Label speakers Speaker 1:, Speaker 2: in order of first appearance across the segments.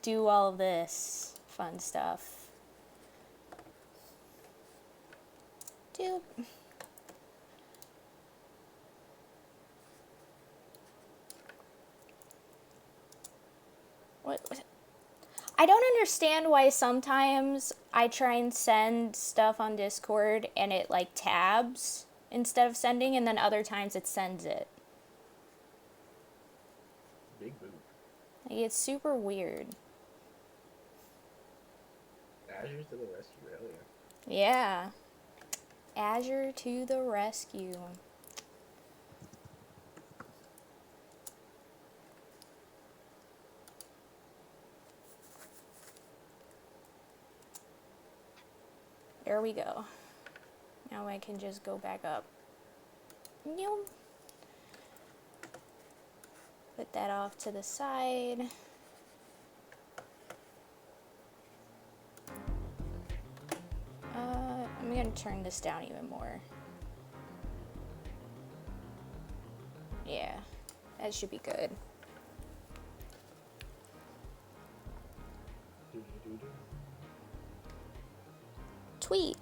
Speaker 1: do all of this fun stuff. Dude. What? I don't understand why sometimes I try and send stuff on Discord and it like tabs instead of sending, and then other times it sends it.
Speaker 2: Big boot.
Speaker 1: Like, it's super weird.
Speaker 2: Azure to the rescue, hell yeah.
Speaker 1: Yeah. Azure to the rescue. There we go. Now I can just go back up. Nope. Put that off to the side. I'm gonna turn this down even more. Yeah, that should be good. Tweet.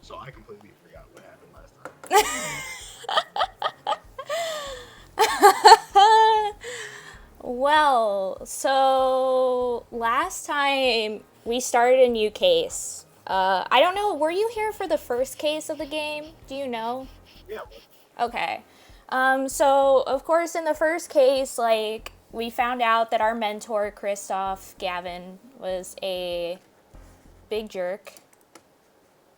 Speaker 2: So I completely forgot what happened last time.
Speaker 1: Well, so last time we started a new case. I don't know, were you here for the first case of the game? Do you know?
Speaker 2: Yeah.
Speaker 1: Okay. So of course in the first case, like, we found out that our mentor, Christoph Gavin, was a big jerk.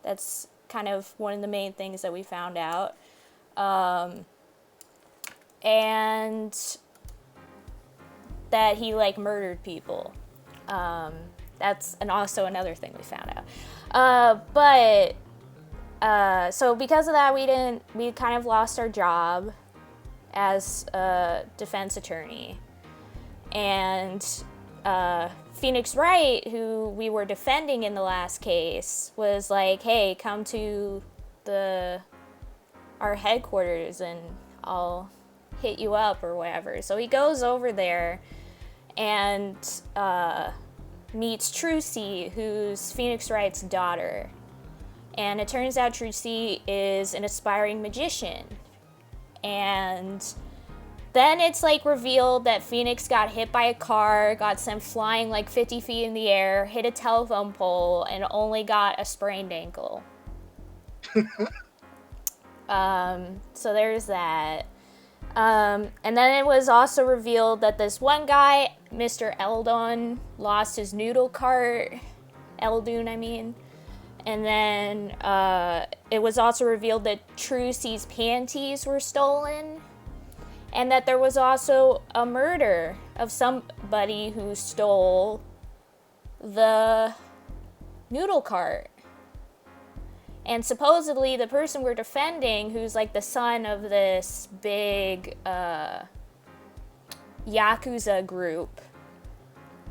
Speaker 1: That's kind of one of the main things that we found out. And that he, like, murdered people. That's also another thing we found out. So because of that, we kind of lost our job as a defense attorney. And Phoenix Wright, who we were defending in the last case, was like, hey, come to our headquarters and I'll hit you up or whatever. So he goes over there and meets Trucy, who's Phoenix Wright's daughter. And it turns out Trucy is an aspiring magician. And then it's like revealed that Phoenix got hit by a car, got sent flying like 50 feet in the air, hit a telephone pole, and only got a sprained ankle. So there's that. And then it was also revealed that this one guy, Mr. Eldon, lost his noodle cart. Eldun, I mean. And then it was also revealed that Trucy's panties were stolen. And that there was also a murder of somebody who stole the noodle cart. And supposedly the person we're defending, who's like the son of this big Yakuza group,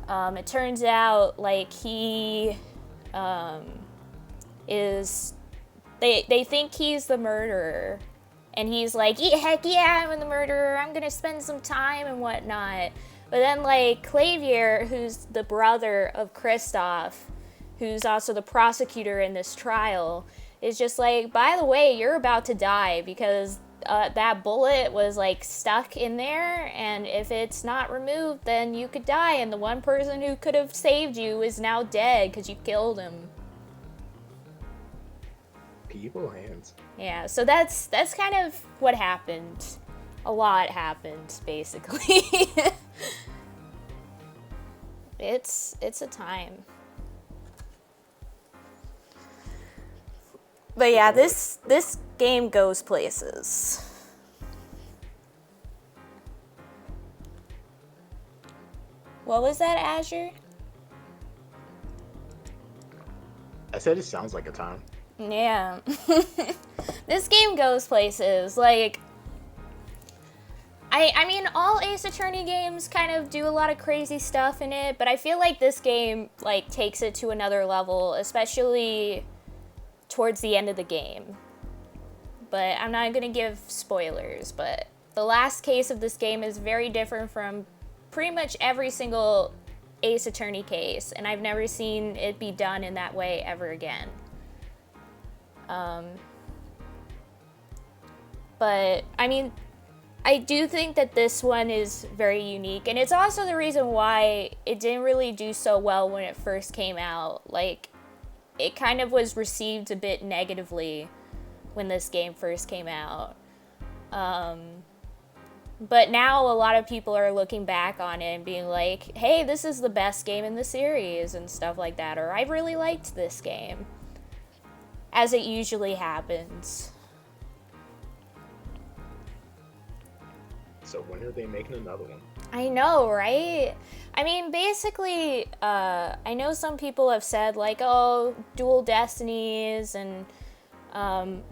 Speaker 1: it turns out like he is, they think he's the murderer. And he's like, yeah, heck yeah, I'm the murderer, I'm gonna spend some time and whatnot. But then like Clavier, who's the brother of Christoph, who's also the prosecutor in this trial, is just like, by the way, you're about to die because that bullet was like stuck in there, and if it's not removed, then you could die, and the one person who could have saved you is now dead because you killed him.
Speaker 2: People hands.
Speaker 1: Yeah, so that's kind of what happened. A lot happened, basically. It's a time. But yeah, this game goes places. What was that, Azure?
Speaker 2: I said it sounds like a time.
Speaker 1: Yeah. This game goes places. Like, I mean, all Ace Attorney games kind of do a lot of crazy stuff in it, but I feel like this game, like, takes it to another level, especially towards the end of the game. But I'm not gonna give spoilers, but the last case of this game is very different from pretty much every single Ace Attorney case, and I've never seen it be done in that way ever again. But, I mean, I do think that this one is very unique, and it's also the reason why it didn't really do so well when it first came out. Like, it kind of was received a bit negatively when this game first came out. But now a lot of people are looking back on it and being like, hey, this is the best game in the series and stuff like that, or I really liked this game. As it usually happens.
Speaker 2: So when are they making another one?
Speaker 1: I know, right? I mean, basically, I know some people have said, like, oh, Dual Destinies and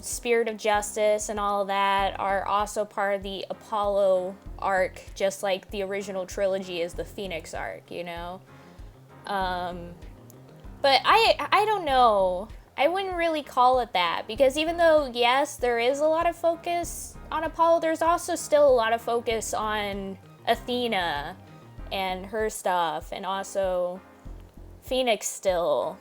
Speaker 1: Spirit of Justice and all of that are also part of the Apollo arc, just like the original trilogy is the Phoenix arc, you know? But I don't know. I wouldn't really call it that, because even though, yes, there is a lot of focus on Apollo, there's also still a lot of focus on Athena and her stuff, and also Phoenix still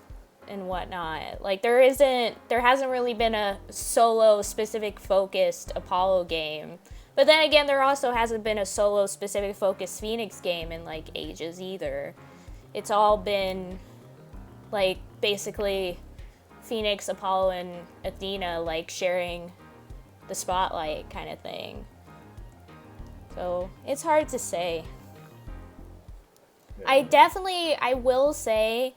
Speaker 1: and whatnot. Like, there hasn't really been a solo specific focused Apollo game. But then again, there also hasn't been a solo specific focused Phoenix game in like ages either. It's all been like basically Phoenix, Apollo, and Athena like sharing the spotlight kind of thing. So it's hard to say.
Speaker 2: Yeah.
Speaker 1: I will say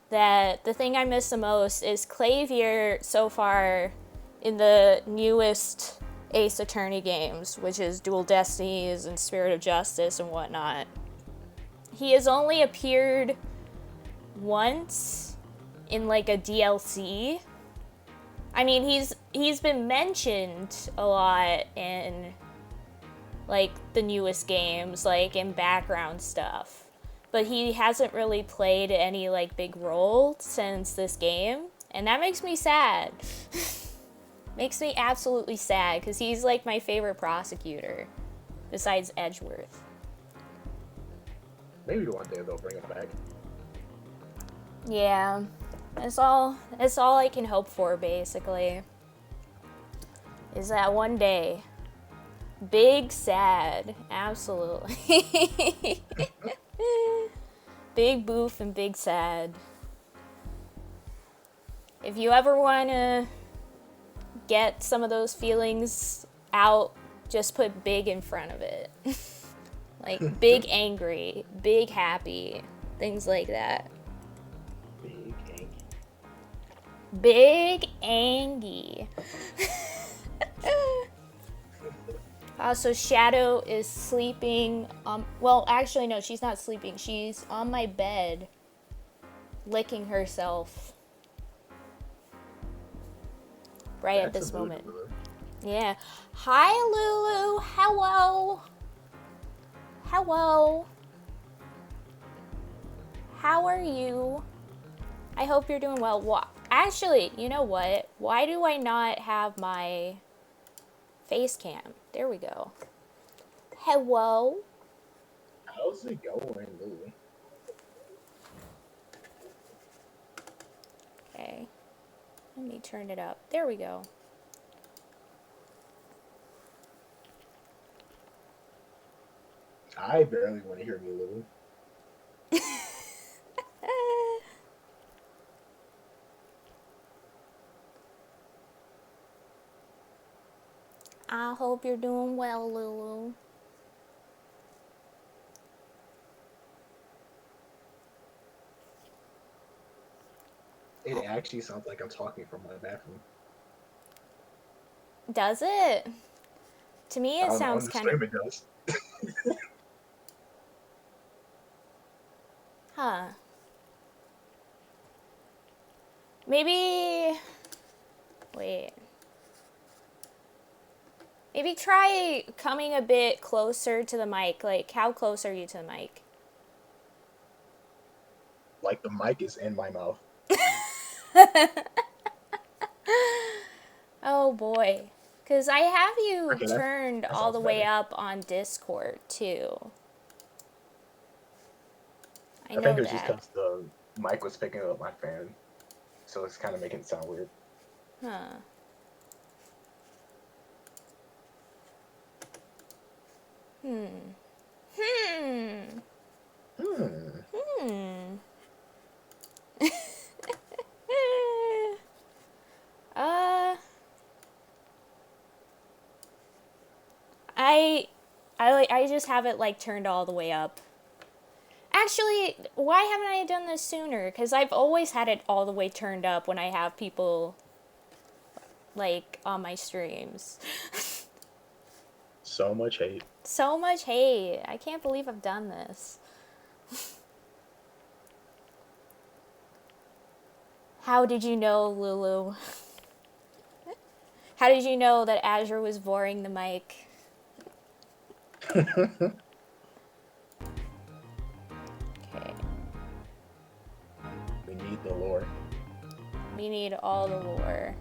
Speaker 1: that the thing I miss the most is Clavier so far in the newest Ace Attorney games, which is Dual Destinies and Spirit of Justice and whatnot. He has only appeared once in like a DLC. I mean, he's been mentioned a lot in like the newest games, like in background stuff. But he hasn't really played any like big role since this game, and that makes me sad. Makes me absolutely sad, because he's like my favorite prosecutor besides Edgeworth.
Speaker 2: Maybe one day they'll bring it back.
Speaker 1: Yeah, that's all I can hope for, basically, is that one day. Big sad, absolutely. Big boof and big sad. If you ever want to get some of those feelings out, just put big in front of it. Like big angry, big happy, things like that.
Speaker 2: Big ink.
Speaker 1: Big Angie. So Shadow is sleeping. Well, actually, no, she's not sleeping. She's on my bed, licking herself. Right at this moment. Yeah. Hi, Lulu. Hello. Hello. How are you? I hope you're doing well. Actually, you know what? Why do I not have my face cam? There we go. Hello.
Speaker 2: How's it going, Lulu?
Speaker 1: Okay. Let me turn it up. There we go.
Speaker 2: I barely want to hear me, Lulu.
Speaker 1: I hope you're doing well, Lulu.
Speaker 2: It actually sounds like I'm talking from my bathroom.
Speaker 1: Does it? To me, it sounds
Speaker 2: On the
Speaker 1: kind
Speaker 2: stream
Speaker 1: of...
Speaker 2: it does.
Speaker 1: Huh. Maybe... Wait. Maybe try coming a bit closer to the mic. Like, how close are you to the mic?
Speaker 2: Like the mic is in my mouth.
Speaker 1: Oh boy. Because I have you
Speaker 2: Okay,
Speaker 1: turned
Speaker 2: that
Speaker 1: all
Speaker 2: sounds
Speaker 1: the way
Speaker 2: better.
Speaker 1: up on Discord, too. I
Speaker 2: I think
Speaker 1: know
Speaker 2: it was just
Speaker 1: that.
Speaker 2: because the mic was picking up my fan, so it's kind of making it sound weird.
Speaker 1: Huh. Hmm.
Speaker 2: Hmm.
Speaker 1: uh, I, I just have it like turned all the way up. Actually, why haven't I done this sooner? Because I've always had it all the way turned up when I have people like on my streams.
Speaker 2: So much hate.
Speaker 1: So much hate. I can't believe I've done this. How did you know, Lulu? How did you know that Azure was boring the mic? Okay.
Speaker 2: We need the lore.
Speaker 1: We need all the lore.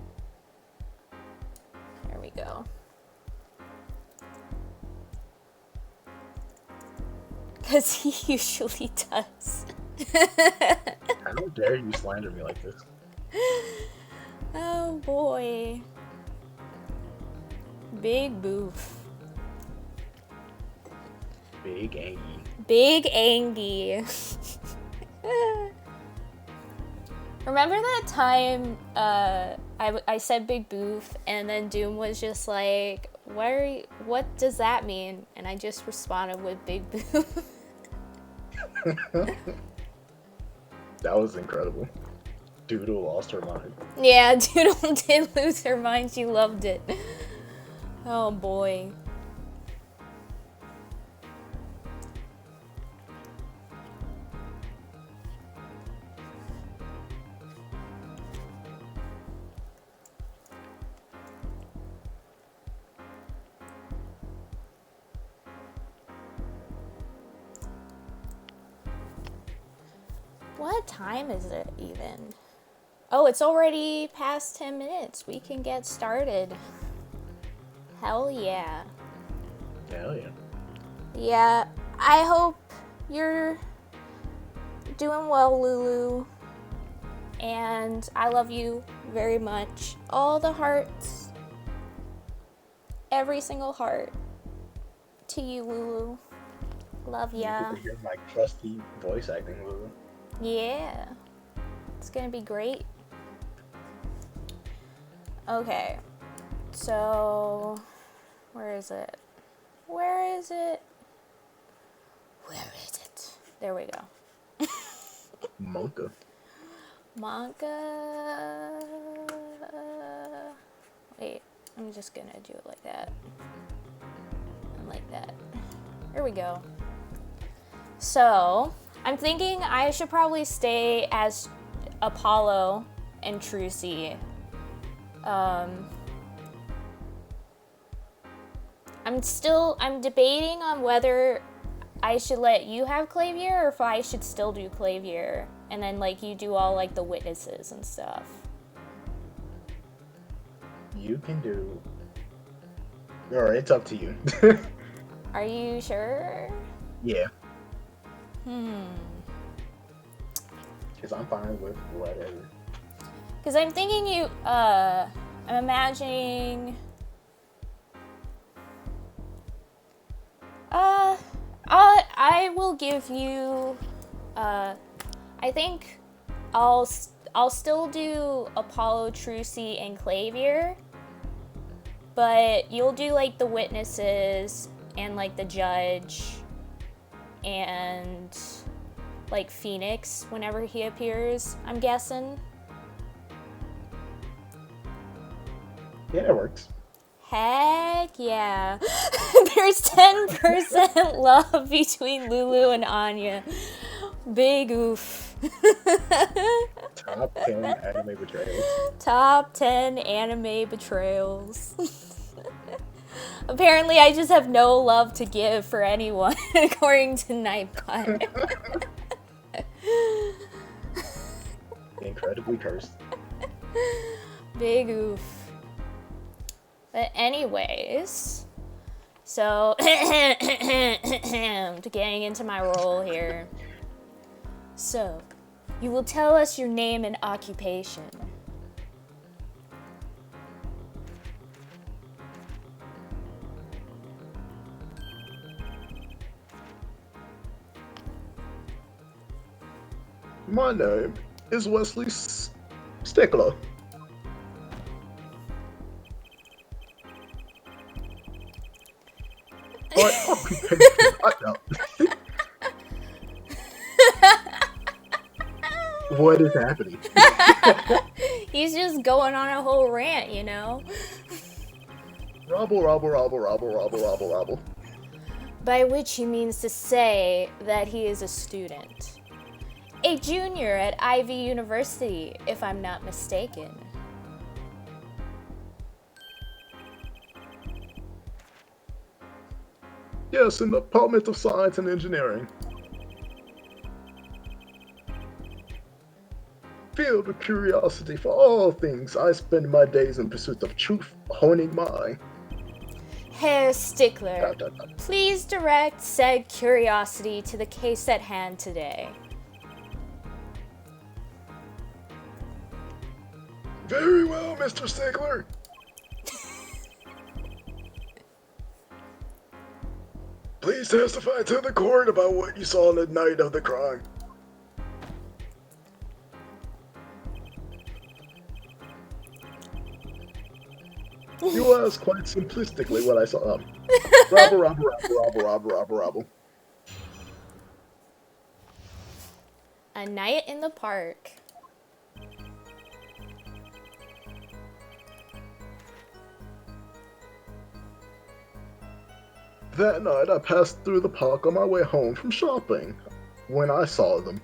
Speaker 1: There we go. Because he usually does.
Speaker 2: How dare you slander me like this?
Speaker 1: Oh boy. Big boof.
Speaker 2: Big Angie.
Speaker 1: Big Angie. Remember that time I said big boof and then Doom was just like, what does that mean? And I just responded with big boof.
Speaker 2: That was incredible. Doodle lost her mind.
Speaker 1: Yeah, Doodle did lose her mind. She loved it. Oh boy. What time is it even? Oh, it's already past 10 minutes. We can get started. Hell yeah.
Speaker 2: Hell yeah.
Speaker 1: Yeah, I hope you're doing well, Lulu. And I love you very much. All the hearts. Every single heart. To you, Lulu. Love
Speaker 2: You
Speaker 1: ya.
Speaker 2: get to hear my trusty voice acting, Lulu.
Speaker 1: Yeah. It's gonna be great. Okay. So, where is it? Where is it? Where is it? There we go.
Speaker 2: Monka.
Speaker 1: Manga. Wait, I'm just gonna do it like that. And like that. Here we go. So, I'm thinking I should probably stay as Apollo and Trucy. I'm debating on whether I should let you have Clavier or if I should still do Clavier. And then, like, you do all, like, the witnesses and stuff.
Speaker 2: You can do. Or it's up to you.
Speaker 1: Are you sure?
Speaker 2: Yeah. Because I'm fine with whatever.
Speaker 1: Because I'm thinking I'm imagining... I will give you, I think I'll still do Apollo, Trucy, and Clavier, but you'll do, like, the witnesses and, like, the judge and, like, Phoenix whenever he appears, I'm guessing.
Speaker 2: Yeah, that works.
Speaker 1: Heck yeah. There's 10% love between Lulu and Anya. Big oof.
Speaker 2: Top 10 anime betrayals.
Speaker 1: Top 10 anime betrayals. Apparently, I just have no love to give for anyone, according to Nightbot.
Speaker 2: Incredibly cursed.
Speaker 1: Big oof. But anyways, so getting into my role here. So, you will tell us your name and occupation.
Speaker 2: My name is Wesley Stickler. My occupation, I know. What is happening?
Speaker 1: He's just going on a whole rant, you know?
Speaker 2: Robble, robble, robble, robble, robble, robble, robble.
Speaker 1: By which he means to say that he is a student. A junior at Ivy University, if I'm not mistaken.
Speaker 2: Yes, in the Department of Science and Engineering. Filled with curiosity for all things, I spend my days in pursuit of truth, honing my eye.
Speaker 1: Herr Stickler,
Speaker 2: Dot, dot, dot.
Speaker 1: please direct said curiosity to the case at hand today.
Speaker 2: Very well, Mr. Stickler. Please testify to the court about what you saw on the night of the crime. You asked quite simplistically what I saw. Robble, robble, robble, robble, robble, robble, robble.
Speaker 1: A night in the park.
Speaker 2: That night, I passed through the park on my way home from shopping when I saw them.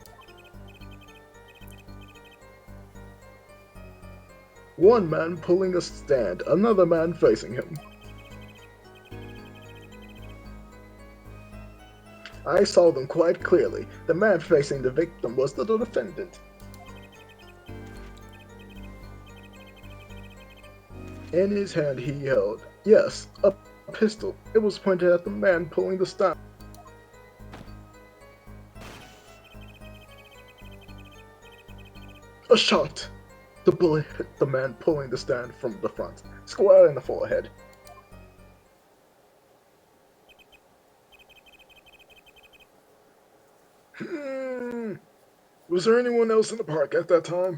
Speaker 2: One man pulling a stand, another man facing him. I saw them quite clearly. The man facing the victim was the defendant. In his hand he held, yes, a pistol. It was pointed at the man pulling the stand. A shot! The bullet hit the man pulling the stand from the front, square in the forehead. Was there anyone else in the park at that time?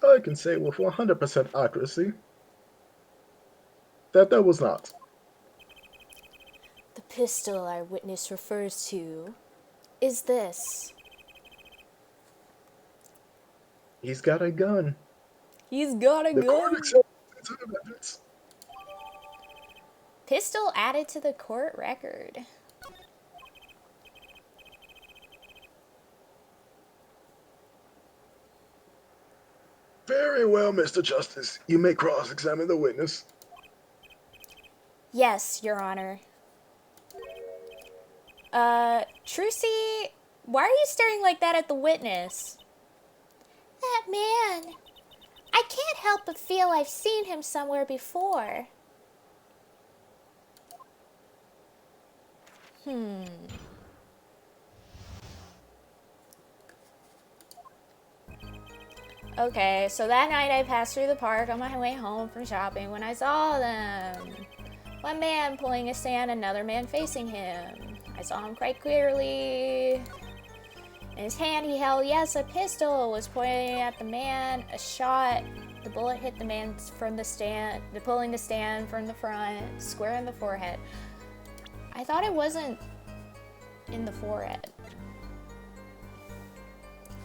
Speaker 2: I can say with 100% accuracy that there was not.
Speaker 1: The pistol our witness refers to is this.
Speaker 2: He's got a gun.
Speaker 1: He's got a
Speaker 2: The court
Speaker 1: gun.
Speaker 2: accepts sensitive evidence.
Speaker 1: Pistol added to the court record.
Speaker 2: Very well, Mr. Justice. You may cross-examine the witness.
Speaker 1: Yes, Your Honor. Trucy, why are you staring like that at the witness? That man. I can't help but feel I've seen him somewhere before. Okay, so that night I passed through the park on my way home from shopping when I saw them. One man pulling a stand, another man facing him. I saw him quite clearly. In his hand he held, yes, a pistol, was pointing at the man. A shot. The bullet hit the man from the stand, pulling the stand from the front, square in the forehead. I thought it wasn't in the forehead.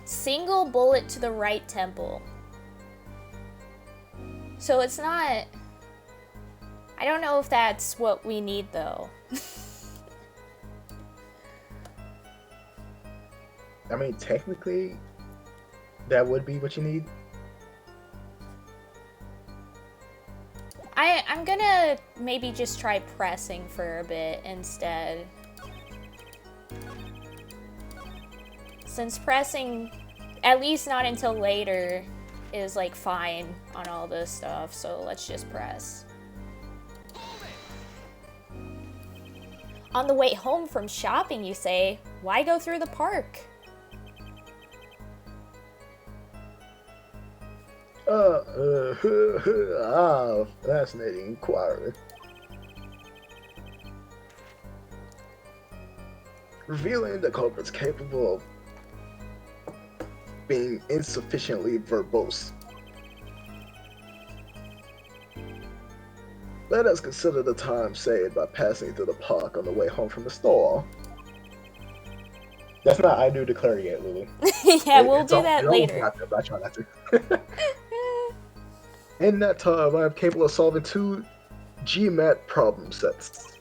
Speaker 1: Single bullet to the right temple. So it's not... I don't know if that's what we need, though.
Speaker 2: I mean, technically, that would be what you need.
Speaker 1: I'm gonna maybe just try pressing for a bit instead. Since pressing, at least not until later, is like fine on all this stuff, so let's just press. On the way home from shopping, you say, why go through the park?
Speaker 2: Fascinating inquiry. Revealing the culprits capable of being insufficiently verbose. Let us consider the time saved by passing through the park on the way home from the store. That's not I do declaring it, Lulu.
Speaker 1: Yeah, we'll do that later.
Speaker 2: I try not to. In that time, I am capable of solving 2 GMAT problem sets.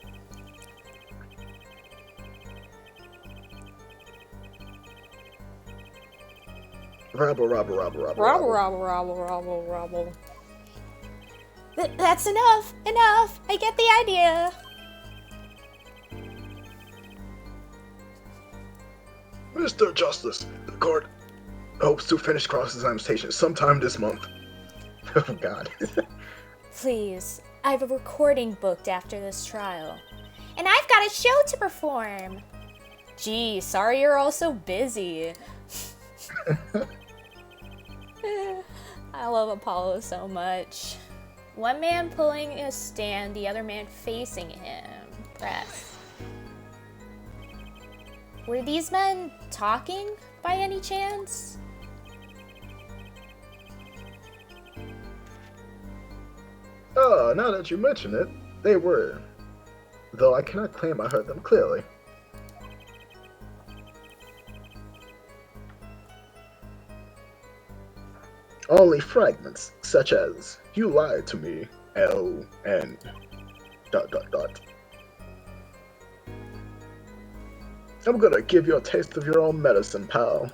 Speaker 2: Rabble.
Speaker 1: That's enough! Enough! I get the idea!
Speaker 2: Mr. Justice, the court hopes to finish cross-examination sometime this month. Oh, God.
Speaker 1: Please, I have a recording booked after this trial. And I've got a show to perform! Gee, sorry you're all so busy. I love Apollo so much. One man pulling a stand, the other man facing him. Press. Were these men talking by any chance?
Speaker 2: Oh, now that you mention it, they were. Though I cannot claim I heard them clearly. Only fragments, such as, you lied to me, L, and ... I'm gonna give you a taste of your own medicine, pal.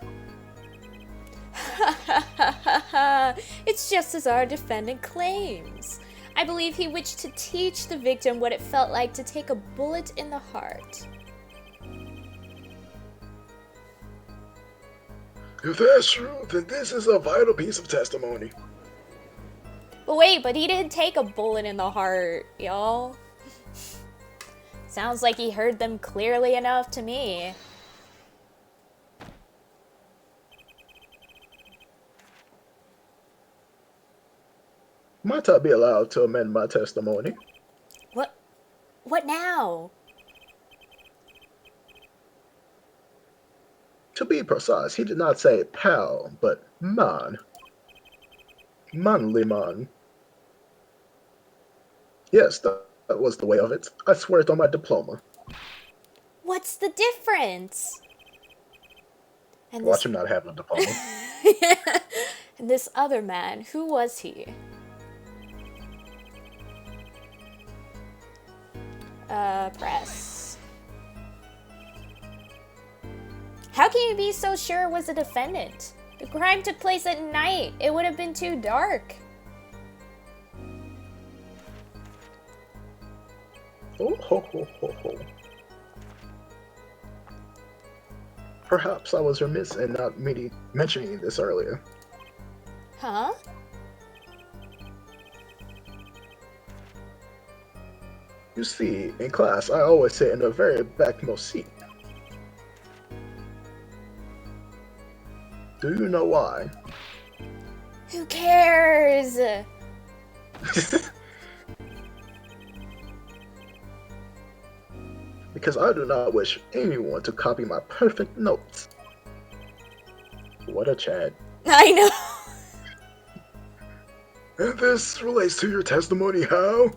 Speaker 1: It's just as our defendant claims. I believe he wished to teach the victim what it felt like to take a bullet in the heart.
Speaker 2: If that's true, then this is a vital piece of testimony.
Speaker 1: But wait, but he didn't take a bullet in the heart, y'all. Sounds like he heard them clearly enough to me.
Speaker 2: Might I be allowed to amend my testimony?
Speaker 1: What now?
Speaker 2: To be precise, he did not say pal, but man. Manly man. Yes, that was the way of it. I swear it on my diploma.
Speaker 1: What's the difference? And
Speaker 2: Watch him not have a diploma.
Speaker 1: And this other man, who was he? Press. How can you be so sure it was the defendant? The crime took place at night. It would have been too dark.
Speaker 2: Oh, ho, ho, ho, ho. Perhaps I was remiss in not mentioning this earlier.
Speaker 1: Huh?
Speaker 2: You see, in class, I always sit in the very backmost seat. Do you know why?
Speaker 1: Who cares?
Speaker 2: Because I do not wish anyone to copy my perfect notes. What a Chad.
Speaker 1: I know.
Speaker 2: And this relates to your testimony, how?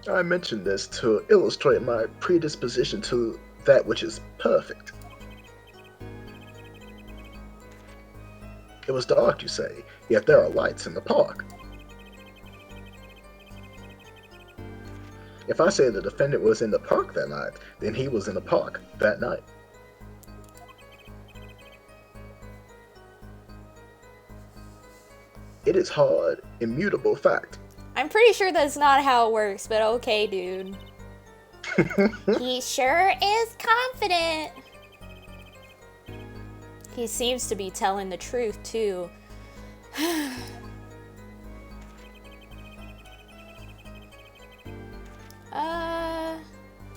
Speaker 2: I mentioned this to illustrate my predisposition to that which is perfect. It was dark, you say, yet there are lights in the park. If I say the defendant was in the park that night, then he was in the park that night. It is hard, immutable fact.
Speaker 1: I'm pretty sure that's not how it works, but okay, dude. He sure is confident. He seems to be telling the truth, too.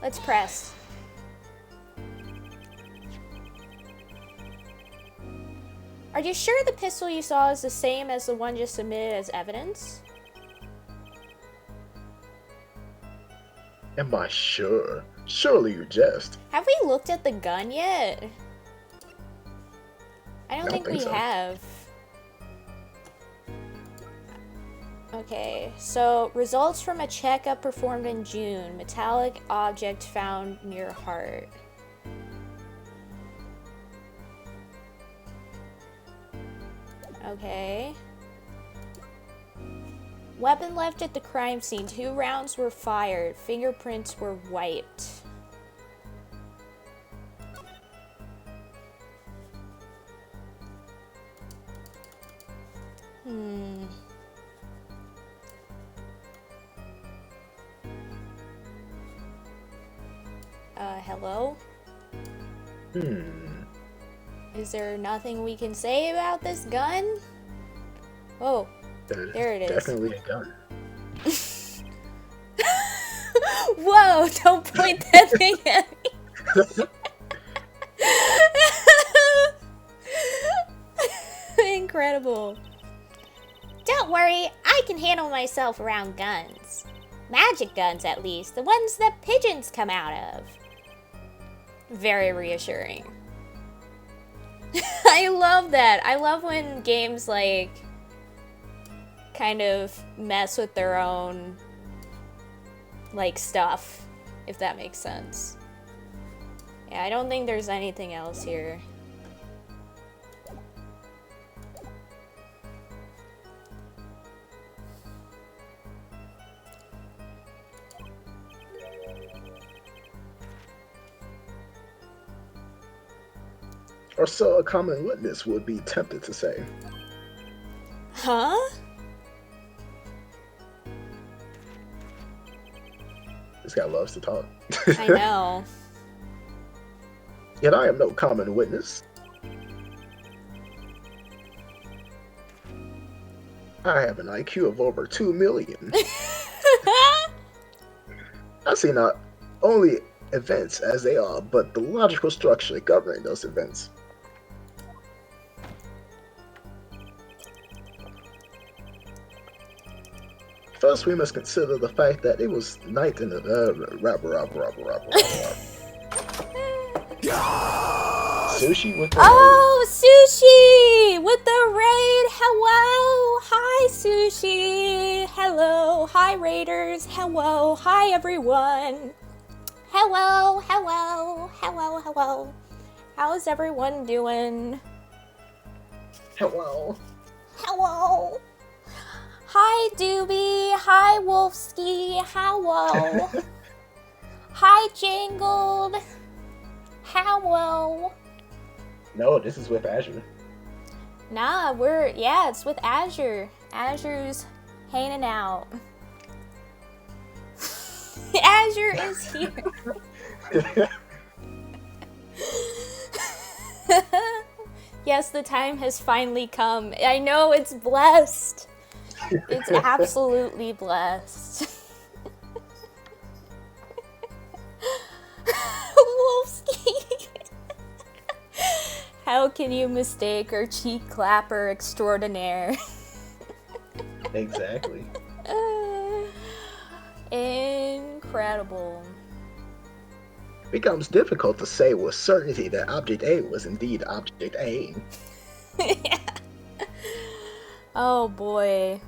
Speaker 1: Let's press. Are you sure the pistol you saw is the same as the one just submitted as evidence?
Speaker 2: Am I sure? Surely you jest.
Speaker 1: Have we looked at the gun yet? I don't think we
Speaker 2: so.
Speaker 1: have. Okay, so results from a checkup performed in June. Metallic object found near heart. Okay. Weapon left at the crime scene. 2 rounds were fired. Fingerprints were wiped. Hello? Is there nothing we can say about this gun? Oh, there it is.
Speaker 2: Definitely a gun.
Speaker 1: Whoa, don't point that thing at me. Incredible. Don't worry, I can handle myself around guns. Magic guns, at least. The ones that pigeons come out of. Very reassuring. I love that. I love when games, like, kind of mess with their own, like, stuff, if that makes sense. Yeah, I don't think there's anything else here.
Speaker 2: Or so a common witness would be tempted to say.
Speaker 1: Huh?
Speaker 2: This guy loves to talk.
Speaker 1: I know.
Speaker 2: Yet I am no common witness. I have an IQ of over 2 million. I see not only events as they are, but the logical structure governing those events. First, we must consider the fact that it was night in the Sushi with the
Speaker 1: Oh, Sushi with the raid. Hello. Hi, Sushi. Hello. Hi, Raiders. Hello. Hi, everyone. Hello. Hello. Hello. Hello. How's everyone doing?
Speaker 2: Hello.
Speaker 1: Hello. Hi, Doobie. Hi, Wolfski. Hello. Hi, Jangled. Hello.
Speaker 2: No, this is with Azure.
Speaker 1: Nah, it's with Azure. Azure's hanging out. Azure is here. Yes, the time has finally come. I know, it's blessed. It's absolutely blessed. Wolfski. How can you mistake our cheek clapper extraordinaire?
Speaker 2: Exactly.
Speaker 1: Incredible.
Speaker 2: It becomes difficult to say with certainty that Object A was indeed Object A.
Speaker 1: Yeah. Oh boy.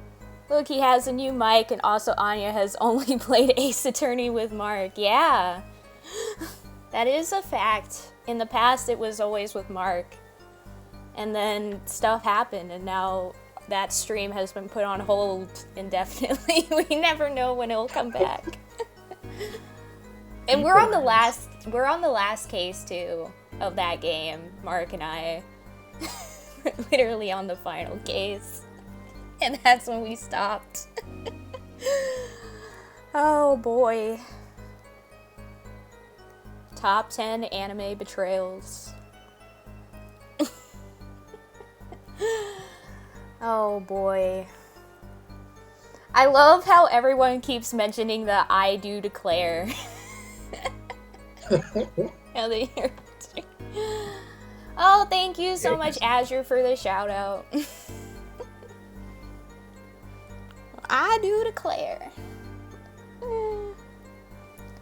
Speaker 1: Look, he has a new mic, and also Anya has only played Ace Attorney with Mark. Yeah. That is a fact. In the past, it was always with Mark. And then stuff happened, and now that stream has been put on hold indefinitely. We never know when it'll come back. And we're on the last case too of that game, Mark and I. We're literally on the final case. And that's when we stopped. Oh boy. Top 10 anime betrayals. Oh boy. I love how everyone keeps mentioning the I do declare. How they hear it. Oh, thank you so much, Azure, for the shout out. I do declare.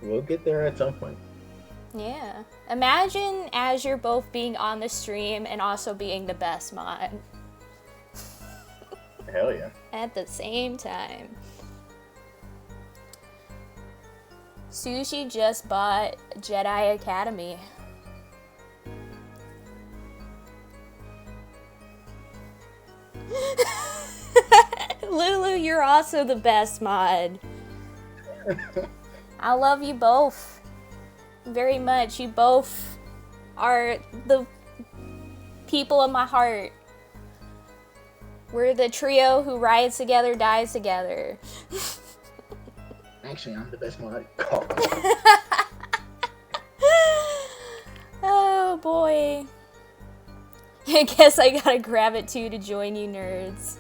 Speaker 2: We'll get there at some point.
Speaker 1: Yeah. Imagine Azure both being on the stream and also being the best mod.
Speaker 2: Hell yeah.
Speaker 1: At the same time. Sushi just bought Jedi Academy. Lulu, you're also the best mod. I love you both very much. You both are the people of my heart. We're the trio who rides together, dies together.
Speaker 2: Actually, I'm the best mod.
Speaker 1: Oh boy. I guess I gotta grab it too to join you nerds.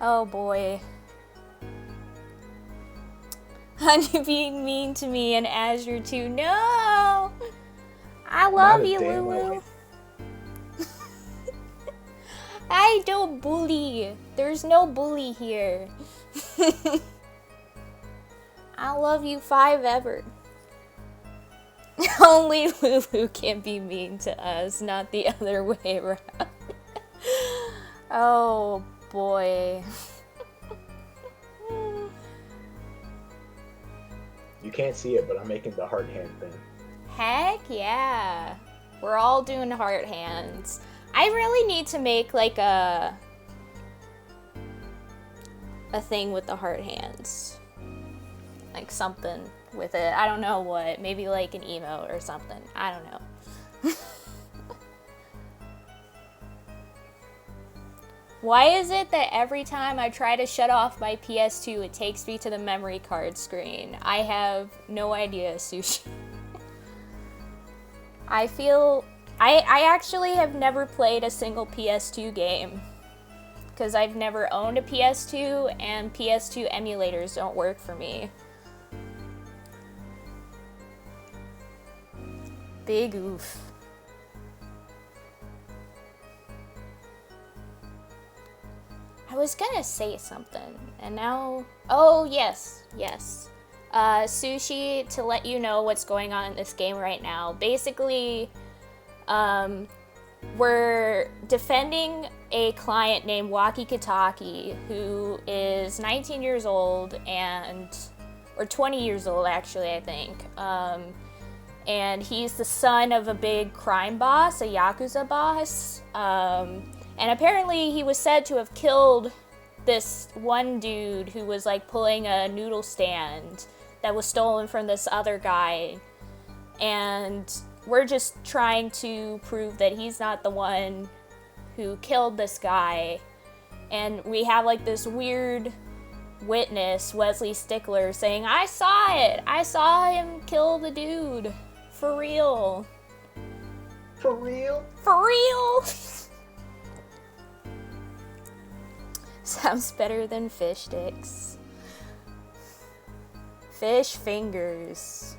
Speaker 1: Oh boy. Honey being mean to me and Azure too. No! I love you, Lulu. I don't bully. There's no bully here. I love you 5 ever. Only Lulu can be mean to us, not the other way around. Oh boy.
Speaker 2: You can't see it, but I'm making the heart hand thing.
Speaker 1: Heck yeah. We're all doing heart hands. I really need to make like a thing with the heart hands. Like something with it. I don't know what. Maybe like an emote or something. I don't know. Why is it that every time I try to shut off my PS2, it takes me to the memory card screen? I have no idea, Sushi. I feel... I actually have never played a single PS2 game. Because I've never owned a PS2, and PS2 emulators don't work for me. Big oof. I was gonna say something, and now... Oh, yes. Sushi, to let you know what's going on in this game right now. Basically, we're defending a client named Waki Kitaki, who is 19 years old or 20 years old, actually, I think. And he's the son of a big crime boss, a Yakuza boss. And apparently he was said to have killed this one dude who was like pulling a noodle stand that was stolen from this other guy. And we're just trying to prove that he's not the one who killed this guy. And we have like this weird witness, Wesley Stickler, saying, I saw it! I saw him kill the dude. For real.
Speaker 2: For real?
Speaker 1: For real! Sounds better than fish sticks. Fish fingers.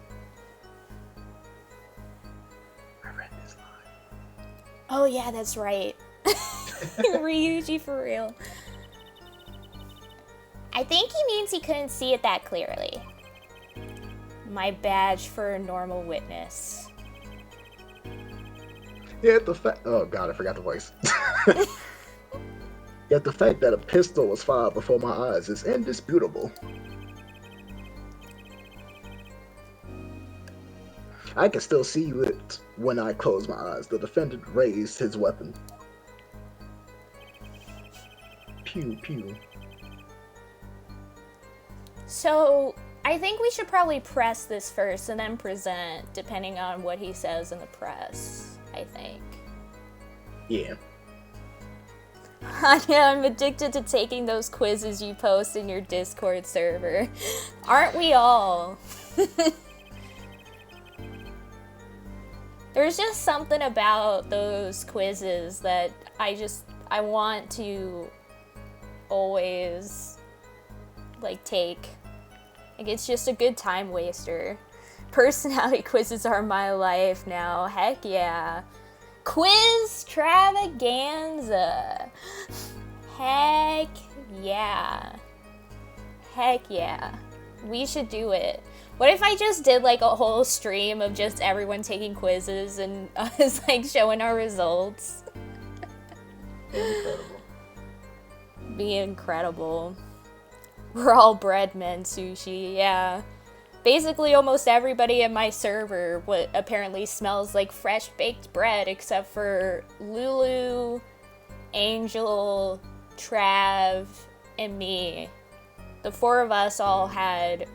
Speaker 2: I read this line.
Speaker 1: Oh yeah, that's right. Ryuji for real. I think he means he couldn't see it that clearly. My badge for a normal witness.
Speaker 2: Yeah, oh god, I forgot the voice. Yet the fact that a pistol was fired before my eyes is indisputable. I can still see it when I close my eyes. The defendant raised his weapon. Pew, pew.
Speaker 1: So, I think we should probably press this first and then present, depending on what he says in the press, I think.
Speaker 2: Yeah.
Speaker 1: I'm addicted to taking those quizzes you post in your Discord server. Aren't we all? There's just something about those quizzes that I want to always, like, take. Like, it's just a good time waster. Personality quizzes are my life now. Heck yeah. Quiz Travaganza. Heck yeah. Heck yeah. We should do it. What if I just did like a whole stream of just everyone taking quizzes and us like showing our results?
Speaker 2: Incredible.
Speaker 1: Be incredible. We're all bread men, Sushi, yeah. Basically, almost everybody in my server apparently smells like fresh baked bread, except for Lulu, Angel, Trav, and me. The four of us all had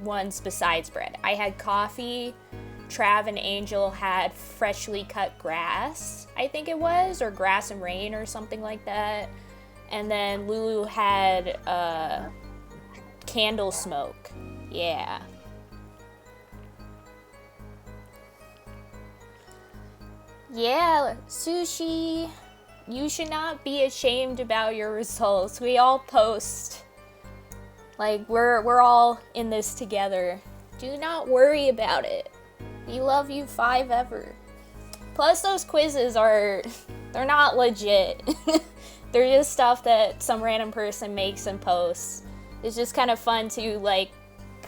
Speaker 1: ones besides bread. I had coffee, Trav and Angel had freshly cut grass, I think it was, or grass and rain or something like that. And then Lulu had candle smoke. Yeah. Yeah, Sushi, you should not be ashamed about your results. We all post. Like, we're all in this together. Do not worry about it. We love you 5 ever. Plus, those quizzes they're not legit. They're just stuff that some random person makes and posts. It's just kind of fun to, like,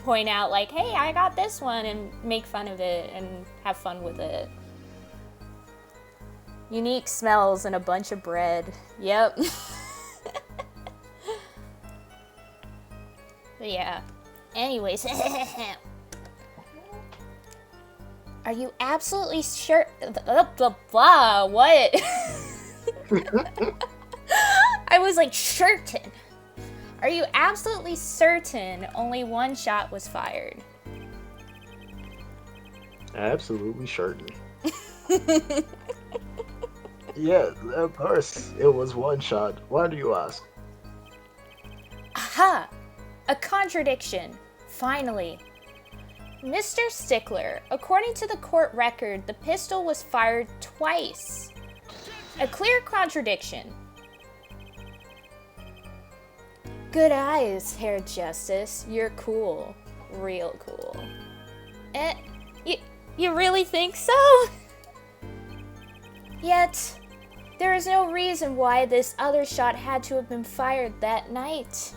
Speaker 1: point out, like, hey, I got this one, and make fun of it and have fun with it. Unique smells and a bunch of bread. Yep. But yeah. Anyways. Are you absolutely sure? Blah, what? I was like, certain. Are you absolutely certain only one shot was fired?
Speaker 2: Absolutely certain. Yeah, of course. It was one shot. Why do you ask?
Speaker 1: Aha! A contradiction. Finally. Mr. Stickler, according to the court record, the pistol was fired twice. A clear contradiction. Good eyes, Hair Justice. You're cool. Real cool. You really think so? Yet, there is no reason why this other shot had to have been fired that night.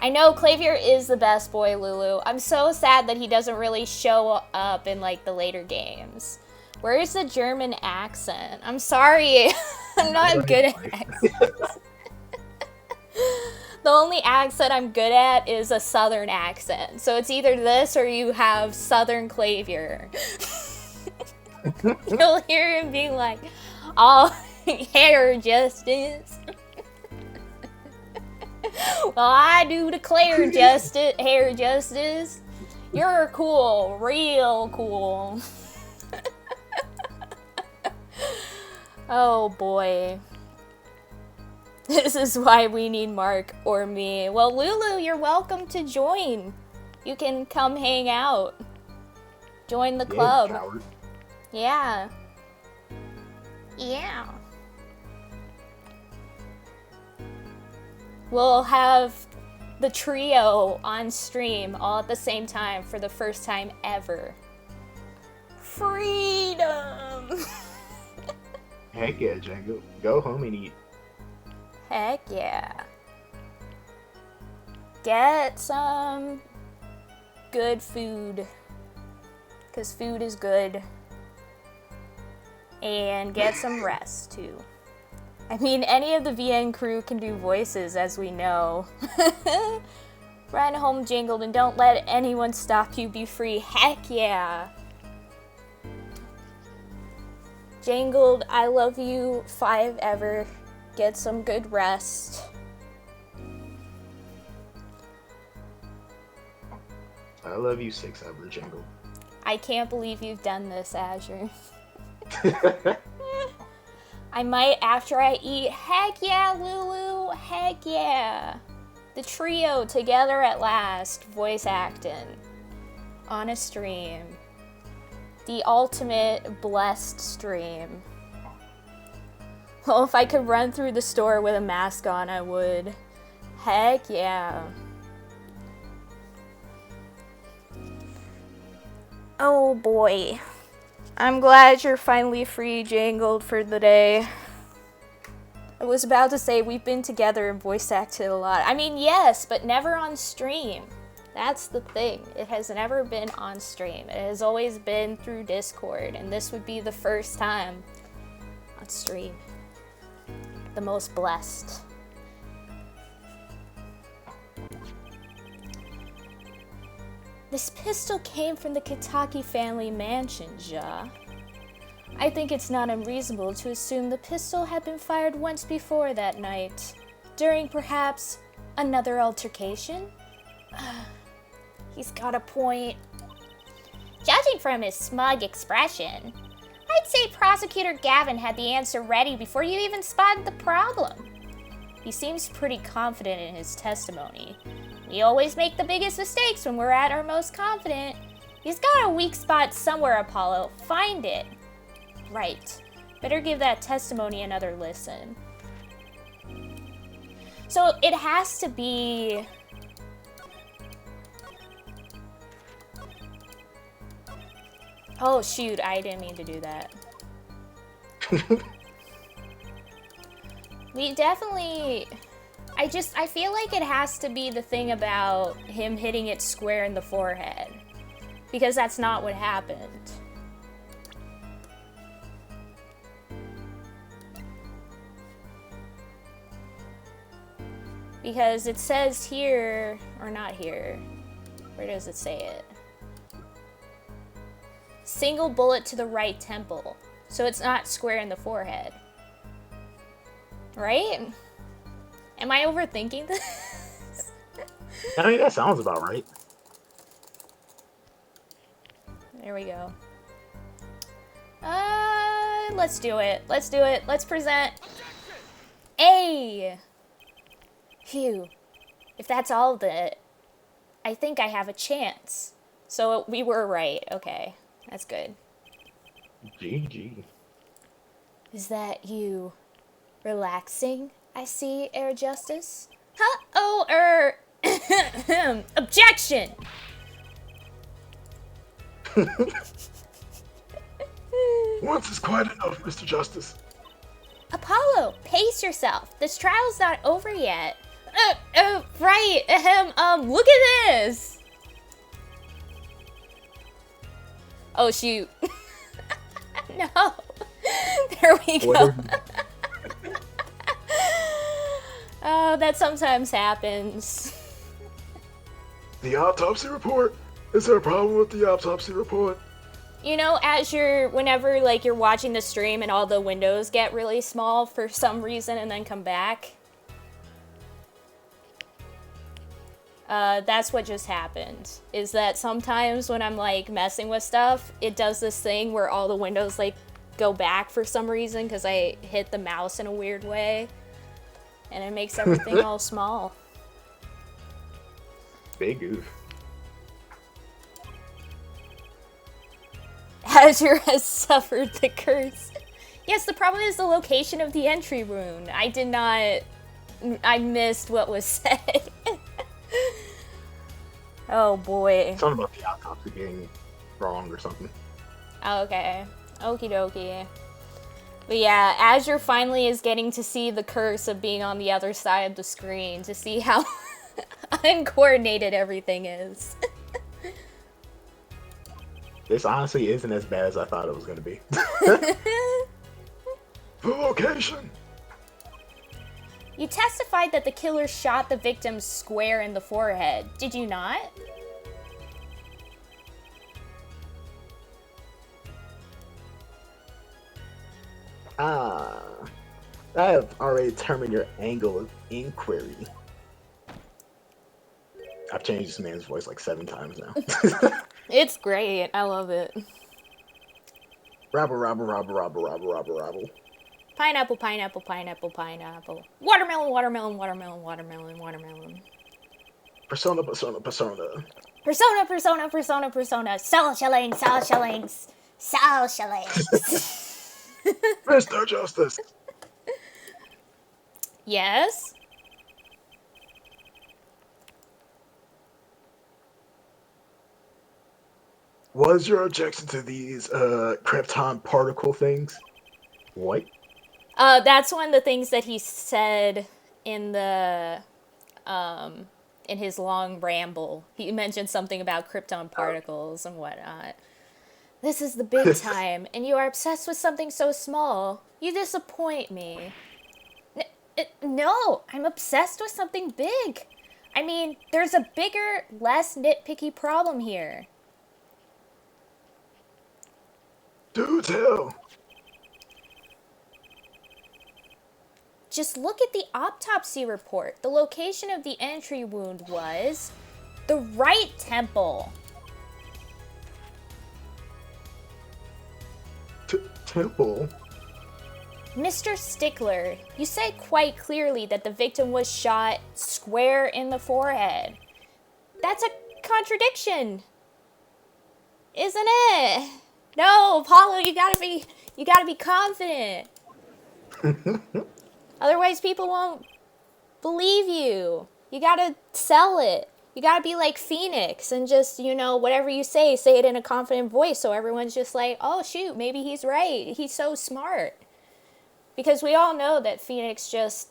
Speaker 1: I know Clavier is the best boy, Lulu. I'm so sad that he doesn't really show up in, like, the later games. Where's the German accent? I'm sorry. I'm not good at accents. The only accent I'm good at is a southern accent. So it's either this or you have southern Clavier. You'll hear him being like, oh, Hair Justice. Well, I do declare Hair Justice. You're cool, real cool. Oh boy. This is why we need Mark or me. Well, Lulu, you're welcome to join. You can come hang out. Join the club.
Speaker 2: Coward.
Speaker 1: Yeah. Yeah. We'll have the trio on stream all at the same time for the first time ever. Freedom!
Speaker 2: Heck yeah, Django. Go home and eat.
Speaker 1: Heck yeah. Get some good food. Because food is good. And get some rest, too. I mean, any of the VN crew can do voices, as we know. Run home, Jingled, and don't let anyone stop you. Be free. Heck yeah. Jangled, I love you 5 ever. Get some good rest.
Speaker 2: I love you 6 ever, Jangle.
Speaker 1: I can't believe you've done this, Azure. I might after I eat. Heck yeah, Lulu. Heck yeah. The trio together at last, voice acting. On a stream. The ultimate blessed stream. Well, if I could run through the store with a mask on, I would. Heck yeah. Oh boy. I'm glad you're finally free, Jangled, for the day. I was about to say we've been together and voice acted a lot. I mean, yes, but never on stream. That's the thing. It has never been on stream. It has always been through Discord, and this would be the first time on stream. The most blessed. This pistol came from the Kitaki family mansion, Ja. I think it's not unreasonable to assume the pistol had been fired once before that night, during perhaps another altercation? He's got a point. Judging from his smug expression, I'd say Prosecutor Gavin had the answer ready before you even spotted the problem. He seems pretty confident in his testimony. We always make the biggest mistakes when we're at our most confident. He's got a weak spot somewhere, Apollo. Find it. Right. Better give that testimony another listen. So it has to be... Oh shoot, I didn't mean to do that. We definitely... I feel like it has to be the thing about him hitting it square in the forehead. Because that's not what happened. Because it says here, or not here, where does it say it? Single bullet to the right temple. So it's not square in the forehead. Right? Am I overthinking this?
Speaker 3: I mean, that sounds about right.
Speaker 1: There we go. Let's do it. Let's do it. Let's present. A. Phew. If that's all of it, I think I have a chance. So we were right. Okay. That's good.
Speaker 3: GG.
Speaker 1: Is that you relaxing? I see, Air Justice. Huh? Oh, objection!
Speaker 2: Once is quite enough, Mr. Justice.
Speaker 1: Apollo, pace yourself. This trial's not over yet. Right. Look at this. Oh, shoot. No. There we go. Oh, that sometimes happens.
Speaker 2: The autopsy report? Is there a problem with the autopsy report?
Speaker 1: You know, whenever, like, you're watching the stream and all the windows get really small for some reason and then come back. That's what just happened. Is that sometimes when I'm, like, messing with stuff, it does this thing where all the windows, like, go back for some reason because I hit the mouse in a weird way. And it makes everything all small.
Speaker 3: Big goof.
Speaker 1: Azure has suffered the curse. Yes, the problem is the location of the entry rune. I missed what was said. Oh boy.
Speaker 3: Something about the autopsy being wrong or something.
Speaker 1: Okay. Okie dokie. But yeah, Azure finally is getting to see the curse of being on the other side of the screen to see how uncoordinated everything is.
Speaker 3: This honestly isn't as bad as I thought it was going to be.
Speaker 2: The location!
Speaker 1: You testified that the killer shot the victim square in the forehead. Did you not?
Speaker 3: I have already determined your angle of inquiry. I've changed this man's voice like 7 times now.
Speaker 1: It's great. I love it.
Speaker 3: Rabble, rabble, rabble, rabble, rabble, rabble, rabble.
Speaker 1: Pineapple, pineapple, pineapple, pineapple. Watermelon, watermelon, watermelon, watermelon, watermelon.
Speaker 3: Persona, persona, persona.
Speaker 1: Persona, persona, persona, persona. Sell shillings, sell shillings, sell shillings.
Speaker 3: Mr. Justice.
Speaker 1: Yes?
Speaker 3: Was your objection to these Krypton particle things? What?
Speaker 1: That's one of the things that he said in the in his long ramble. He mentioned something about krypton particles and whatnot. This is the big time, and you are obsessed with something so small. You disappoint me. No, I'm obsessed with something big. I mean, there's a bigger, less nitpicky problem here.
Speaker 3: Do tell.
Speaker 1: Just look at the autopsy report. The location of the entry wound was the right temple.
Speaker 3: Temple?
Speaker 1: Mr. Stickler, you said quite clearly that the victim was shot square in the forehead. That's a contradiction, isn't it? No, Paulo, you gotta be confident. Otherwise, people won't believe you. You gotta sell it. You gotta be like Phoenix and just, whatever you say it in a confident voice so everyone's just like, oh shoot, maybe he's right. He's so smart. Because we all know that Phoenix just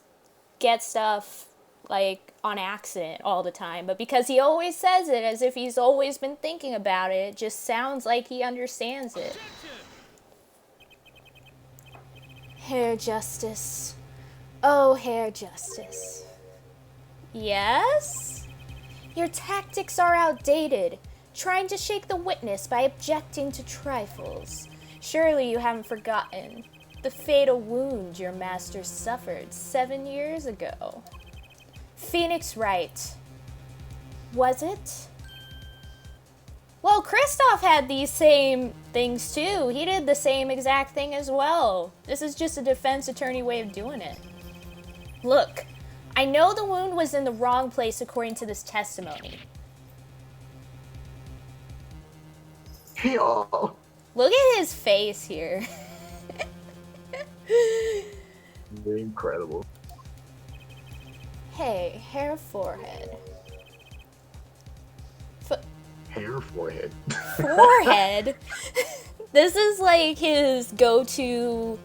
Speaker 1: gets stuff like on accident all the time. But because he always says it as if he's always been thinking about it, it just sounds like he understands it. Hair Justice. Oh, Hair Justice. Yes? Your tactics are outdated, trying to shake the witness by objecting to trifles. Surely you haven't forgotten the fatal wound your master suffered 7 years ago. Phoenix Wright. Was it? Well, Kristoff had these same things too. He did the same exact thing as well. This is just a defense attorney way of doing it. Look, I know the wound was in the wrong place according to this testimony.
Speaker 3: Yeah.
Speaker 1: Look at his face here.
Speaker 3: Incredible.
Speaker 1: Hey, hair forehead.
Speaker 3: Hair forehead.
Speaker 1: Forehead? This is like his go-to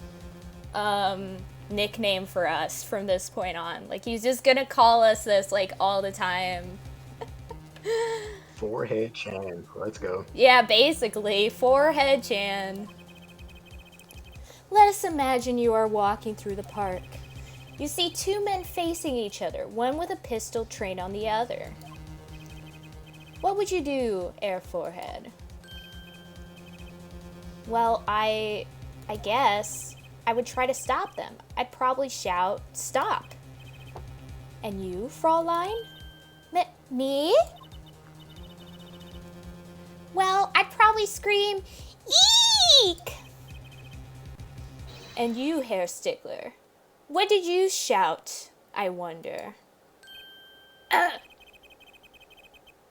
Speaker 1: nickname for us from this point on. Like, he's just gonna call us this like all the time.
Speaker 3: Forehead Chan. Let's go.
Speaker 1: Yeah, basically, Forehead Chan. Let us imagine you are walking through the park. You see two men facing each other, one with a pistol trained on the other. What would you do, Air Forehead? Well, I guess I would try to stop them. I'd probably shout, "Stop!" And you, Fraulein? Me? Well, I'd probably scream, "Eek!" And you, Hair Stickler? What did you shout, I wonder?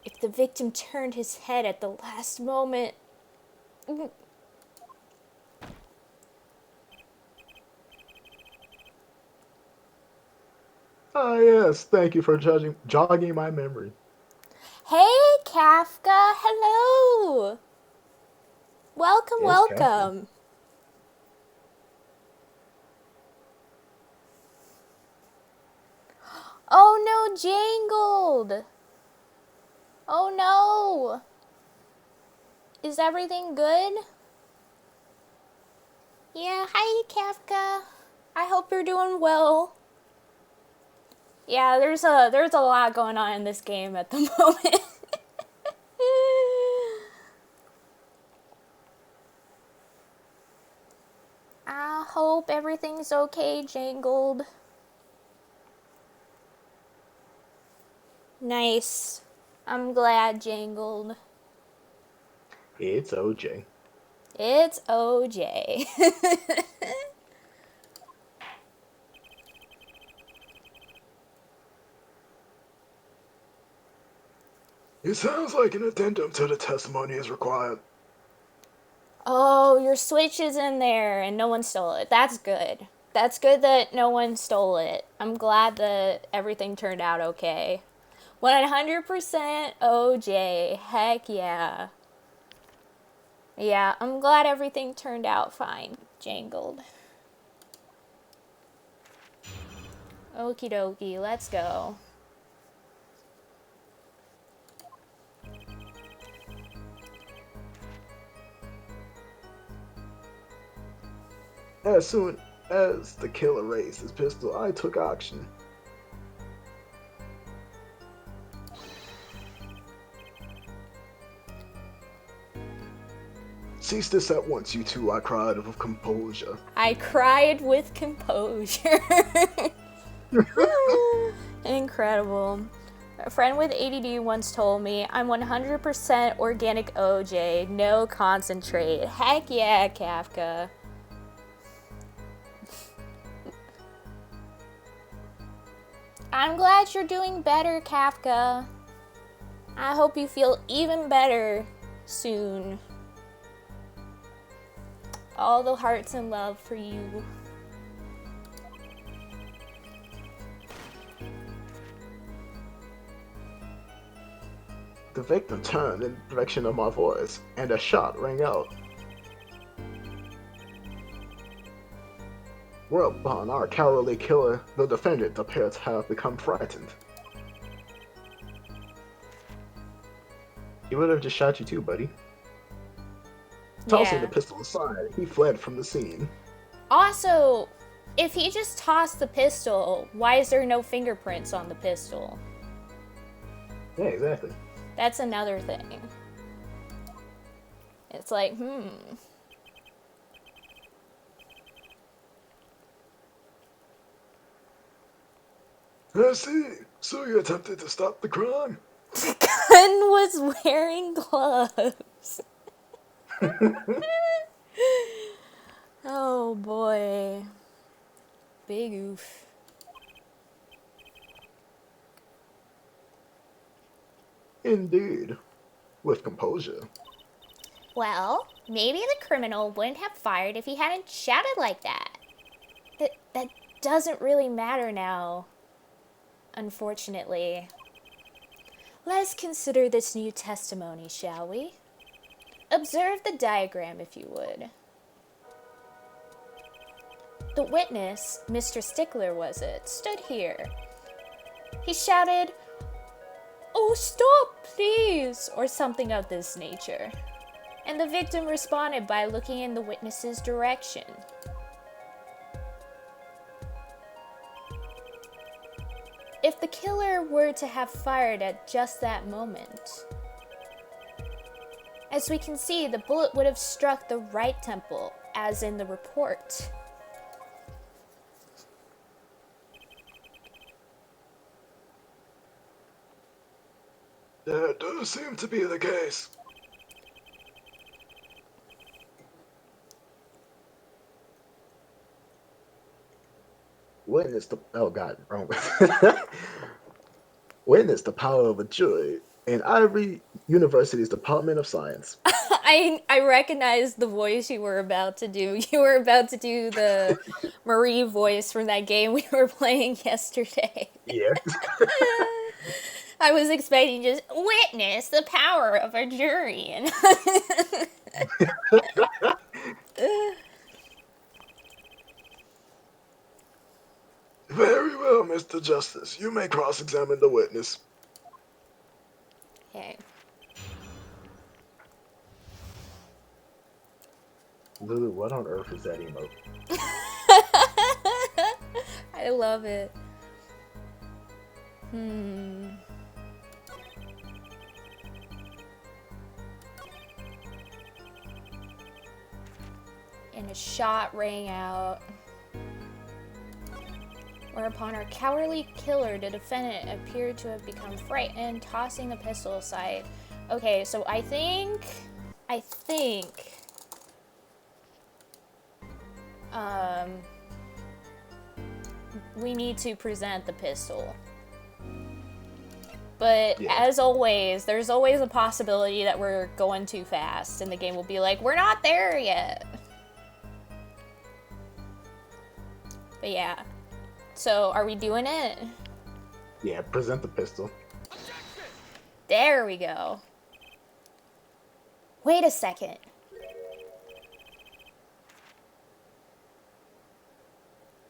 Speaker 1: If the victim turned his head at the last moment...
Speaker 3: Ah, yes. Thank you for jogging my memory.
Speaker 1: Hey, Kafka. Hello. Welcome,
Speaker 3: Yes,
Speaker 1: welcome. Oh no, Jangled. Oh no. Is everything good? Yeah, hi, Kafka. I hope you're doing well. Yeah, there's a lot going on in this game at the moment. I hope everything's okay, Jangled. Nice. I'm glad, Jangled.
Speaker 3: It's OJ.
Speaker 1: It's OJ.
Speaker 3: It sounds like an addendum to the testimony is required.
Speaker 1: Oh, your Switch is in there and no one stole it. That's good. That's good that no one stole it. I'm glad that everything turned out okay. 100% OJ. Heck yeah. Yeah, I'm glad everything turned out fine, Jangled. Okie dokie, let's go.
Speaker 3: As soon as the killer raised his pistol, I took action. Cease this at once, you two, I cried with composure.
Speaker 1: I cried with composure. Incredible. A friend with ADD once told me, I'm 100% organic OJ, no concentrate. Heck yeah, Kafka. I'm glad you're doing better, Kafka. I hope you feel even better soon. All the hearts and love for you.
Speaker 3: The victim turned in the direction of my voice, and a shot rang out. Whereupon our cowardly killer, the defendant, appeared to have become frightened. He would have just shot you too, buddy. Tossing the pistol aside, he fled from the scene.
Speaker 1: Also, if he just tossed the pistol, why is there no fingerprints on the pistol?
Speaker 3: Yeah, exactly.
Speaker 1: That's another thing. It's like,
Speaker 3: I see. So you attempted to stop the crime?
Speaker 1: The gun was wearing gloves. Oh boy. Big oof.
Speaker 3: Indeed. With composure.
Speaker 1: Well, maybe the criminal wouldn't have fired if he hadn't shouted like that. That doesn't really matter now, unfortunately. Let's consider this new testimony, shall we? Observe the diagram, if you would. The witness, Mr. Stickler was it, stood here. He shouted, "Oh, stop, please," or something of this nature. And the victim responded by looking in the witness's direction. If the killer were to have fired at just that moment, as we can see, the bullet would have struck the right temple, as in the report.
Speaker 3: That does seem to be the case. Witness the wrong. Witness the power of a jury in Ivory University's Department of Science.
Speaker 1: I recognized the voice you were about to do. You were about to do the Marie voice from that game we were playing yesterday.
Speaker 3: Yeah.
Speaker 1: I was expecting just witness the power of a jury and
Speaker 3: Very well, Mr. Justice. You may cross-examine the witness.
Speaker 1: Okay.
Speaker 3: Lulu, what on earth is that emote?
Speaker 1: I love it. And a shot rang out. Whereupon our cowardly killer, the defendant, appeared to have become frightened, tossing the pistol aside. Okay, so I think we need to present the pistol. But
Speaker 3: Yeah.
Speaker 1: as always, there's always a possibility that we're going too fast, and the game will be like, we're not there yet. But yeah. So, are we doing it?
Speaker 3: Yeah, present the pistol.
Speaker 1: There we go. Wait a second.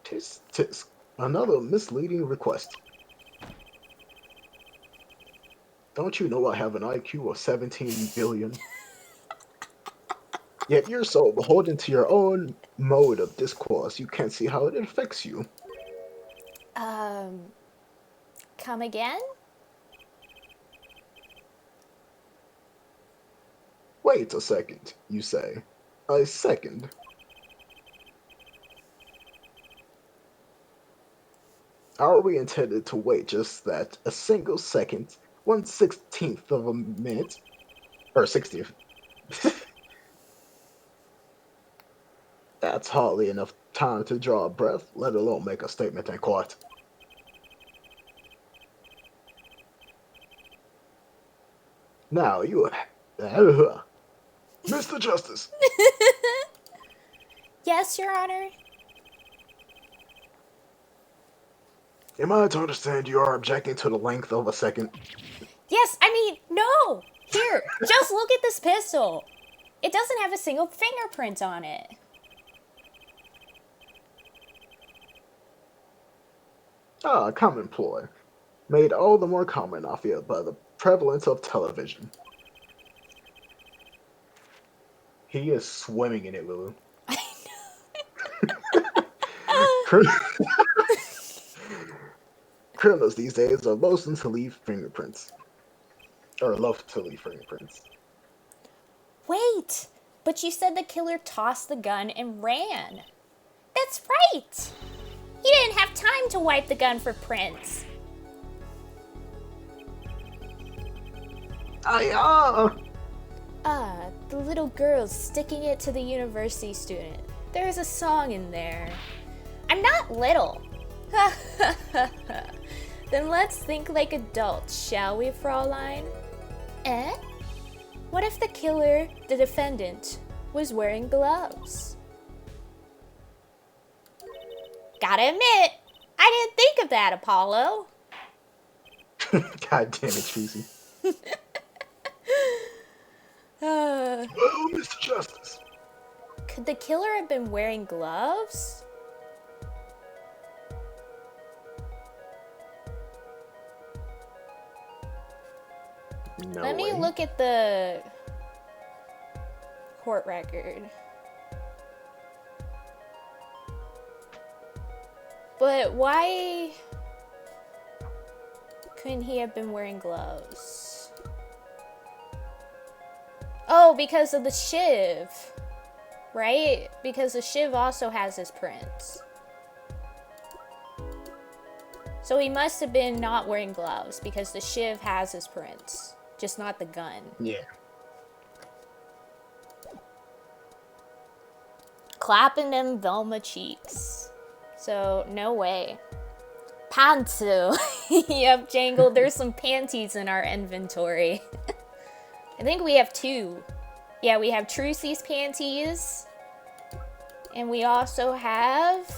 Speaker 3: Tisk, tisk. Another misleading request. Don't you know I have an IQ of 17 billion? Yet you're so beholden to your own mode of discourse, you can't see how it affects you.
Speaker 1: Come again?
Speaker 3: Wait a second, you say. A second. Are we intended to wait just that a single second, 1/16th of a minute, or 60th? That's hardly enough time to draw a breath, let alone make a statement in court. Now you, Mr. Justice.
Speaker 1: Yes, Your Honor.
Speaker 3: Am I to understand you are objecting to the length of a second?
Speaker 1: Yes, I mean, no! Here, just look at this pistol. It doesn't have a single fingerprint on it.
Speaker 3: Ah, a common ploy. Made all the more common, I feel, by the prevalence of television. He is swimming in it, Lulu. Criminals these days are loath to leave fingerprints. Or love to leave fingerprints.
Speaker 1: Wait, but you said the killer tossed the gun and ran. That's right! He didn't have time to wipe the gun for prints. The little girl's sticking it to the university student. There's a song in there. I'm not little. Then let's think like adults, shall we, Fraulein? Eh? What if the killer, the defendant, was wearing gloves? Gotta admit, I didn't think of that, Apollo.
Speaker 3: God damn it, Cheesy.
Speaker 1: Uh,
Speaker 3: Oh, Mr. Justice.
Speaker 1: Could the killer have been wearing gloves?
Speaker 3: No
Speaker 1: Let me
Speaker 3: way.
Speaker 1: look at the court record. But why couldn't he have been wearing gloves? Oh, because of the shiv, right? Because the shiv also has his prints. So he must have been not wearing gloves because the shiv has his prints, just not the gun.
Speaker 3: Yeah.
Speaker 1: Clapping them Velma cheeks. So, no way. Pantsu. Yep, Jangle, there's some panties in our inventory. I think we have two. Yeah, we have Trucy's panties. And we also have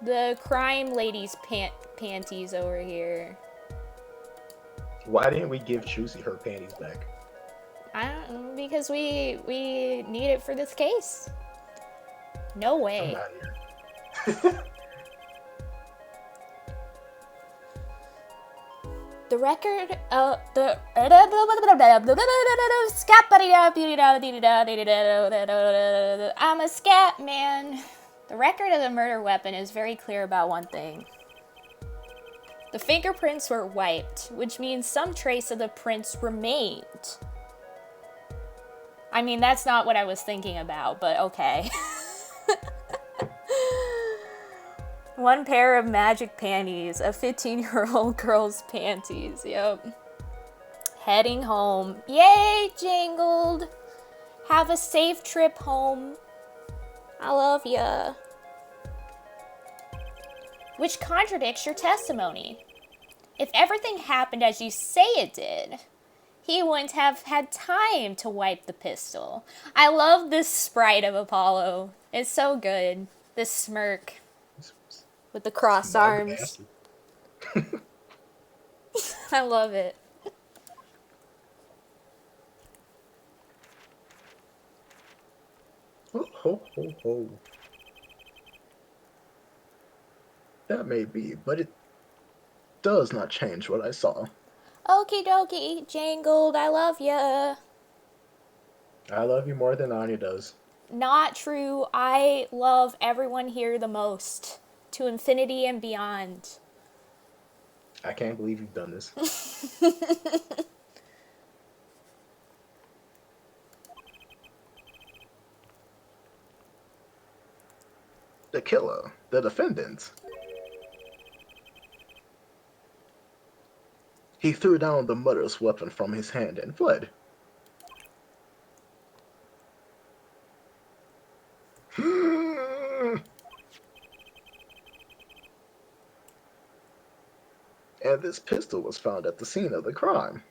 Speaker 1: the crime lady's panties over here.
Speaker 3: Why didn't we give Choosy her panties back?
Speaker 1: I don't know, because we need it for this case. No way.
Speaker 3: I'm out here.
Speaker 1: The record, I'm a scat man. The record of the murder weapon is very clear about one thing. The fingerprints were wiped, which means some trace of the prints remained. I mean, that's not what I was thinking about, but okay. One pair of magic panties, a 15-year-old girl's panties, yep. Heading home. Yay, Jangled! Have a safe trip home. I love ya. Which contradicts your testimony. If everything happened as you say it did, he wouldn't have had time to wipe the pistol. I love this sprite of Apollo. It's so good. This smirk with the crossed
Speaker 2: Smug
Speaker 1: arms.
Speaker 2: bastard.
Speaker 1: I love it.
Speaker 2: Ho, ho, ho, ho. That may be, but it does not change what I saw.
Speaker 1: Okie dokie, Jangled, I love ya.
Speaker 2: I love you more than Anya does.
Speaker 1: Not true. I love everyone here the most. To infinity and beyond.
Speaker 2: I can't believe you've done this. The killer, the defendant. He threw down the murderous weapon from his hand and fled. And this pistol was found at the scene of the crime.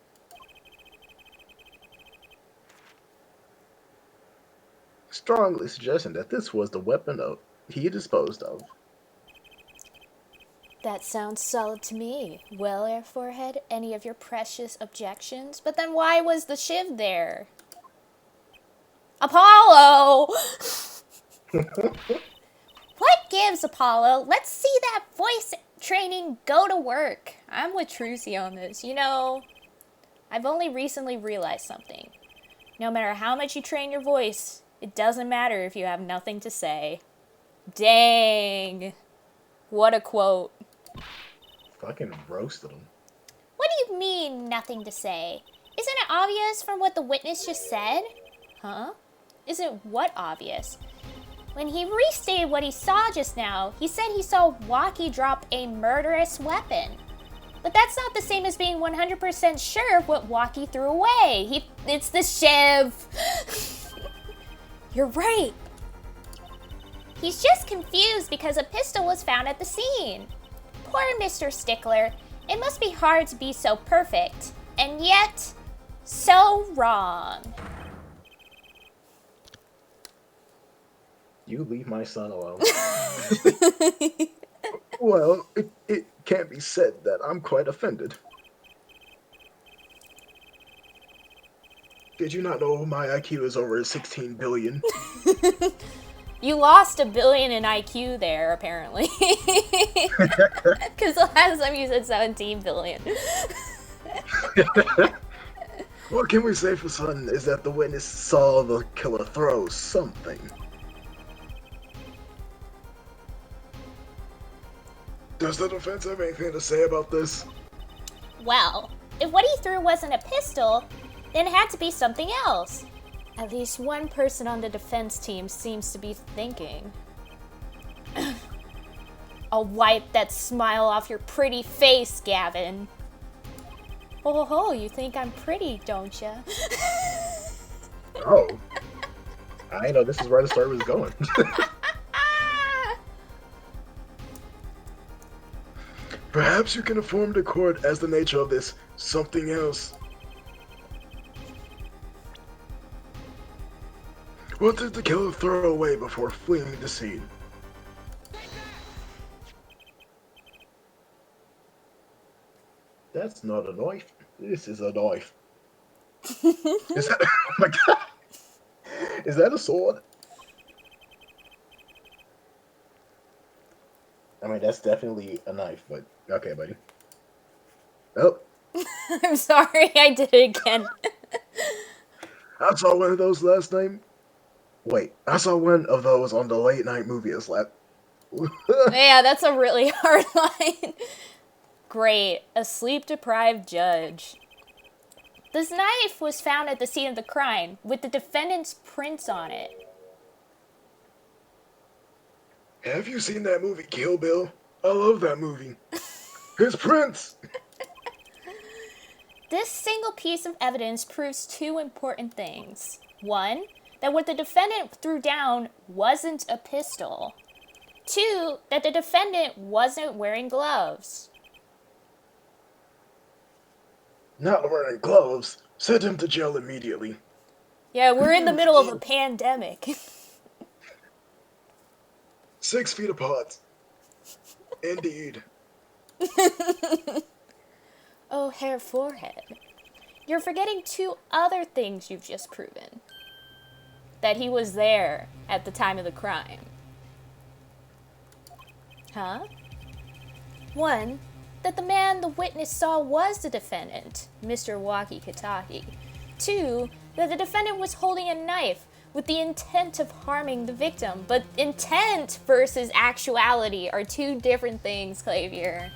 Speaker 2: Strongly suggesting that this was the weapon he disposed of.
Speaker 1: That sounds solid to me. Well, Air Forehead, any of your precious objections? But then why was the shiv there? Apollo! What gives, Apollo? Let's see that voice training go to work. I'm with Trucy on this. You know, I've only recently realized something. No matter how much you train your voice, it doesn't matter if you have nothing to say. Dang. What a quote.
Speaker 2: Fucking roasted him.
Speaker 1: What do you mean, nothing to say? Isn't it obvious from what the witness just said? Huh? Isn't what obvious? When he restated what he saw just now, he said he saw Waki drop a murderous weapon. But that's not the same as being 100% sure of what Waki threw away. It's the shiv. You're right. He's just confused because a pistol was found at the scene. Poor Mr. Stickler. It must be hard to be so perfect, and yet so wrong.
Speaker 2: You leave my son alone. Well, it can't be said that I'm quite offended. Did you not know my IQ is over 16 billion?
Speaker 1: You lost 1 billion in IQ there, apparently. Because the last time you said 17 billion.
Speaker 2: What can we say for certain is that the witness saw the killer throw something. Does the defense have anything to say about this?
Speaker 1: Well, if what he threw wasn't a pistol, then it had to be something else. At least one person on the defense team seems to be thinking. I'll wipe that smile off your pretty face, Gavin. Oh ho, you think I'm pretty, don't ya?
Speaker 2: Oh. I know this is where the story was going. Perhaps you can inform the court as the nature of this something else. What did the killer throw away before fleeing the scene? That's not a knife. This is a knife. Is that? Oh my god! Is that a sword? I mean, that's definitely a knife, but okay, buddy. Oh,
Speaker 1: I'm sorry, I did it again.
Speaker 2: I saw one of those last night. Wait, I saw one of those on the late night movies last.
Speaker 1: Yeah, that's a really hard line. Great, a sleep-deprived judge. This knife was found at the scene of the crime, with the defendant's prints on it.
Speaker 2: Have you seen that movie Kill Bill? I love that movie. His prints!
Speaker 1: This single piece of evidence proves two important things. One, that what the defendant threw down wasn't a pistol. Two, that the defendant wasn't wearing gloves.
Speaker 2: Not wearing gloves. Send him to jail immediately.
Speaker 1: Yeah, we're in the middle of a pandemic.
Speaker 2: 6 feet apart. Indeed.
Speaker 1: Oh, hair forehead. You're forgetting two other things you've just proven. That he was there at the time of the crime. Huh? One, that the man the witness saw was the defendant, Mr. Walkie Kataki. Two, that the defendant was holding a knife with the intent of harming the victim. But intent versus actuality are two different things, Clavier.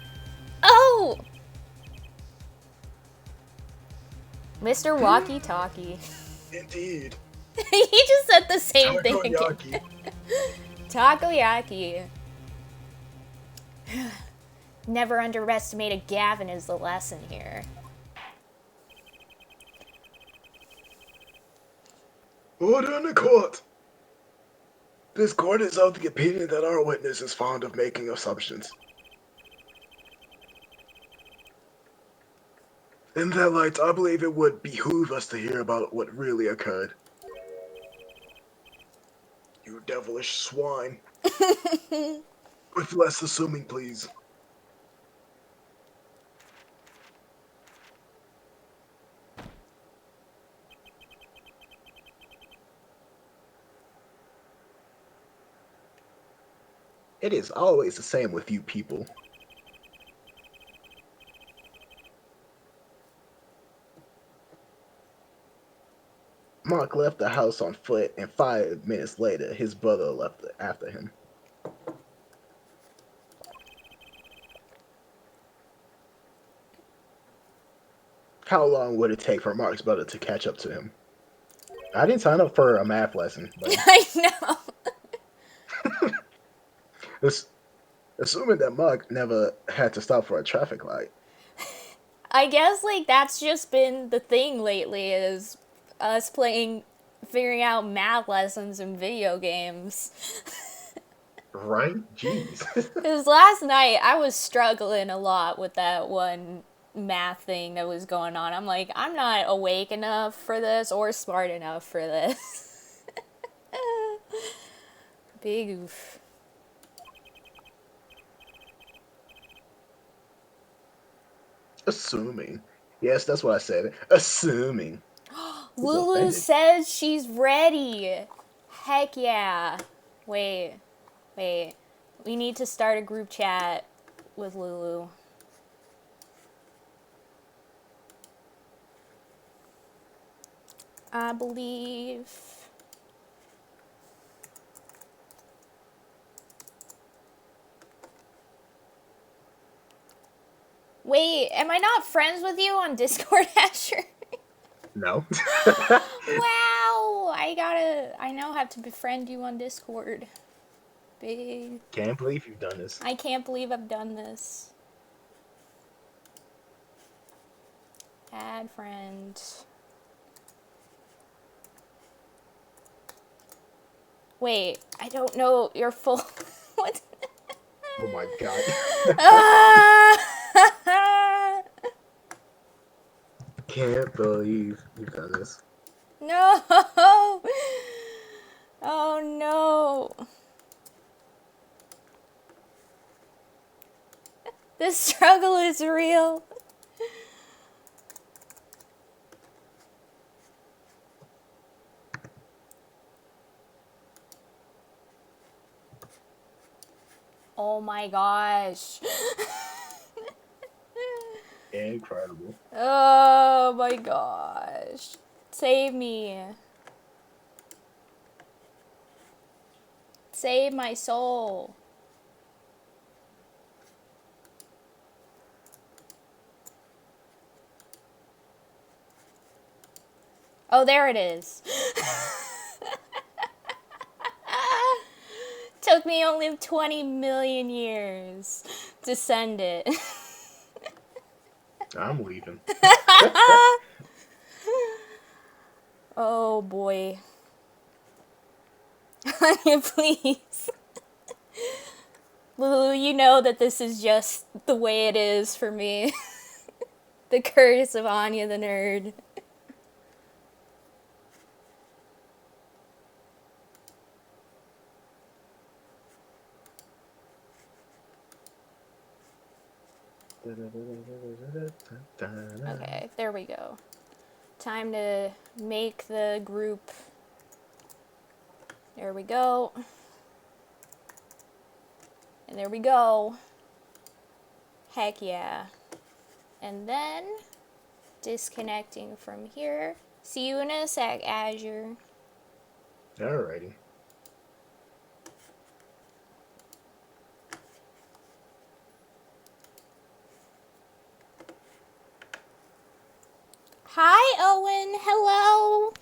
Speaker 1: Oh! Mr. Walkie Talkie.
Speaker 2: Indeed.
Speaker 1: He just said the same thing again.
Speaker 2: Takoyaki.
Speaker 1: Takoyaki. Never underestimate a Gavin is the lesson here.
Speaker 2: Order in the court. This court is of the opinion that our witness is fond of making assumptions. In that light, I believe it would behoove us to hear about what really occurred. You devilish swine. With less assuming, please.
Speaker 3: It is always the same with you people. Mark left the house on foot, and 5 minutes later, his brother left after him. How long would it take for Mark's brother to catch up to him? I didn't sign up for a math lesson. But
Speaker 1: I know.
Speaker 3: assuming that Mark never had to stop for a traffic light.
Speaker 1: I guess, like, that's just been the thing lately, is us figuring out math lessons in video games.
Speaker 3: Right? Jeez.
Speaker 1: Because last night, I was struggling a lot with that one math thing that was going on. I'm like, I'm not awake enough for this or smart enough for this. Big oof.
Speaker 3: Assuming. Yes, that's what I said. Assuming.
Speaker 1: Lulu says she's ready. Heck yeah. Wait. We need to start a group chat with Lulu. I believe. Wait, am I not friends with you on Discord, Azure?
Speaker 3: No.
Speaker 1: Wow, I now have to befriend you on Discord. Big.
Speaker 3: Can't believe you've done this.
Speaker 1: I can't believe I've done this. Add friend. Wait, I don't know your full. What?
Speaker 3: Oh my god. Can't believe you've done this.
Speaker 1: No! Oh no! The struggle is real. Oh my gosh.
Speaker 3: Incredible.
Speaker 1: Oh my gosh. Save me. Save my soul. Oh, there it is. Took me only 20 million years to send it.
Speaker 3: I'm leaving.
Speaker 1: Oh boy. Please. Lulu, you know that this is just the way it is for me. The curse of Anya the nerd. Okay, there we go. Time to make the group. There we go. And there we go. Heck yeah. And then disconnecting from here. See you in a sec, Azure.
Speaker 2: Alrighty.
Speaker 1: Hi, Owen. Hello.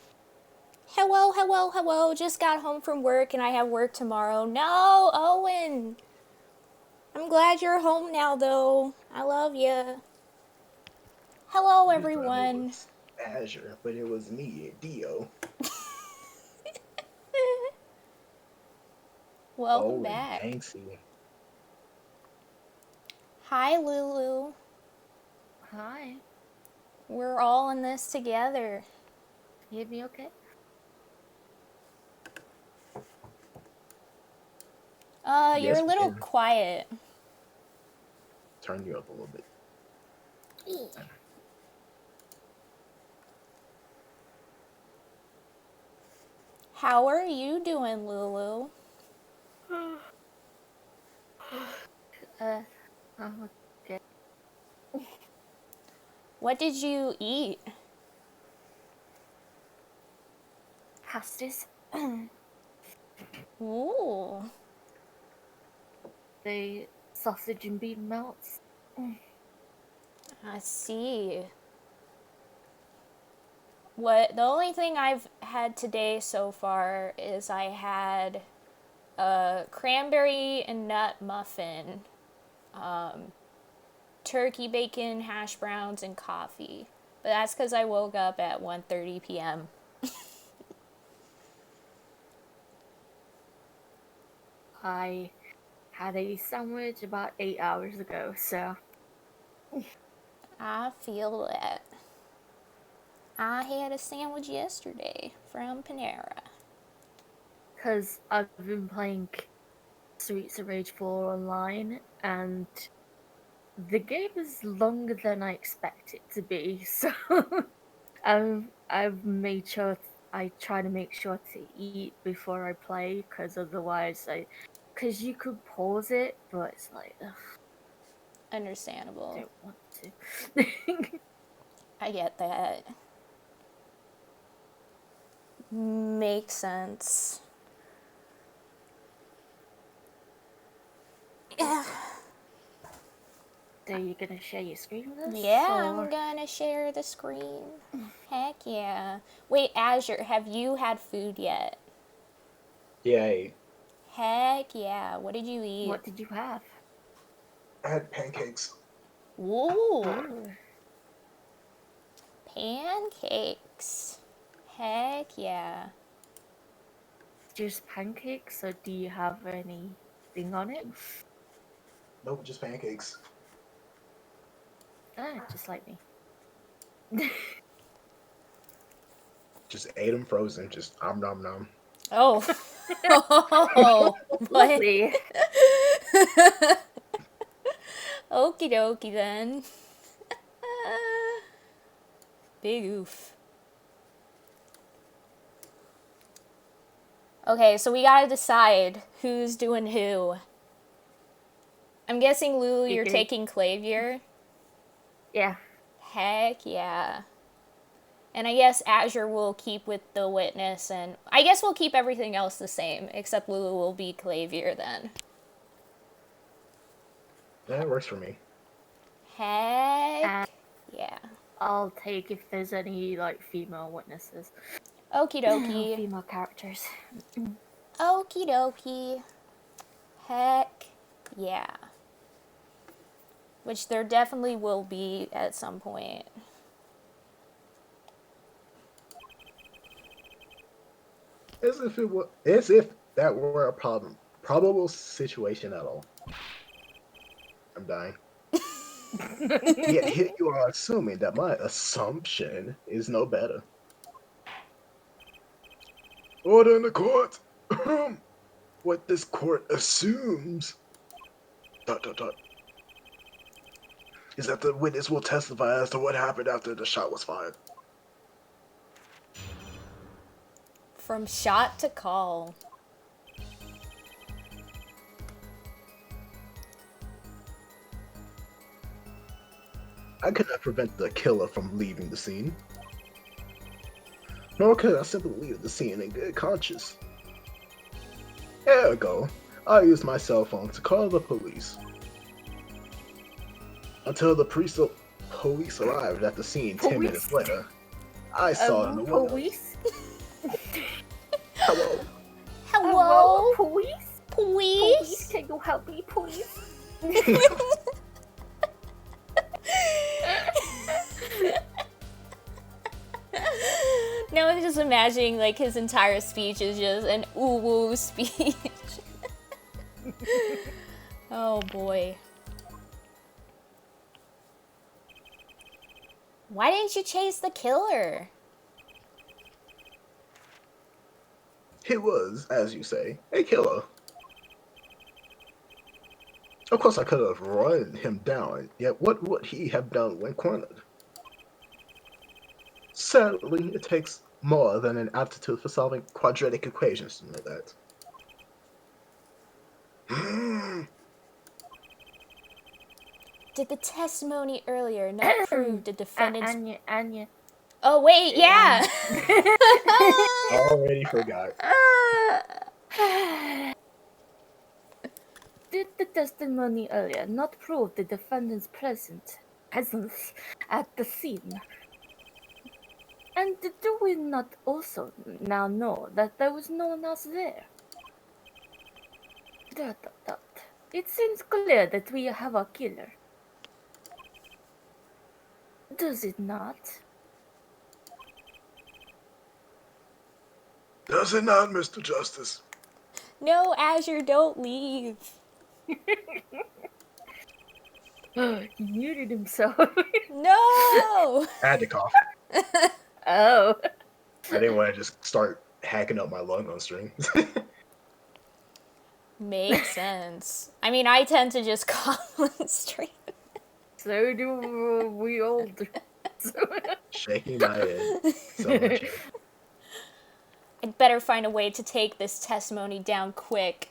Speaker 1: Hello, hello, hello. Just got home from work and I have work tomorrow. No, Owen. I'm glad you're home now, though. I love you. Hello,
Speaker 3: You thought it
Speaker 1: everyone.
Speaker 3: was Azure, but it was me, Dio.
Speaker 1: Welcome
Speaker 3: Oh, and
Speaker 1: back.
Speaker 3: Banksy.
Speaker 1: Hi, Lulu.
Speaker 4: Hi.
Speaker 1: We're all in this together.
Speaker 4: You hear me okay?
Speaker 1: You're
Speaker 3: Yes,
Speaker 1: a
Speaker 3: we
Speaker 1: little
Speaker 3: can.
Speaker 1: quiet.
Speaker 3: Turn you up a little bit.
Speaker 1: How are you doing, Lulu?
Speaker 4: I'm okay.
Speaker 1: What did you eat?
Speaker 4: Pasties.
Speaker 1: Ooh.
Speaker 4: The sausage and bean melts.
Speaker 1: I see. The only thing I've had today so far is I had a cranberry and nut muffin, turkey bacon, hash browns, and coffee. But that's because I woke up at 1:30 p.m.
Speaker 4: I had a sandwich about 8 hours ago, so
Speaker 1: I feel that. I had a sandwich yesterday from Panera.
Speaker 4: because I've been playing Streets of Rage 4 online, and the game is longer than I expect it to be, so I've made sure I try to make sure to eat before I play, because otherwise because you could pause it, but it's like, ugh, I
Speaker 1: Understandable.
Speaker 4: don't want to.
Speaker 1: I get that. Makes sense. Yeah.
Speaker 4: So you're gonna share your screen with us?
Speaker 1: Yeah,
Speaker 4: or-
Speaker 1: I'm gonna share the screen. Heck yeah. Wait, Azure, have you had food yet?
Speaker 3: Yeah, I
Speaker 1: Heck yeah. What did you eat?
Speaker 4: What did you have?
Speaker 3: had pancakes.
Speaker 1: Ooh,
Speaker 4: Ooh,
Speaker 1: pancakes. Heck yeah.
Speaker 4: just pancakes, or do you have anything on it?
Speaker 3: Nope, just pancakes.
Speaker 4: Ah, just like me.
Speaker 3: Just ate them frozen. Just nom nom.
Speaker 1: Oh. Oh, what?
Speaker 4: Lovely.
Speaker 1: Okie dokie then. Big oof. Okay, so we gotta decide who's doing who. I'm guessing, Lulu, you're
Speaker 4: Okay.
Speaker 1: taking Clavier.
Speaker 4: Yeah.
Speaker 1: Heck yeah. And I guess Azure will keep with the Witness, and I guess we'll keep everything else the same, except Lulu will be Clavier then.
Speaker 3: That works for me.
Speaker 1: Heck yeah.
Speaker 4: I'll take if there's any female witnesses.
Speaker 1: Okie dokie.
Speaker 4: Female characters.
Speaker 1: Okie dokie. Heck yeah. Which there definitely will be at some point.
Speaker 3: As if that were a probable situation at all. I'm dying. Yet here you are assuming that my assumption is no better. Order in the court. What this court assumes dot, dot, dot, is that the witness will testify as to what happened after the shot was fired.
Speaker 1: From shot to call.
Speaker 3: I could not prevent the killer from leaving the scene. Nor could I simply leave the scene in good conscience. Ergo, I used my cell phone to call the police. Until the police arrived at the scene 10 minutes later, I saw in the window.
Speaker 4: Police?
Speaker 3: Hello.
Speaker 1: Hello?
Speaker 4: Police?
Speaker 1: Police?
Speaker 4: Can you help me, please?
Speaker 1: Now I'm just imagining like his entire speech is just an ooh-woo speech. Oh boy. Why didn't you chase the killer?
Speaker 3: He was, as you say, a killer. Of course, I could have run him down, yet what would he have done when cornered? Sadly, it takes more than an aptitude for solving quadratic equations to know that.
Speaker 1: Did the testimony earlier not prove the defendant's...
Speaker 4: Anya.
Speaker 1: Oh wait, yeah!
Speaker 3: Already forgot.
Speaker 4: Did the testimony earlier not prove the defendant's presence at the scene? And do we not also now know that there was no one else there? It seems clear that we have a killer. Does it not?
Speaker 3: Does it not, Mr. Justice?
Speaker 1: No, Azure, don't leave.
Speaker 4: He muted himself.
Speaker 1: No!
Speaker 3: I had to cough.
Speaker 4: Oh.
Speaker 3: I didn't want to just start hacking up my lung on stream.
Speaker 1: Makes sense. I mean, I tend to just cough on stream.
Speaker 4: So do we all do.
Speaker 3: Shaking my head so much.
Speaker 1: I'd better find a way to take this testimony down quick.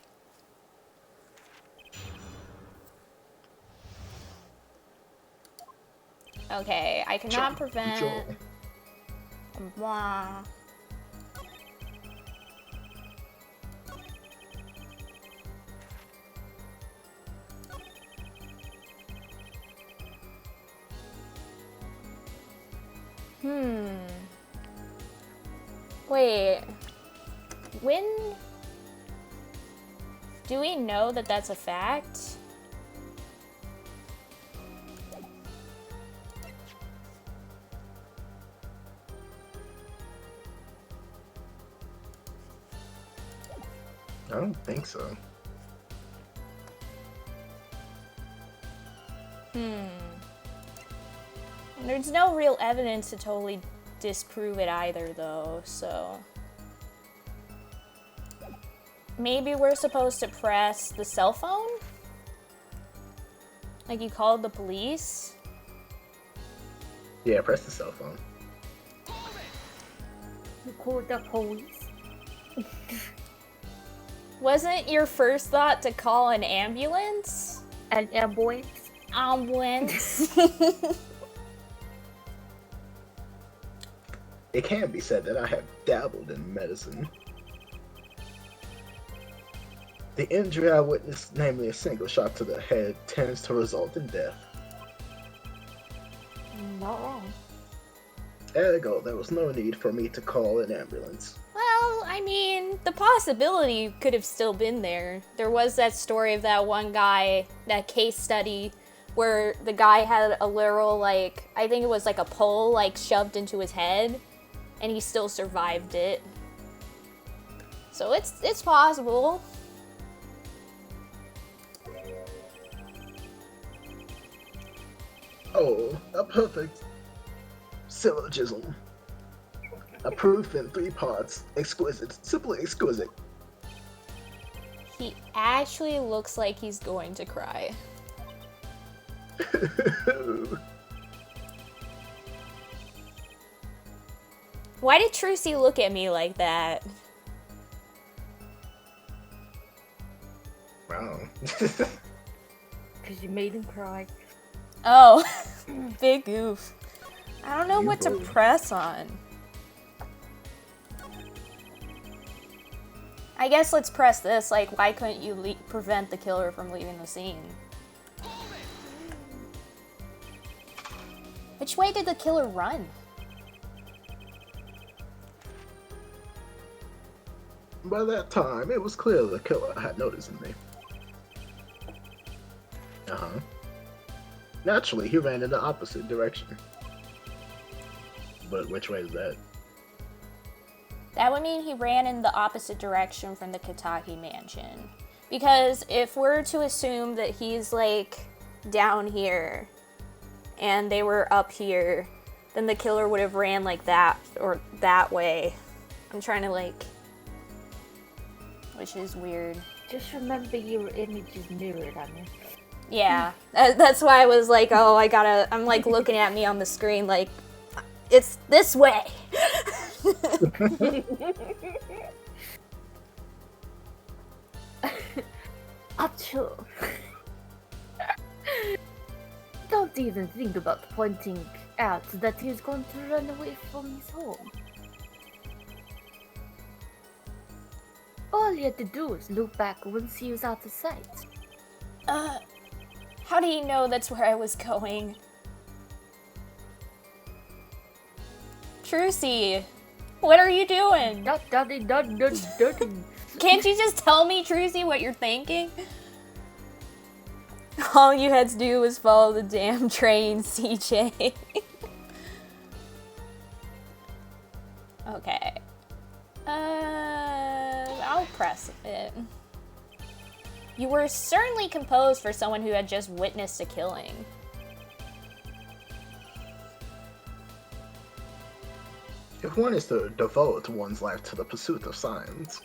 Speaker 1: Okay, I cannot prevent... Blah. Wait. When... Do we know that that's a fact?
Speaker 3: I don't think so.
Speaker 1: There's no real evidence to totally disprove it either, though, so... Maybe we're supposed to press the cell phone? Like you called the police?
Speaker 3: Yeah, press the cell phone.
Speaker 4: You called the police?
Speaker 1: Wasn't your first thought to call an ambulance?
Speaker 4: An ambulance?
Speaker 1: Ambulance.
Speaker 3: It can be said that I have dabbled in medicine. The injury I witnessed, namely a single shot to the head, tends to result in death.
Speaker 4: Not wrong.
Speaker 3: Ergo, there was no need for me to call an ambulance.
Speaker 1: Well, I mean, the possibility could have still been there. There was that story of that one guy, that case study, where the guy had a literal, like, I think it was like a pole, like, shoved into his head, and he still survived it. So it's possible.
Speaker 2: Oh, a perfect syllogism. A proof in 3 parts. Exquisite. Simply exquisite.
Speaker 1: He actually looks like he's going to cry. Why did Trucy look at me like that?
Speaker 2: Wow.
Speaker 4: Because you made him cry.
Speaker 1: Oh, big goof. I don't know
Speaker 2: You
Speaker 1: what to
Speaker 2: vote.
Speaker 1: press on. I guess let's press this, like, why couldn't you prevent the killer from leaving the scene? Which way did the killer run?
Speaker 2: By that time, it was clear the killer had noticed me. Uh-huh. Naturally, he ran in the opposite direction. But which way is that?
Speaker 1: That would mean he ran in the opposite direction from the Kitaki mansion. Because if we're to assume that he's, like, down here, and they were up here, then the killer would have ran like that, or that way. I'm trying to, like... Which is weird.
Speaker 4: Just remember your image is mirrored on you.
Speaker 1: Yeah, that's why I was like, oh, I'm like looking at me on the screen like, it's this way.
Speaker 4: Achoo. Don't even think about pointing out that he's going to run away from his home. All you had to do is look back once he was out of sight.
Speaker 1: How do you know that's where I was going? Trucy, what are you doing?
Speaker 4: Dot.
Speaker 1: Can't you just tell me, Trucy, what you're thinking? All you had to do was follow the damn train, CJ. Okay. I'll press it. You were certainly composed for someone who had just witnessed a killing.
Speaker 2: If one is to devote one's life to the pursuit of science,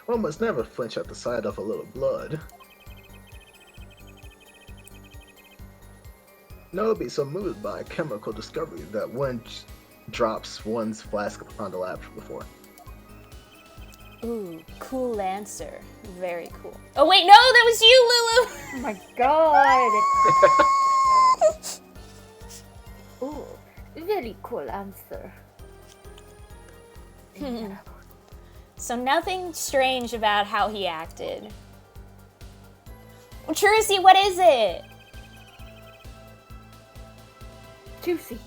Speaker 2: one must never flinch at the sight of a little blood. Nor be so moved by a chemical discovery that one drops one's flask upon the lab before.
Speaker 1: Ooh, cool answer. Very cool. Oh wait, no, that was you, Lulu!
Speaker 4: Oh my god! Ooh, very cool answer.
Speaker 1: So nothing strange about how he acted. Well, Trucy, what is it?
Speaker 4: Juicy.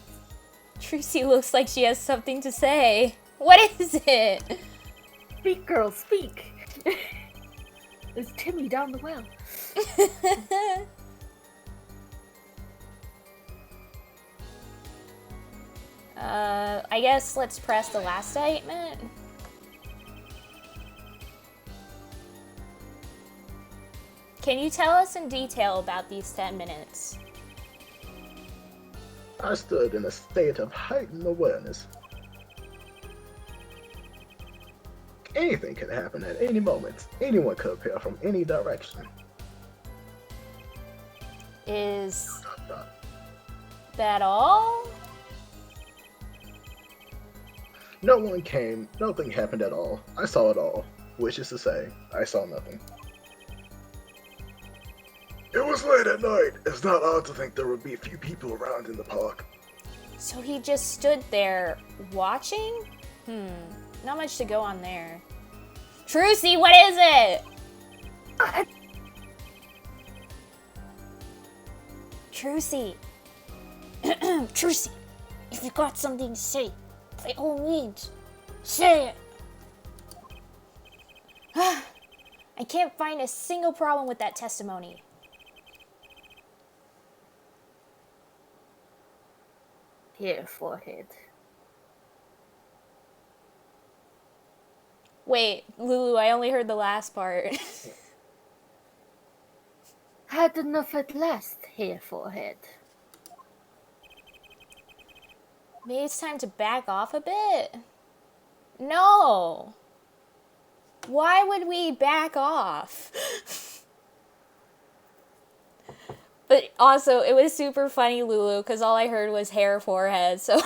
Speaker 1: Trucy looks like she has something to say. What is it?
Speaker 4: Speak, girl, speak. It's Timmy down the well.
Speaker 1: I guess let's press the last statement. Can you tell us in detail about these 10 minutes?
Speaker 2: I stood in a state of heightened awareness. Anything could happen at any moment. Anyone could appear from any direction.
Speaker 1: Is that all?
Speaker 2: No one came, nothing happened at all. I saw it all, which is to say, I saw nothing.
Speaker 3: It was late at night. It's not odd to think there would be a few people around in the park.
Speaker 1: So he just stood there watching? Not much to go on there. Trucy, what is it? Trucy. Trucy, if you got something to say, by all means, say it. I can't find a single problem with that testimony.
Speaker 4: Here, forehead.
Speaker 1: Wait, Lulu, I only heard the last part.
Speaker 4: Had enough at last, hair forehead.
Speaker 1: Maybe it's time to back off a bit? No! Why would we back off? But also, it was super funny, Lulu, because all I heard was hair forehead, so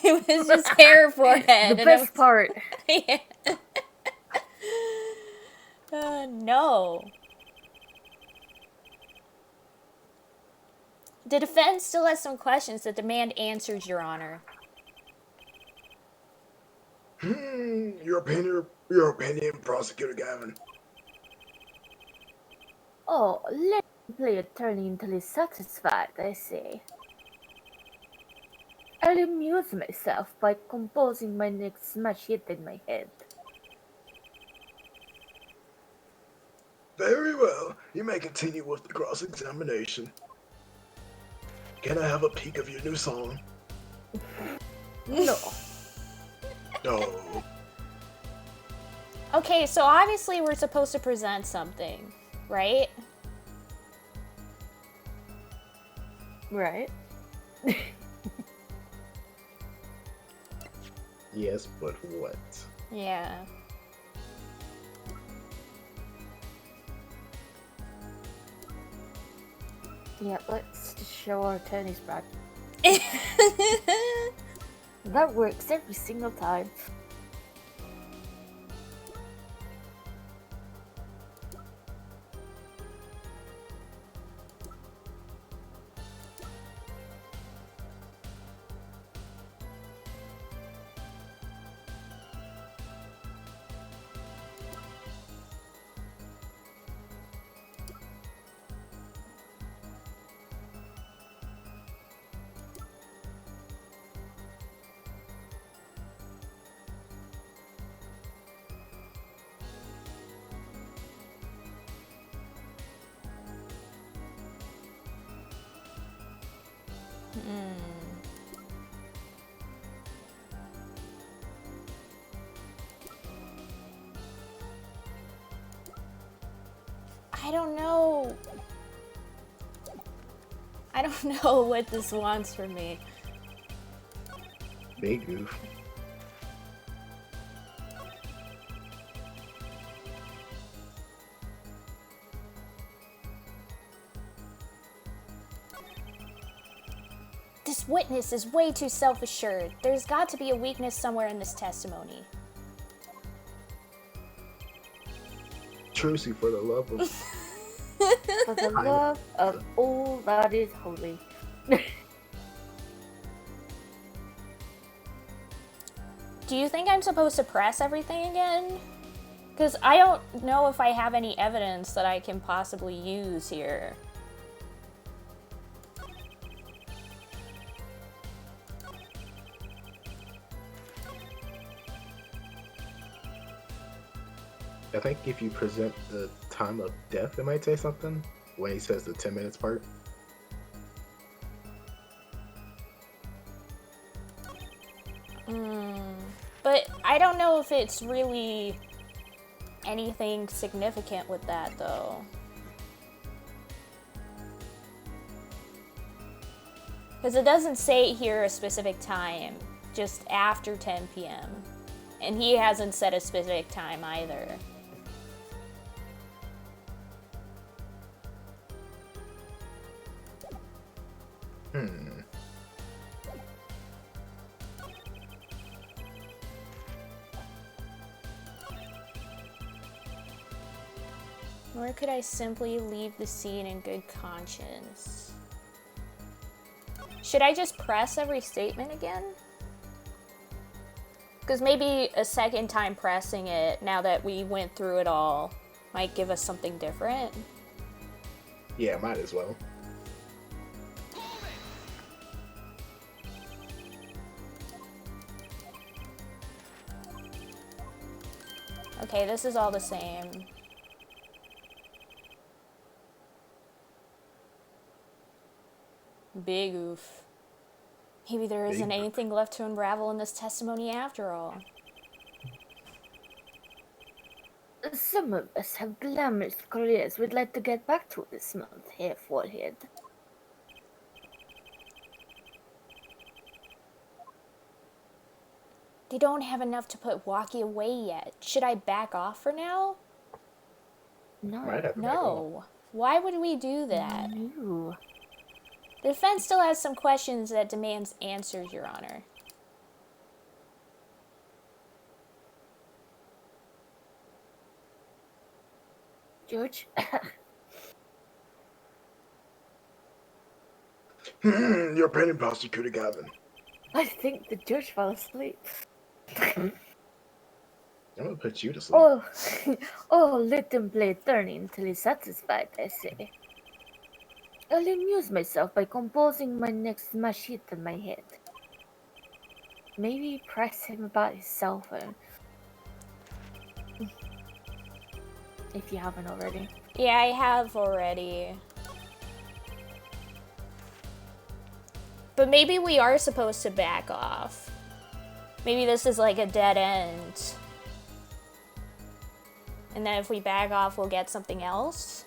Speaker 1: it was just hair forehead.
Speaker 4: The best part.
Speaker 1: Yeah. No. The defense still has some questions that demand answers, Your Honor.
Speaker 3: Your opinion, Prosecutor Gavin.
Speaker 4: Oh, let me play attorney until he's satisfied, I say. I'll amuse myself by composing my next smash hit in my head.
Speaker 3: Very well. You may continue with the cross-examination. Can I have a peek of your new song?
Speaker 4: No.
Speaker 3: No.
Speaker 1: Okay, so obviously we're supposed to present something, right?
Speaker 4: Right?
Speaker 2: Yes, but what?
Speaker 1: Yeah.
Speaker 4: Yeah, let's just show our attorney's back. That works every single time.
Speaker 1: I don't know. I don't know what this wants from me.
Speaker 2: Big goof.
Speaker 1: This witness is way too self-assured. There's got to be a weakness somewhere in this testimony.
Speaker 2: Trucy, for the love of...
Speaker 4: For the love of all that is holy.
Speaker 1: Do you think I'm supposed to press everything again? Because I don't know if I have any evidence that I can possibly use here.
Speaker 2: I think if you present the time of death, it might say something when he says the 10 minutes part.
Speaker 1: But I don't know if it's really anything significant with that, though. Because it doesn't say here a specific time, just after 10 p.m. And he hasn't set a specific time either. Or could I simply leave the scene in good conscience? Should I just press every statement again? Because maybe a second time pressing it, now that we went through it all, might give us something different.
Speaker 2: Yeah, might as well.
Speaker 1: Okay, this is all the same. Big oof. Maybe there isn't anything left to unravel in this testimony after all.
Speaker 4: Some of us have glamorous careers we'd like to get back to this month, Hair Forehead.
Speaker 1: They don't have enough to put Walkie away yet. Should I back off for now?
Speaker 4: No.
Speaker 2: Might have to back off.
Speaker 1: No. Why would we do that?
Speaker 4: No.
Speaker 1: The defense still has some questions that demands answers, Your Honor.
Speaker 4: George?
Speaker 3: Your pending prosecutor, Gavin.
Speaker 4: I think the judge fell asleep.
Speaker 2: I'm gonna put you to sleep.
Speaker 4: Oh, oh, let him play attorney until he's satisfied, I say. I'll amuse myself by composing my next smash hit in my head. Maybe press him about his cell phone. If you haven't already.
Speaker 1: Yeah, I have already. But maybe we are supposed to back off. Maybe this is like a dead end. And then if we back off, we'll get something else.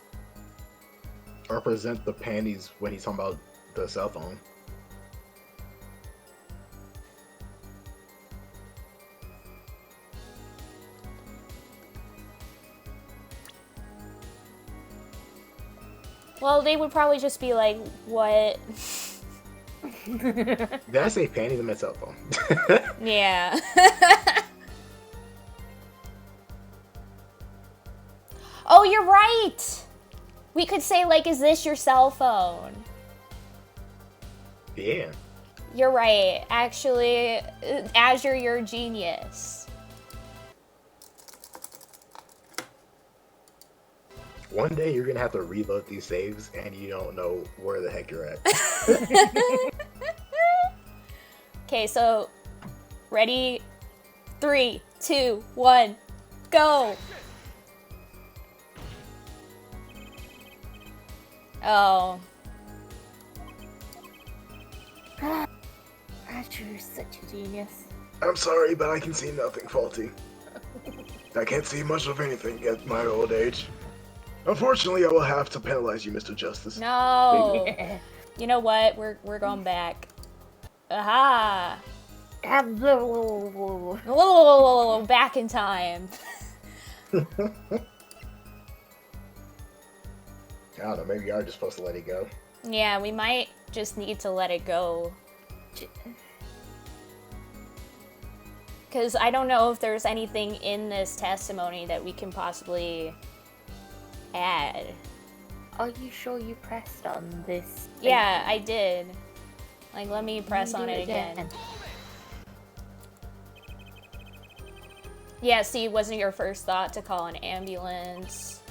Speaker 2: Or present the panties when he's talking about the cell phone.
Speaker 1: Well, they would probably just be like, what?
Speaker 2: Did I say panties? I meant cell phone.
Speaker 1: Yeah. Oh, you're right! We could say, like, is this your cell phone?
Speaker 2: Yeah.
Speaker 1: You're right. Actually, Azure, you're a genius.
Speaker 2: One day you're gonna have to reload these saves and you don't know where the heck you're at.
Speaker 1: Okay, so ready? 3, 2, 1, go! Oh.
Speaker 4: Azure is such a genius.
Speaker 3: I'm sorry, but I can see nothing faulty. I can't see much of anything at my old age. Unfortunately, I will have to penalize you, Mr. Justice.
Speaker 1: No. You know what? We're going back. Aha! Whoa, back in time.
Speaker 2: I don't know, maybe you are just supposed to let it go.
Speaker 1: Yeah, we might just need to let it go. Because I don't know if there's anything in this testimony that we can possibly add.
Speaker 4: Are you sure you pressed on this?
Speaker 1: Yeah, I did. Like, let me press on it again. Yeah, see, wasn't your first thought to call an ambulance?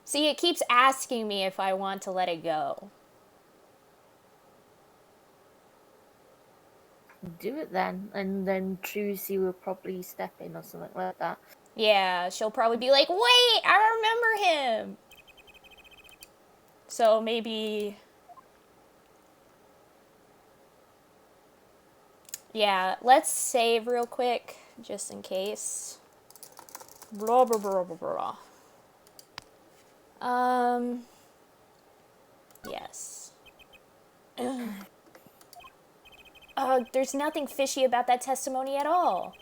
Speaker 1: See, it keeps asking me if I want to let it go.
Speaker 4: Do it then, and then Trucy will probably step in or something like that.
Speaker 1: Yeah, she'll probably be like, wait, I remember him! So maybe... Yeah, let's save real quick, just in case. Blah, blah, blah, blah, blah. Yes. There's nothing fishy about that testimony at all.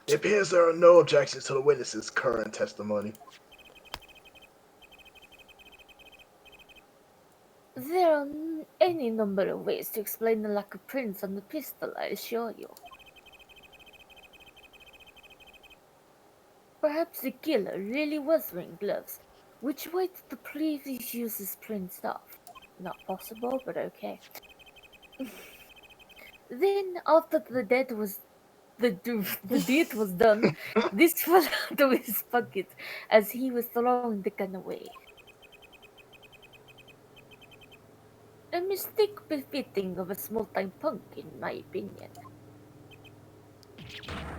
Speaker 3: It appears there are no objections to the witness's current testimony.
Speaker 4: There are any number of ways to explain the lack of prints on the pistol, I assure you. Perhaps the killer really was wearing gloves, which way did the previous user's prints off? Not possible, but okay. Then, after the deed was done, this fell out of his pocket as he was throwing the gun away. A mistake befitting of a small-time punk, in my opinion.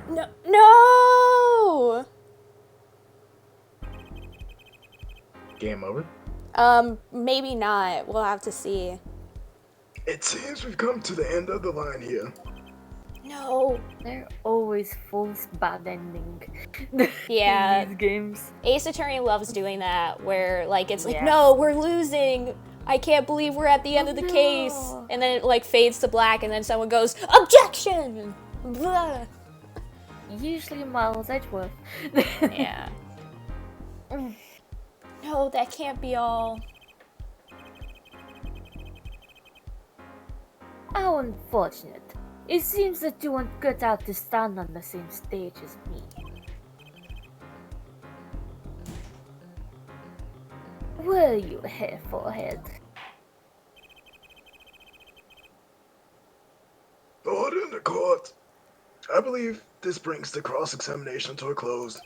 Speaker 1: No! No!
Speaker 2: Game over.
Speaker 1: Maybe not. We'll have to see.
Speaker 3: It seems we've come to the end of the line here.
Speaker 1: No.
Speaker 4: There always false bad ending
Speaker 1: Yeah.
Speaker 4: in these games.
Speaker 1: Ace Attorney loves doing that, where, like, it's like,
Speaker 4: Yeah.
Speaker 1: no, we're losing! I can't believe we're at the end of the case!
Speaker 4: No.
Speaker 1: And then it, like, fades to black, and then someone goes, OBJECTION! Blah.
Speaker 4: Usually Miles Edgeworth.
Speaker 1: Yeah. No, that can't be all.
Speaker 4: How unfortunate. It seems that you weren't cut out to stand on the same stage as me. Were you, hair forehead?
Speaker 3: Order in the court. I believe this brings the cross-examination to a close.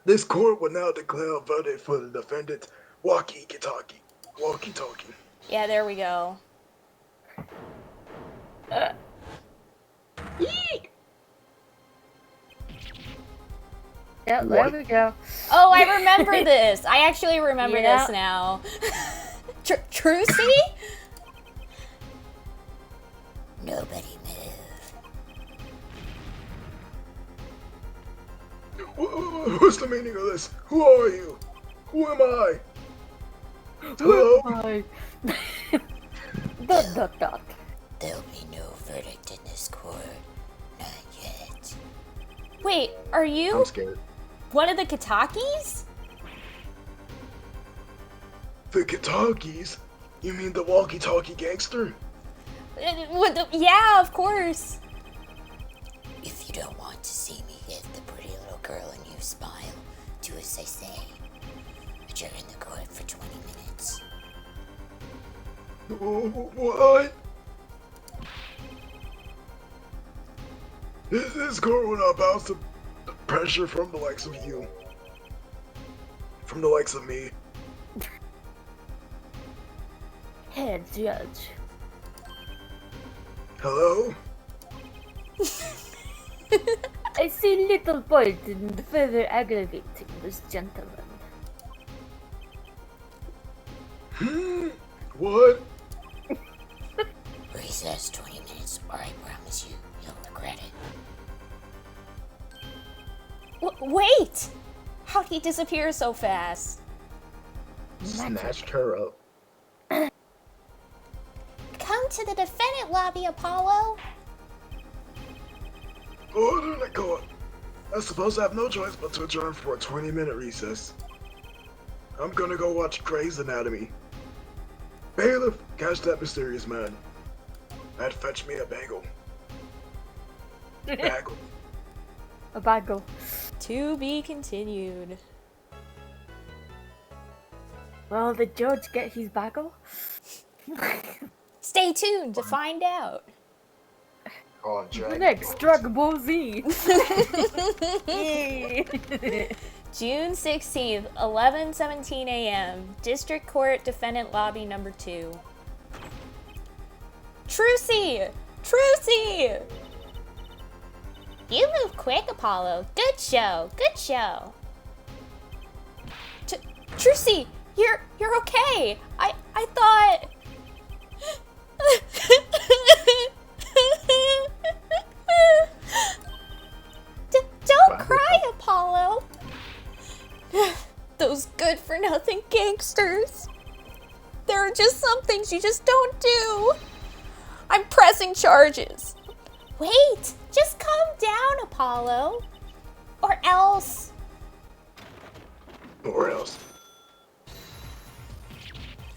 Speaker 3: This court will now declare a verdict for the defendant, Walkie-talkie. Walkie-talkie.
Speaker 1: Yeah, there we go.
Speaker 4: Yeah, there
Speaker 3: What?
Speaker 4: we go.
Speaker 1: Oh, I remember this! I actually remember
Speaker 4: Yeah.
Speaker 1: this now. Trucy? Nobody move.
Speaker 3: What's the meaning of this? Who are you? Who am I? Hello?
Speaker 4: Bye. Dot.
Speaker 1: There'll be no verdict in this court. Not yet. Wait, are you
Speaker 2: I'm scared.
Speaker 1: one of the Katakis?
Speaker 3: The Katakis? You mean the walkie-talkie gangster?
Speaker 1: Yeah, of course.
Speaker 5: If you don't want to see me hit the pretty little girl and you smile, do as I say. But you're in the court for 20 minutes.
Speaker 3: What? This court will not bounce to pressure from the likes of you. From the likes of me.
Speaker 4: Head judge.
Speaker 3: Hello?
Speaker 4: I see little point in further aggravating this gentleman.
Speaker 3: What?
Speaker 5: Recess 20 minutes, or I promise you, you'll regret it.
Speaker 1: Wait! How'd he disappear so fast?
Speaker 2: Snatched her up.
Speaker 1: Come to the defendant lobby, Apollo.
Speaker 3: Order in the court. I suppose I have no choice but to adjourn for a 20-minute recess. I'm gonna go watch Grey's Anatomy. Bailiff, catch that mysterious man. I'd fetch me a bagel. Bagel.
Speaker 4: A bagel.
Speaker 1: To be continued.
Speaker 4: Will the judge get his bagel?
Speaker 1: Stay tuned to find out.
Speaker 2: Oh, Jack.
Speaker 4: Next, Dragon Ball Z. Yay.
Speaker 1: June 16th, 11:17 a.m. District Court Defendant Lobby number 2. Trucy! Trucy! You move quick, Apollo. Good show. Good show. Trucy, you're okay. I thought. Don't cry, Apollo. Those good-for-nothing gangsters. There are just some things you just don't do. I'm pressing charges. Wait, just calm down, Apollo. Or else.
Speaker 3: Or else.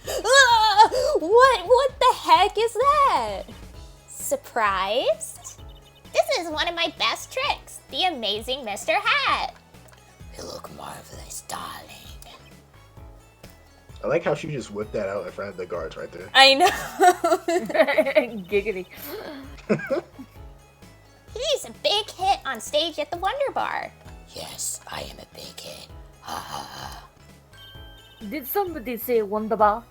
Speaker 1: Ah, what the heck is that? Surprised? This is one of my best tricks, the amazing Mr. Hat.
Speaker 5: You look marvelous, darling.
Speaker 2: I like how she just whipped that out in front of the guards right there.
Speaker 1: I know.
Speaker 4: Giggity.
Speaker 1: He's a big hit on stage at the Wonder Bar.
Speaker 5: Yes, I am a big hit. Ha ha ha.
Speaker 4: Did somebody say Wonderbar?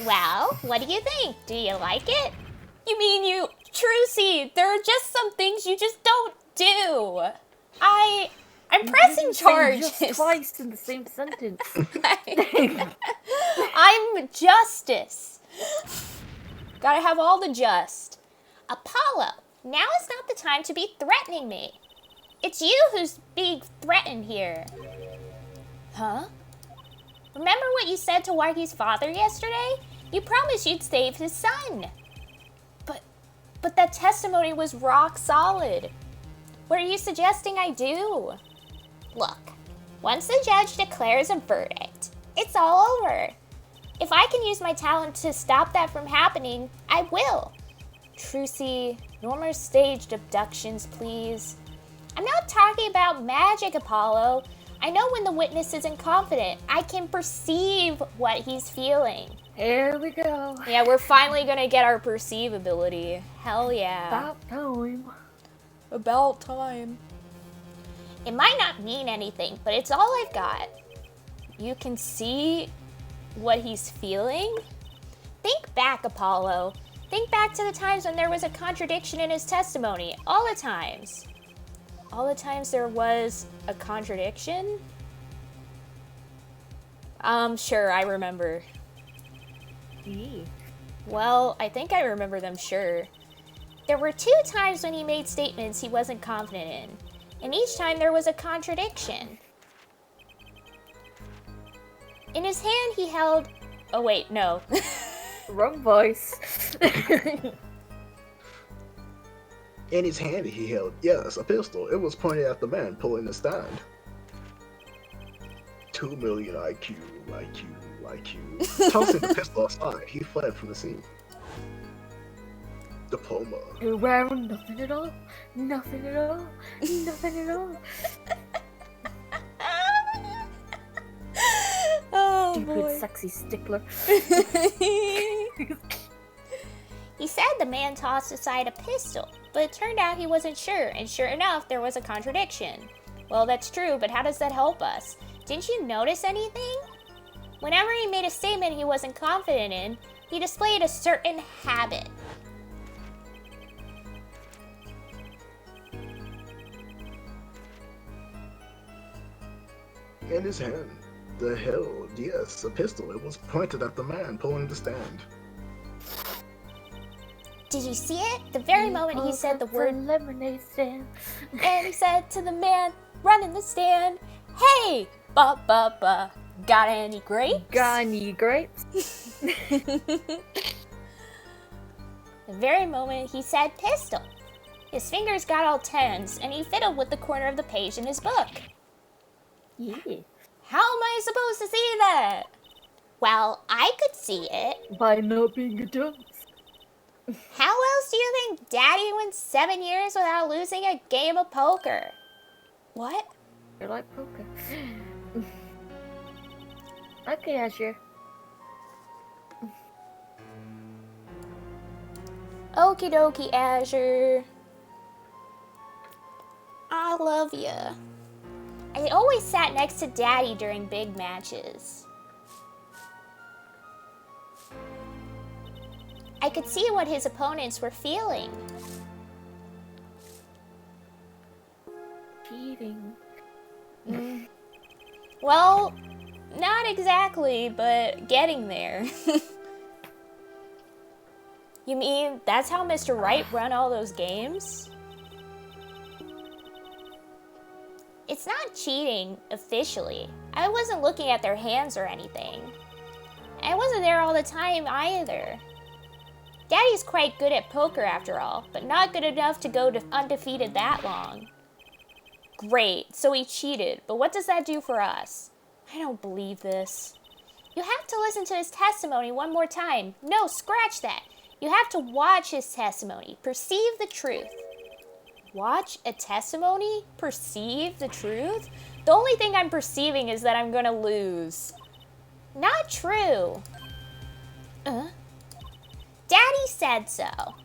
Speaker 1: Well, what do you think? Do you like it? You mean you... Trucy, there are just some things you just don't do. I'm pressing charges.
Speaker 4: Just twice in the same sentence.
Speaker 1: I'm justice. Gotta have all the just. Apollo, now is not the time to be threatening me. It's you who's being threatened here. Huh? Remember what you said to Wargy's father yesterday? You promised you'd save his son. But that testimony was rock solid. What are you suggesting I do? Look, once the judge declares a verdict, it's all over. If I can use my talent to stop that from happening, I will. Trucy, no more staged abductions, please. I'm not talking about magic, Apollo. I know when the witness isn't confident. I can perceive what he's feeling.
Speaker 4: Here we go.
Speaker 1: Yeah, we're finally gonna get our perceive ability. Hell yeah.
Speaker 4: About time.
Speaker 1: About time. It might not mean anything, but it's all I've got. You can see what he's feeling? Think back, Apollo. Think back to the times when there was a contradiction in his testimony. All the times. All the times there was a contradiction? Sure, I remember. Well, I think I remember them, sure. There were 2 times when he made statements he wasn't confident in, and each time there was a contradiction. In his hand he held... Oh wait, no.
Speaker 4: Wrong voice.
Speaker 2: In his hand he held, yes, a pistol. It was pointed at the man pulling the stand. 2 million IQ. Tossing the pistol aside, he fled from the scene. Diploma.
Speaker 4: You're wearing nothing at all. Nothing at all. Nothing at all.
Speaker 1: Oh,
Speaker 4: Stupid,
Speaker 1: boy.
Speaker 4: sexy stickler.
Speaker 1: He said the man tossed aside a pistol, but it turned out he wasn't sure, and sure enough, there was a contradiction. Well, that's true, but how does that help us? Didn't you notice anything? Whenever he made a statement he wasn't confident in, he displayed a certain habit.
Speaker 2: In his hand, the held, yes, a pistol. It was pointed at the man pulling the stand.
Speaker 1: Did you see it? The very moment he said the word,
Speaker 4: lemonade stand.
Speaker 1: and he said to the man running the stand, "Hey, ba, got any grapes?"
Speaker 4: Got any grapes?
Speaker 1: The very moment he said pistol, his fingers got all tense and he fiddled with the corner of the page in his book.
Speaker 4: Yeah.
Speaker 1: How am I supposed to see that? Well, I could see it.
Speaker 4: By not being a dunce.
Speaker 1: How else do you think Daddy went 7 years without losing a game of poker? What?
Speaker 4: You like poker? Okay, Azure.
Speaker 1: Okie dokie, Azure. I love ya. I always sat next to Daddy during big matches. I could see what his opponents were feeling.
Speaker 4: Cheating.
Speaker 1: Well, not exactly, but getting there. You mean that's how Mr. Wright run all those games? It's not cheating, officially. I wasn't looking at their hands or anything. I wasn't there all the time either. Daddy's quite good at poker after all, but not good enough to go undefeated that long. Great, so he cheated, but what does that do for us? I don't believe this. You have to listen to his testimony one more time. No, scratch that. You have to watch his testimony, perceive the truth. Watch a testimony? Perceive the truth? The only thing I'm perceiving is that I'm gonna lose. Not true. Daddy said so.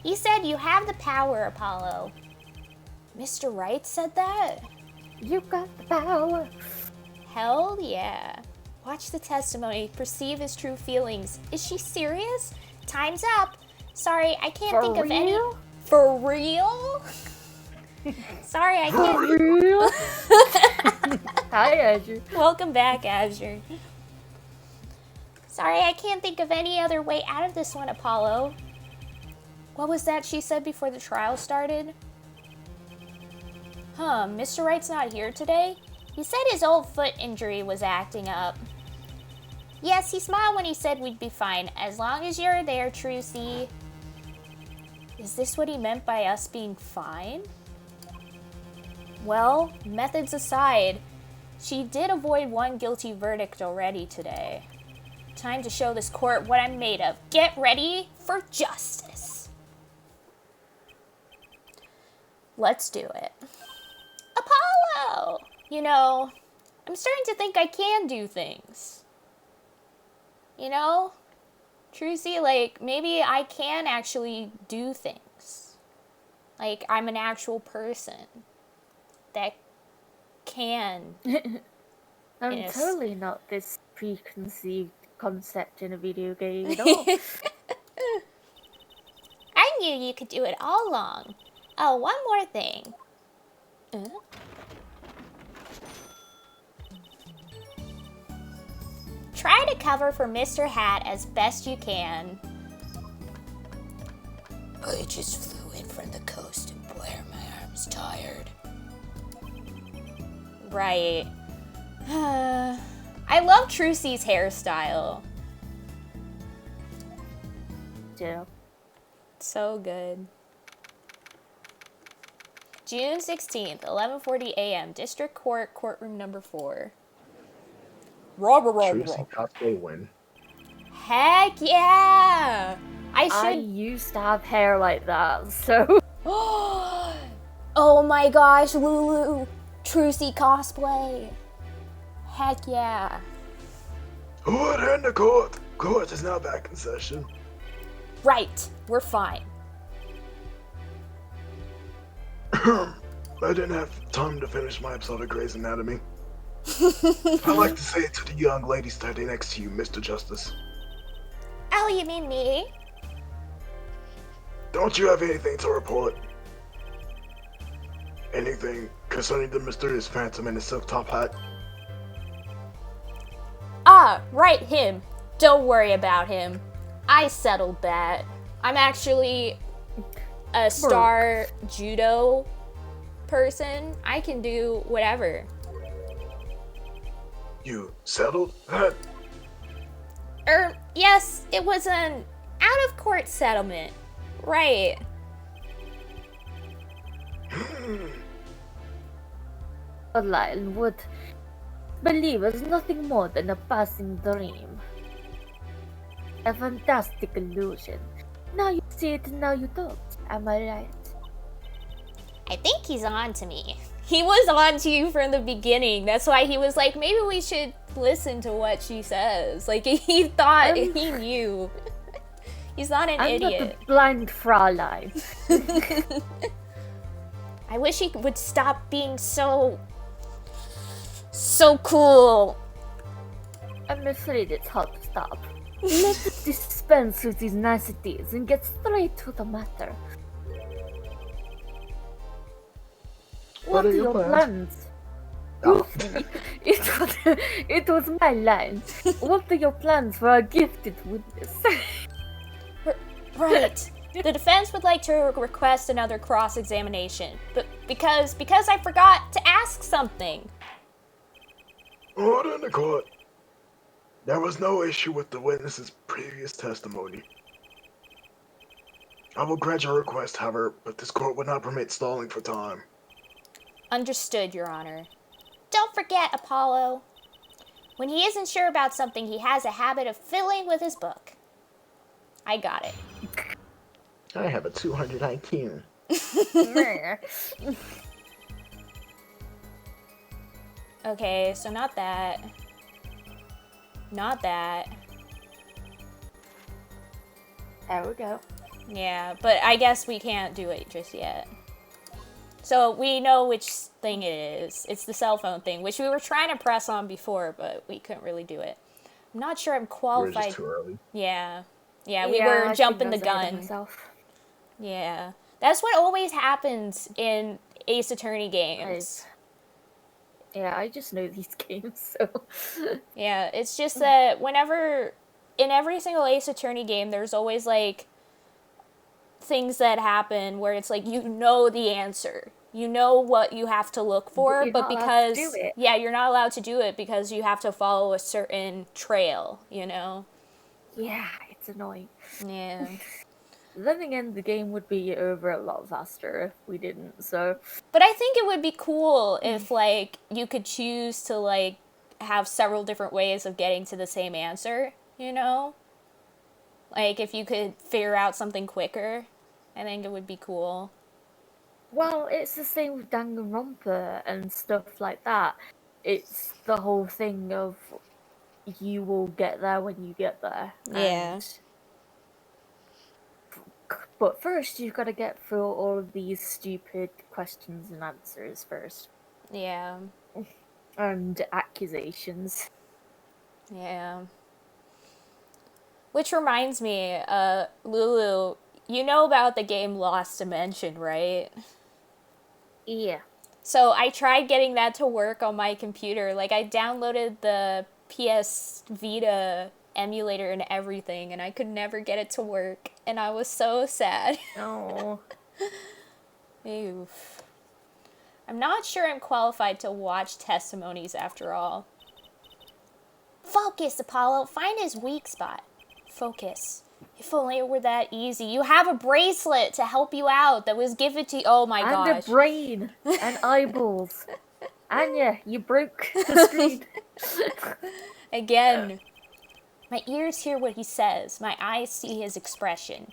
Speaker 1: He said you have the power, Apollo. Mr. Wright said that?
Speaker 4: You got the power.
Speaker 1: Hell yeah. Watch the testimony. Perceive his true feelings. Is she serious? Time's up. Sorry, I can't
Speaker 4: For
Speaker 1: think of any.
Speaker 4: real?
Speaker 1: For real? Sorry, I
Speaker 4: For
Speaker 1: can't.
Speaker 4: real? Hi, Azure.
Speaker 1: Welcome back, Azure. Sorry, I can't think of any other way out of this one, Apollo. What was that she said before the trial started? Mr. Wright's not here today? He said his old foot injury was acting up. Yes, he smiled when he said we'd be fine, as long as you're there, Trucy. Is this what he meant by us being fine? Well, methods aside, she did avoid one guilty verdict already today. Time to show this court what I'm made of. Get ready for justice. Let's do it. Apollo! You know, I'm starting to think I can do things. You know? Trucy, like, maybe I can actually do things. Like, I'm an actual person that can.
Speaker 4: I'm
Speaker 1: Yes.
Speaker 4: totally not this preconceived concept in a video game at all.
Speaker 1: I knew you could do it all along. Oh, one more thing. Try to cover for Mr. Hat as best you can.
Speaker 5: I just flew in from the coast and boy are my arms tired.
Speaker 1: Right. I love Trucy's hairstyle.
Speaker 4: Yeah.
Speaker 1: So good. June 16th, 11:40 a.m. District Court, courtroom number 4.
Speaker 2: Trucy cosplay win.
Speaker 1: Heck yeah! I
Speaker 4: I
Speaker 1: should.
Speaker 4: used to have hair like that, so
Speaker 1: Oh my gosh, Lulu! Trucy cosplay! Heck yeah!
Speaker 3: Order in the court. Court is now back in session.
Speaker 1: Right, we're fine.
Speaker 3: I didn't have time to finish my episode of Grey's Anatomy. I like to say it to the young lady standing next to you, Mr. Justice.
Speaker 1: Oh, you mean me?
Speaker 3: Don't you have anything to report? Anything concerning the mysterious phantom in the silk top hat?
Speaker 1: Ah, right, him. Don't worry about him. I settled that. I'm actually a star judo person. I can do whatever.
Speaker 3: You settled that?
Speaker 1: Yes, it was an out-of-court settlement. Right.
Speaker 4: Lyle would believe it's nothing more than a passing dream. A fantastic illusion. Now you see it, now you don't. Am I right?
Speaker 1: I think he's on to me. He was on to you from the beginning. That's why he was like, maybe we should listen to what she says. Like, he thought he knew. He's not an
Speaker 4: I'm
Speaker 1: idiot.
Speaker 4: not a blind Fraulein.
Speaker 1: I wish he would stop being so cool.
Speaker 4: I'm afraid it's hard to stop. Let's dispense with these niceties and get straight to the matter. What are your plans?
Speaker 2: Oh.
Speaker 4: It was my line. What are your plans for a gifted witness?
Speaker 1: Right. The defense would like to request another cross-examination, but because I forgot to ask something.
Speaker 3: Order in the court. There was no issue with the witness's previous testimony. I will grant your request, however, but this court would not permit stalling for time.
Speaker 1: Understood, Your Honor. Don't forget, Apollo. When he isn't sure about something, he has a habit of fiddling with his book. I got it.
Speaker 2: I have a 200 IQ.
Speaker 1: Okay, so not that. Not that.
Speaker 4: There we go.
Speaker 1: Yeah, but I guess we can't do it just yet. So we know which thing it is. It's the cell phone thing, which we were trying to press on before, but we couldn't really do it. I'm not sure I'm
Speaker 2: We're
Speaker 1: qualified.
Speaker 2: just too early.
Speaker 1: Yeah. Yeah, we
Speaker 4: Yeah,
Speaker 1: were
Speaker 4: I think
Speaker 1: jumping
Speaker 4: I
Speaker 1: the
Speaker 4: was ahead of
Speaker 1: gun.
Speaker 4: myself.
Speaker 1: Yeah. That's what always happens in Ace Attorney games.
Speaker 4: I just know these games, so.
Speaker 1: Yeah, it's just that whenever, in every single Ace Attorney game, there's always, like, things that happen where it's like, you know the answer. You know what you have to look for,
Speaker 4: you're
Speaker 1: but
Speaker 4: not allowed to do
Speaker 1: because,
Speaker 4: it.
Speaker 1: yeah, you're not allowed to do it because you have to follow a certain trail, you know?
Speaker 4: Yeah, it's annoying.
Speaker 1: Yeah.
Speaker 4: Then again, the game would be over a lot faster if we didn't, so.
Speaker 1: But I think it would be cool if, like, you could choose to, like, have several different ways of getting to the same answer, you know? Like, if you could figure out something quicker, I think it would be cool.
Speaker 4: Well, it's the same with Danganronpa and stuff like that. It's the whole thing of you will get there when you get there.
Speaker 1: Yeah.
Speaker 4: But first, you've got to get through all of these stupid questions and answers first.
Speaker 1: Yeah.
Speaker 4: And accusations.
Speaker 1: Yeah. Which reminds me, Lulu, you know about the game Lost Dimension, right?
Speaker 4: Yeah.
Speaker 1: So I tried getting that to work on my computer. Like, I downloaded the PS Vita emulator and everything, and I could never get it to work. And I was so sad.
Speaker 4: Oh.
Speaker 1: Oof. I'm not sure I'm qualified to watch testimonies after all. Focus, Apollo. Find his weak spot. Focus. If only it were that easy. You have a bracelet to help you out that was given to you. Oh my gosh.
Speaker 4: And a brain. And eyeballs. Anya, you broke the screen.
Speaker 1: Again. My ears hear what he says. My eyes see his expression.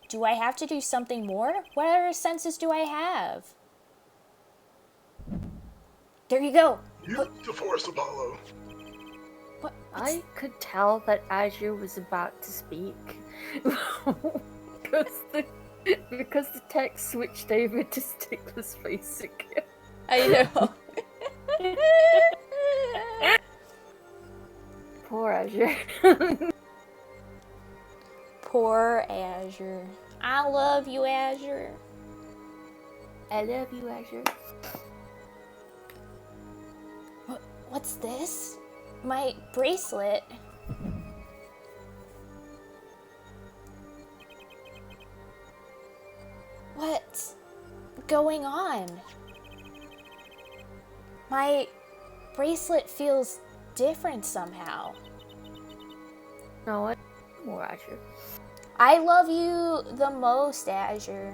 Speaker 1: Do I have to do something more? What other senses do I have? There you go.
Speaker 3: Use the Force, Apollo.
Speaker 1: What?
Speaker 4: I could tell that Azure was about to speak. because the text switched over to Stickler's face again.
Speaker 1: I know.
Speaker 4: Poor Azure.
Speaker 1: Poor Azure. I love you, Azure.
Speaker 4: I love you, Azure.
Speaker 1: What's this? My bracelet. What's going on? My bracelet feels different somehow.
Speaker 4: No, I more Azure.
Speaker 1: I love you the most, Azure.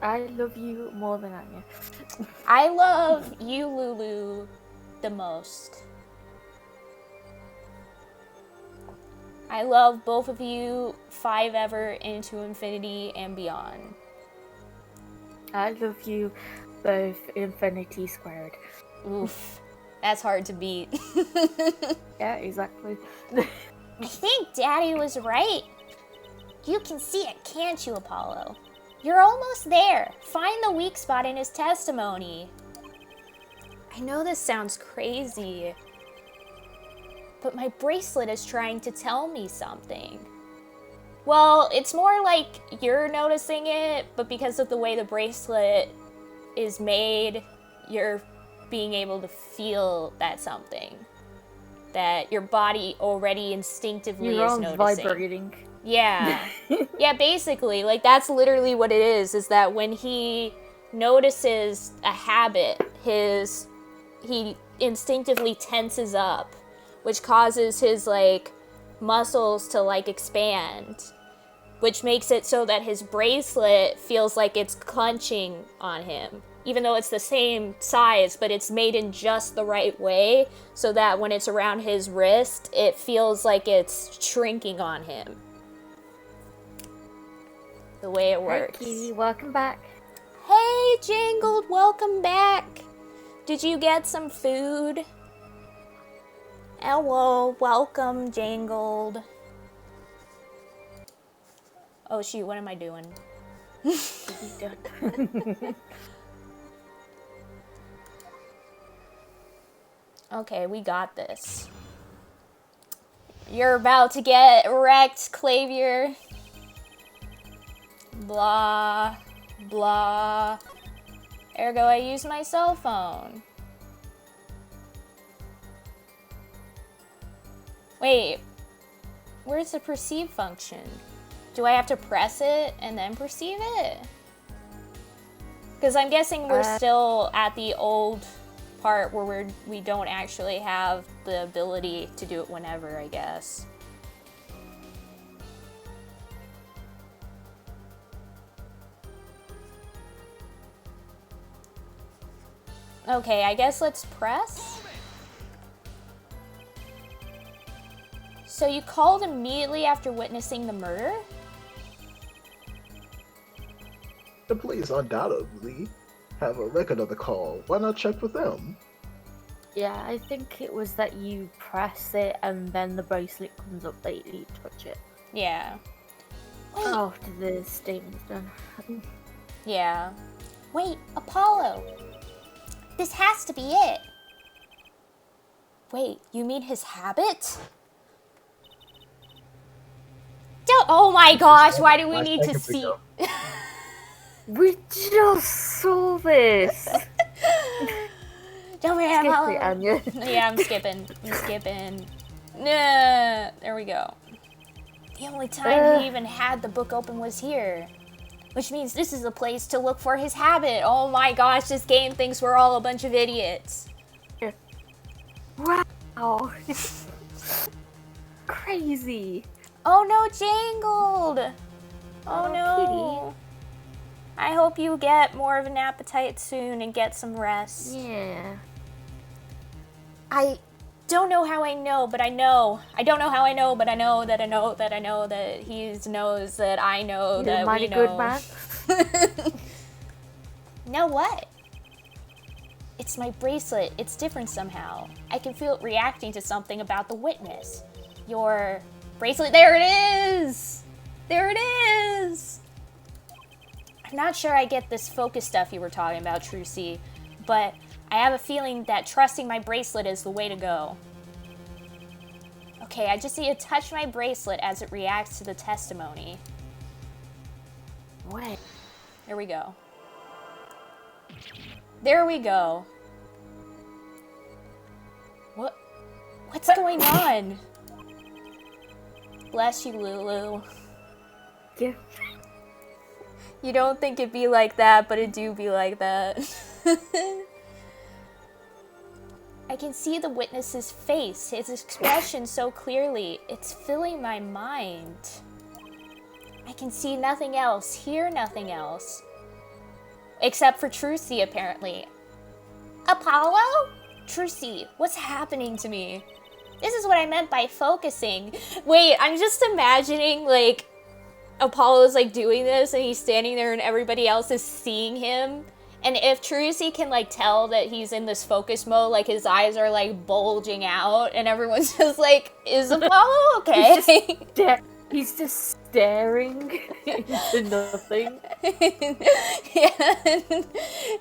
Speaker 4: I love you more than Anya.
Speaker 1: I love you, Lulu, the most. I love both of you 5 ever into infinity and beyond.
Speaker 4: I love you both infinity squared.
Speaker 1: Oof. That's hard to beat.
Speaker 4: Yeah, exactly.
Speaker 1: I think Daddy was right. You can see it, can't you, Apollo? You're almost there. Find the weak spot in his testimony. I know this sounds crazy, but my bracelet is trying to tell me something. Well, it's more like you're noticing it, but because of the way the bracelet is made, you're being able to feel that something. That your body already instinctively
Speaker 4: Your
Speaker 1: is
Speaker 4: arms
Speaker 1: noticing.
Speaker 4: vibrating.
Speaker 1: Yeah. Yeah, basically, like, that's literally what it is that when he notices a habit, he instinctively tenses up, which causes his, like, muscles to, like, expand, which makes it so that his bracelet feels like it's clenching on him, even though it's the same size, but it's made in just the right way, so that when it's around his wrist, it feels like it's shrinking on him. The way it works.
Speaker 4: Hi, Kitty, welcome back.
Speaker 1: Hey, Jangled, welcome back. Did you get some food? Hello, welcome, Jangled. Oh shoot, what am I doing? Okay, we got this. You're about to get wrecked, Clavier. Blah, blah. Ergo, I use my cell phone. Wait, where's the perceive function? Do I have to press it and then perceive it? Because I'm guessing we're still at the old part where we don't actually have the ability to do it whenever, I guess. Okay, I guess let's press. So you called immediately after witnessing the murder?
Speaker 2: The police undoubtedly have a record of the call. Why not check with them?
Speaker 4: Yeah, I think it was that you press it and then the bracelet comes up that you touch it.
Speaker 1: Yeah. Wait.
Speaker 4: After the statement's done.
Speaker 1: Yeah. Wait, Apollo! This has to be it! Wait, you mean his habit? Don't- oh my gosh, why do we need to see-
Speaker 4: We just saw this!
Speaker 1: Don't worry,
Speaker 4: Skip
Speaker 1: Apollo.
Speaker 4: it, Anya.
Speaker 1: Yeah, I'm skipping. I'm skipping. Nah, there we go. The only time he even had the book open was here. Which means this is the place to look for his habit. Oh my gosh, this game thinks we're all a bunch of idiots.
Speaker 4: Wow. Crazy.
Speaker 1: Oh no, Jangled! Oh no.
Speaker 4: Kitty.
Speaker 1: I hope you get more of an appetite soon and get some rest.
Speaker 4: Yeah.
Speaker 1: I don't know how I know, but I know. I don't know how I know, but I know that I know that I know that he knows that I know
Speaker 4: You're
Speaker 1: that
Speaker 4: a mighty
Speaker 1: we know.
Speaker 4: good man.
Speaker 1: Know what? It's my bracelet. It's different somehow. I can feel it reacting to something about the witness. Your bracelet. There it is! There it is! I'm not sure I get this focus stuff you were talking about, Trucy, but I have a feeling that trusting my bracelet is the way to go. Okay, I just need to touch my bracelet as it reacts to the testimony.
Speaker 4: Wait.
Speaker 1: There we go. There we go. What's going on? Bless you, Lulu.
Speaker 4: Yeah.
Speaker 1: You don't think it'd be like that, but it do be like that. I can see the witness's face, his expression so clearly. It's filling my mind. I can see nothing else, hear nothing else. Except for Trucy, apparently. Apollo? Trucy, what's happening to me? This is what I meant by focusing. Wait, I'm just imagining, like, Apollo's, like, doing this, and he's standing there, and everybody else is seeing him. And if Trucy can, like, tell that he's in this focus mode, like, his eyes are, like, bulging out, and everyone's just like, is Apollo okay?
Speaker 4: He's just staring into nothing.
Speaker 1: Yeah,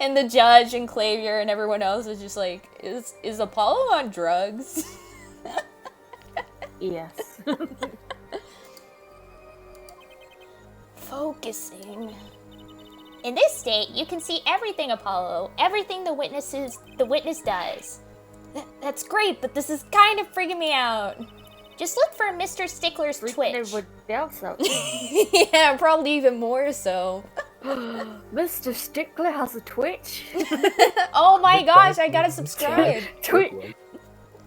Speaker 1: and the judge and Clavier and everyone else is just like, is Apollo on drugs?
Speaker 4: Yes.
Speaker 1: Focusing. In this state, you can see everything, Apollo. Everything the witness does. That's great, but this is kind of freaking me out. Just look for Mr. Stickler's Twitch.
Speaker 4: Everybody else out.
Speaker 1: Yeah, probably even more so.
Speaker 4: Mr. Stickler has a Twitch.
Speaker 1: Oh my gosh, I gotta subscribe.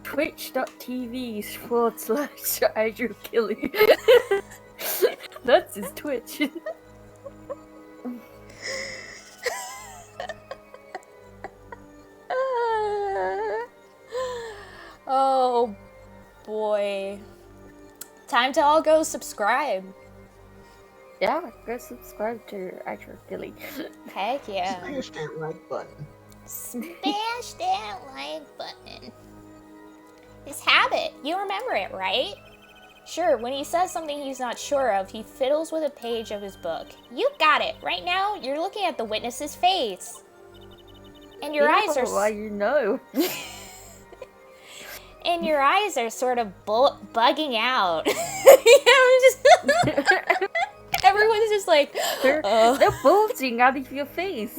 Speaker 4: Twitch.tv/Azure Killy. That's his Twitch.
Speaker 1: Oh boy. Time to all go subscribe.
Speaker 4: Yeah, go subscribe to Azure Killy.
Speaker 1: Heck yeah.
Speaker 2: Smash that like button.
Speaker 1: Smash that like button. His habit, you remember it, right? Sure, when he says something he's not sure of, he fiddles with a page of his book. You got it. Right now, you're looking at the witness's face. And your eyes are...
Speaker 4: Why you know?
Speaker 1: And your eyes are sort of bugging out. Everyone's just like,
Speaker 4: They're bulging out of your face.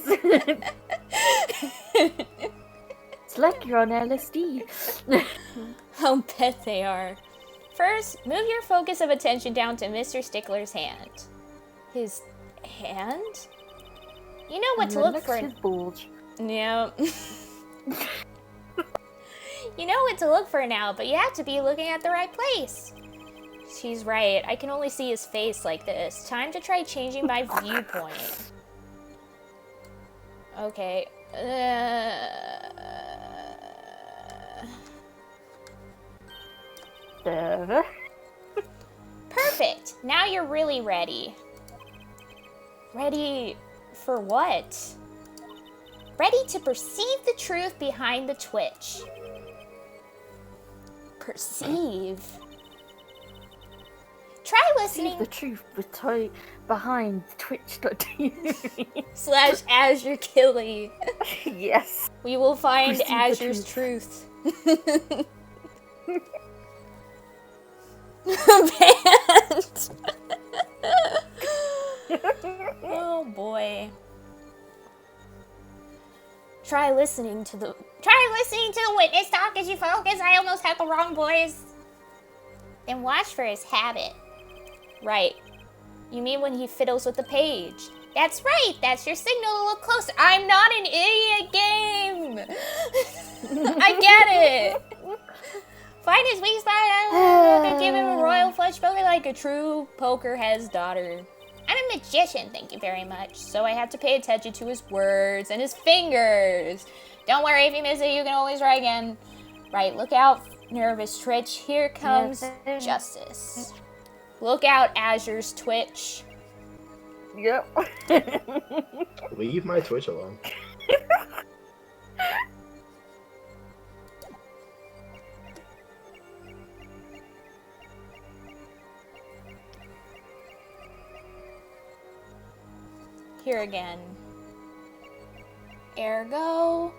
Speaker 4: It's like you're on LSD.
Speaker 1: I'll bet they are. First, move your focus of attention down to Mr. Stickler's hand. His hand? You know what to look for.
Speaker 4: His bulge.
Speaker 1: Yeah. You know what to look for now, but you have to be looking at the right place. She's right. I can only see his face like this. Time to try changing my viewpoint. Okay. Perfect. Now you're really ready. Ready for what? Ready to perceive the truth behind the twitch. Perceive. Try listening.
Speaker 4: The truth behind Twitch.tv
Speaker 1: / Azure Killy.
Speaker 4: Yes.
Speaker 1: We will find
Speaker 4: Perceive
Speaker 1: Azure's truth. Banned. Oh boy. Try listening to the witness talk as you focus. I almost had the wrong voice. Then watch for his habit. Right. You mean when he fiddles with the page? That's right. That's your signal to look closer. I'm not an idiot, game. I get it. Find his weak spot and give him a royal flush poker like a true pokerhead's daughter. I'm a magician, thank you very much. So I have to pay attention to his words and his fingers. Don't worry, if you miss it, you can always try again. Right, look out, nervous twitch. Here comes justice. Look out, Azure's twitch.
Speaker 4: Yep.
Speaker 2: Leave my Twitch alone.
Speaker 1: Here again. Ergo.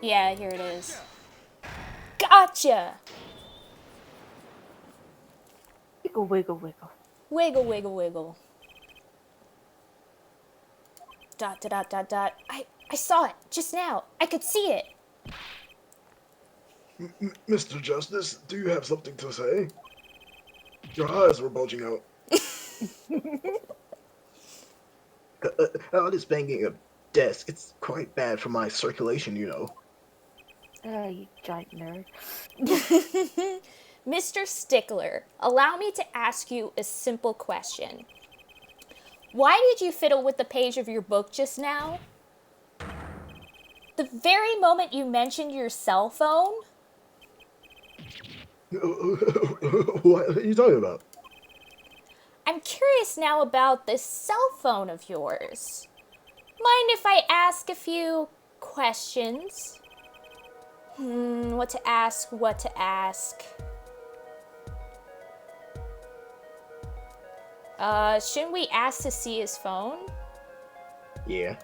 Speaker 1: Yeah, here it is. Gotcha!
Speaker 4: Wiggle, wiggle, wiggle.
Speaker 1: Wiggle, wiggle, wiggle. Dot, dot, dot, dot, dot. I saw it just now. I could see it.
Speaker 3: Mr. Justice, do you have something to say? Your eyes were bulging out.
Speaker 2: All this banging a desk, it's quite bad for my circulation, you know.
Speaker 4: You giant nerd.
Speaker 1: Mr. Stickler, allow me to ask you a simple question. Why did you fiddle with the page of your book just now? The very moment you mentioned your cell phone?
Speaker 2: What are you talking about?
Speaker 1: I'm curious now about this cell phone of yours. Mind if I ask a few questions? What to ask, what to ask. Shouldn't we ask to see his phone?
Speaker 2: Yeah.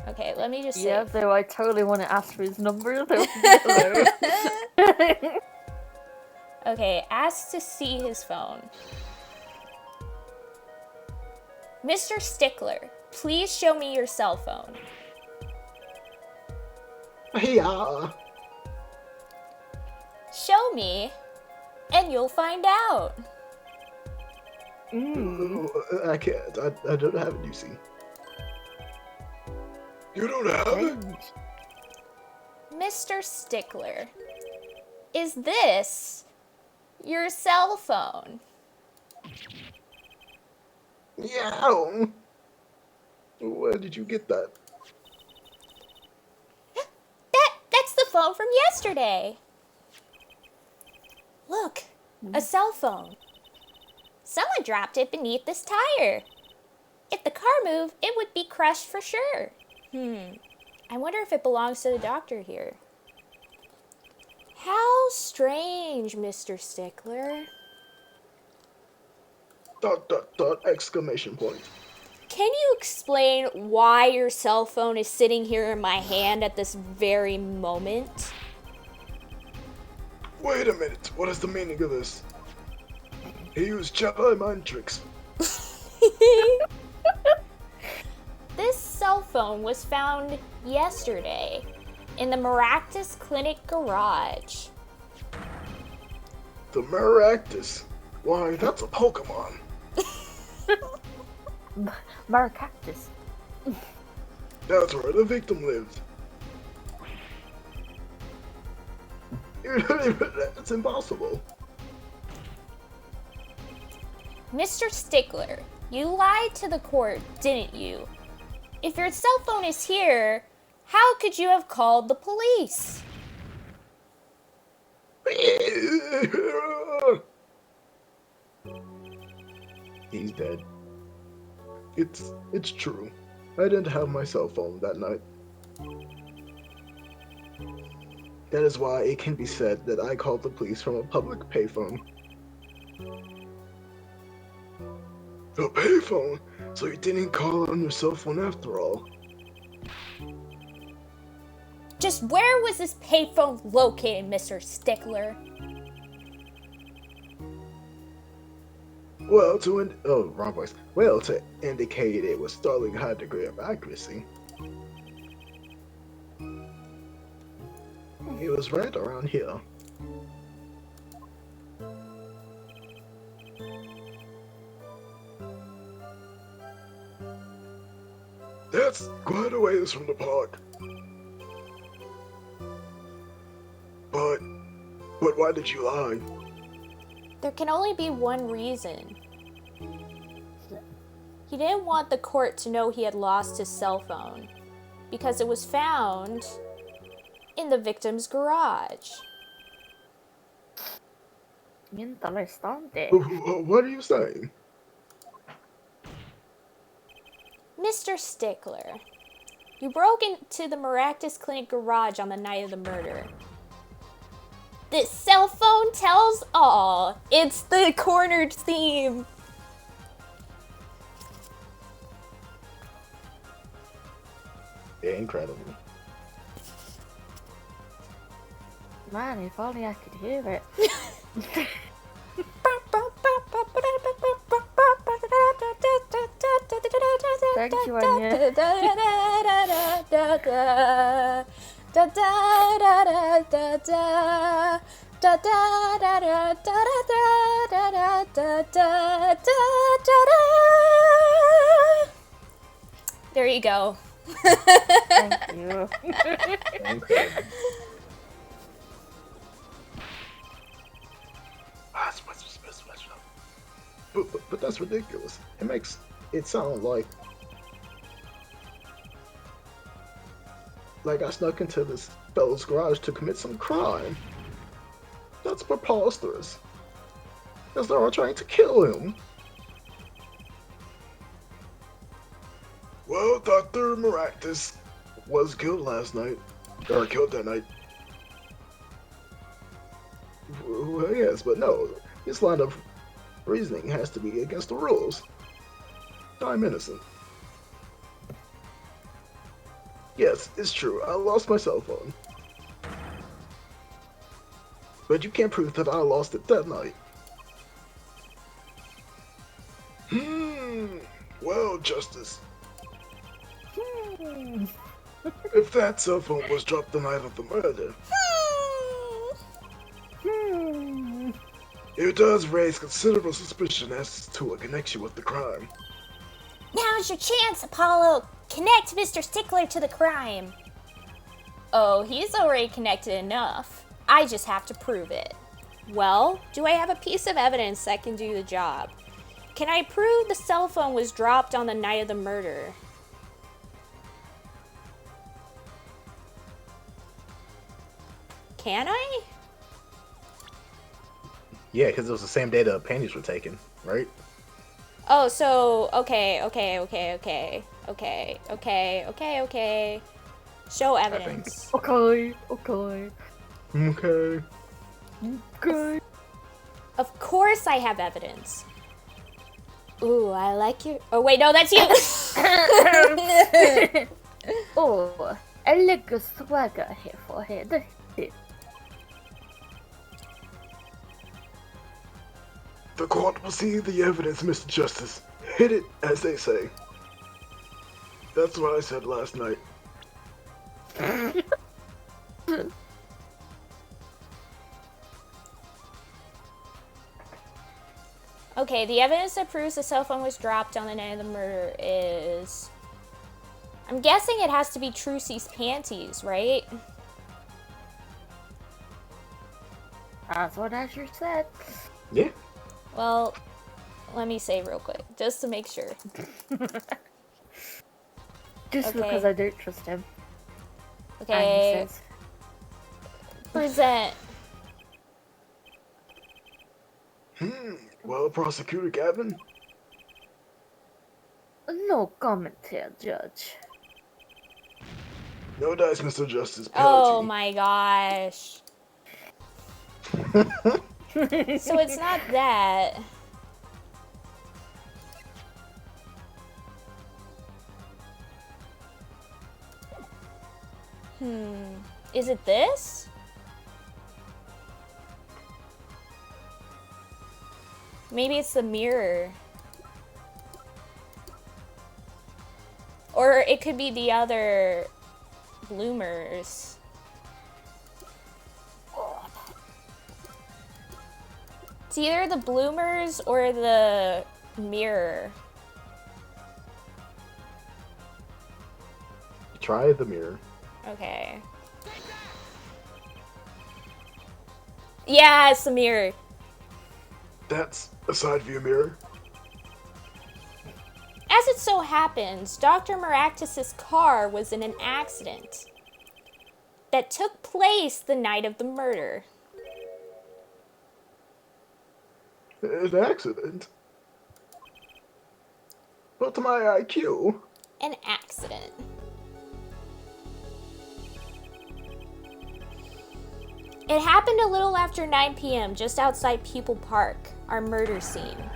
Speaker 1: Okay, let me just say.
Speaker 4: Yeah, though I totally want to ask for his number.
Speaker 1: Okay, ask to see his phone. Mr. Stickler, please show me your cell phone.
Speaker 2: Yeah.
Speaker 1: Show me, and you'll find out.
Speaker 2: I can't. I don't have it, you see.
Speaker 3: You don't have it?
Speaker 1: Mr. Stickler, is this your cell phone?
Speaker 2: Yeah. Where did you get that?
Speaker 1: That's the phone from yesterday. Look, a cell phone. Someone dropped it beneath this tire. If the car moved, it would be crushed for sure. I wonder if it belongs to the doctor here. How strange, Mr. Stickler. ...
Speaker 2: exclamation point.
Speaker 1: can you explain why your cell phone is sitting here in my hand at this very moment?
Speaker 3: Wait a minute, what is the meaning of this? He used Jedi mind tricks.
Speaker 1: This cell phone was found yesterday in the Maractus Clinic garage.
Speaker 3: The Maractus. Why, that's a Pokemon.
Speaker 4: Maracactus.
Speaker 3: That's where the victim lived. It's impossible.
Speaker 1: Mr. Stickler, you lied to the court, didn't you? If your cell phone is here, how could you have called the police?
Speaker 2: He's dead.
Speaker 3: It's true. I didn't have my cell phone that night. That is why it can be said that I called the police from a public payphone. A payphone? So you didn't call on your cell phone after all?
Speaker 1: Just where was this payphone located, Mr. Stickler?
Speaker 3: Well, wrong voice. Well, to indicate it was startling high degree of accuracy. It was right around here. That's quite a ways from the park. But why did you lie?
Speaker 1: There can only be one reason. He didn't want the court to know he had lost his cell phone because it was found in the victim's garage.
Speaker 4: Interessante.
Speaker 3: What are you saying?
Speaker 1: Mr. Stickler, you broke into the Maractus Clinic garage on the night of the murder. This cell phone tells all. It's the cornered theme.
Speaker 2: Incredible.
Speaker 4: Man, if only I could hear it. Thank you, Anya.
Speaker 1: There you go.
Speaker 4: Thank you.
Speaker 2: Incredible.
Speaker 3: But that's ridiculous. It makes it sound like I snuck into this fellow's garage to commit some crime. That's preposterous. As though I'm trying to kill him. Well, Dr. Maractus was killed last night. Or killed that night. Well, yes, but no. This line of reasoning has to be against the rules. I'm innocent. Yes, it's true. I lost my cell phone. But you can't prove that I lost it that night. Well, Justice. If that cell phone was dropped the night of the murder, it does raise considerable suspicion as to a connection with the crime.
Speaker 1: Now's your chance, Apollo. Connect Mr. Stickler to the crime. Oh, he's already connected enough. I just have to prove it. Well, do I have a piece of evidence that can do the job? Can I prove the cell phone was dropped on the night of the murder? Can I?
Speaker 2: Yeah, because it was the same day the panties were taken, right?
Speaker 1: Oh, so, okay. Show evidence.
Speaker 4: Okay.
Speaker 3: Okay.
Speaker 1: Of course I have evidence. Ooh, I like your... Oh, wait, no, that's you!
Speaker 4: Oh, a little swagger here for head.
Speaker 3: The court will see the evidence, Mr. Justice. Hit it, as they say. That's what I said last night.
Speaker 1: Okay, the evidence that proves the cell phone was dropped on the night of the murder is... I'm guessing it has to be Trucy's panties, right?
Speaker 4: That's what Azure said.
Speaker 3: Yeah.
Speaker 1: Well, let me say real quick, just to make sure.
Speaker 4: Just
Speaker 1: Okay.
Speaker 4: because I don't trust him.
Speaker 1: Okay,
Speaker 4: And he says,
Speaker 1: present.
Speaker 3: Well, Prosecutor Gavin?
Speaker 4: no comment here, Judge.
Speaker 3: No dice, Mr. Justice. Penalty.
Speaker 1: Oh my gosh. So it's not that. Is it this? Maybe it's the mirror. Or it could be the other bloomers. It's either the bloomers or the mirror.
Speaker 2: Try the mirror.
Speaker 1: Okay. Yeah, it's the mirror.
Speaker 3: That's a side view mirror.
Speaker 1: As it so happens, Dr. Maractus's car was in an accident that took place the night of the murder.
Speaker 3: An accident. But to my IQ.
Speaker 1: An accident. It happened a little after 9 p.m. just outside People Park, our murder scene.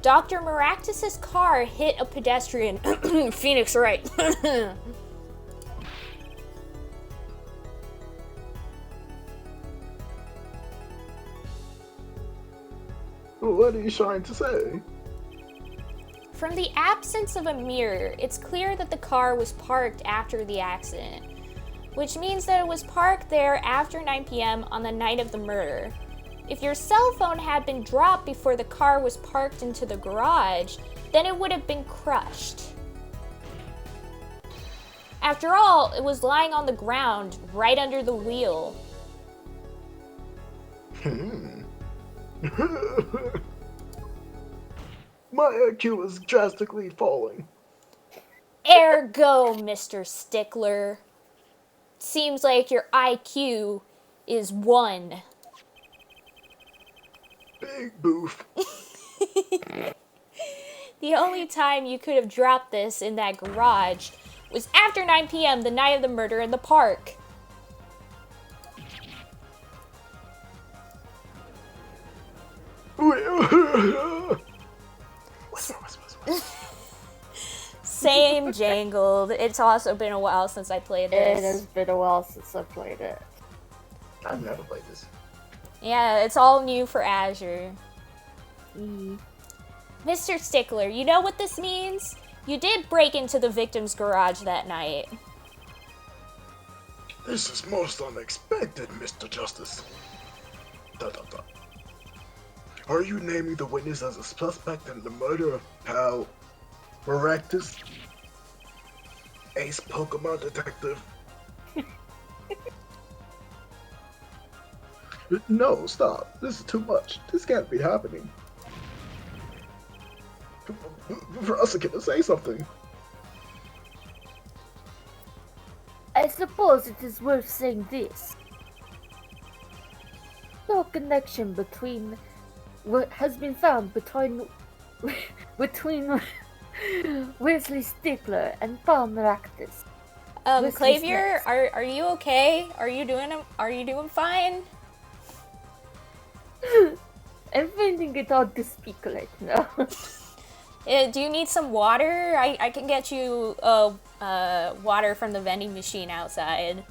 Speaker 1: Dr. Maractus's car hit a pedestrian. Phoenix Wright.
Speaker 3: What are you trying to say?
Speaker 1: From the absence of a mirror, it's clear that the car was parked after the accident, which means that it was parked there after 9 p.m. on the night of the murder. If your cell phone had been dropped before the car was parked into the garage, then it would have been crushed. After all, it was lying on the ground right under the wheel.
Speaker 3: My IQ is drastically falling.
Speaker 1: Ergo, Mr. Stickler. Seems like your IQ is 1.
Speaker 3: Big boof.
Speaker 1: The only time you could have dropped this in that garage was after 9 p.m. the night of the murder in the park. Same jangled. It's also been a while since I played
Speaker 4: It
Speaker 1: this.
Speaker 4: has been a while since I played it.
Speaker 2: I've never played this.
Speaker 1: Yeah, it's all new for Azure.
Speaker 4: Mm.
Speaker 1: Mr. Stickler, you know what this means? You did break into the victim's garage that night.
Speaker 3: This is most unexpected, Mr. Justice. ... Are you naming the witness as a suspect in the murder of Pal Maractus? Ace Pokemon Detective?
Speaker 2: No, stop. This is too much. This can't be happening. Prosecutor, say something.
Speaker 4: I suppose it is worth saying this. No connection between what has been found between Wesley Stickler and Paul Maractus.
Speaker 1: Clavier, are you okay? Are you doing fine?
Speaker 4: I'm finding it hard to speak right now.
Speaker 1: Do you need some water? I can get you water from the vending machine outside.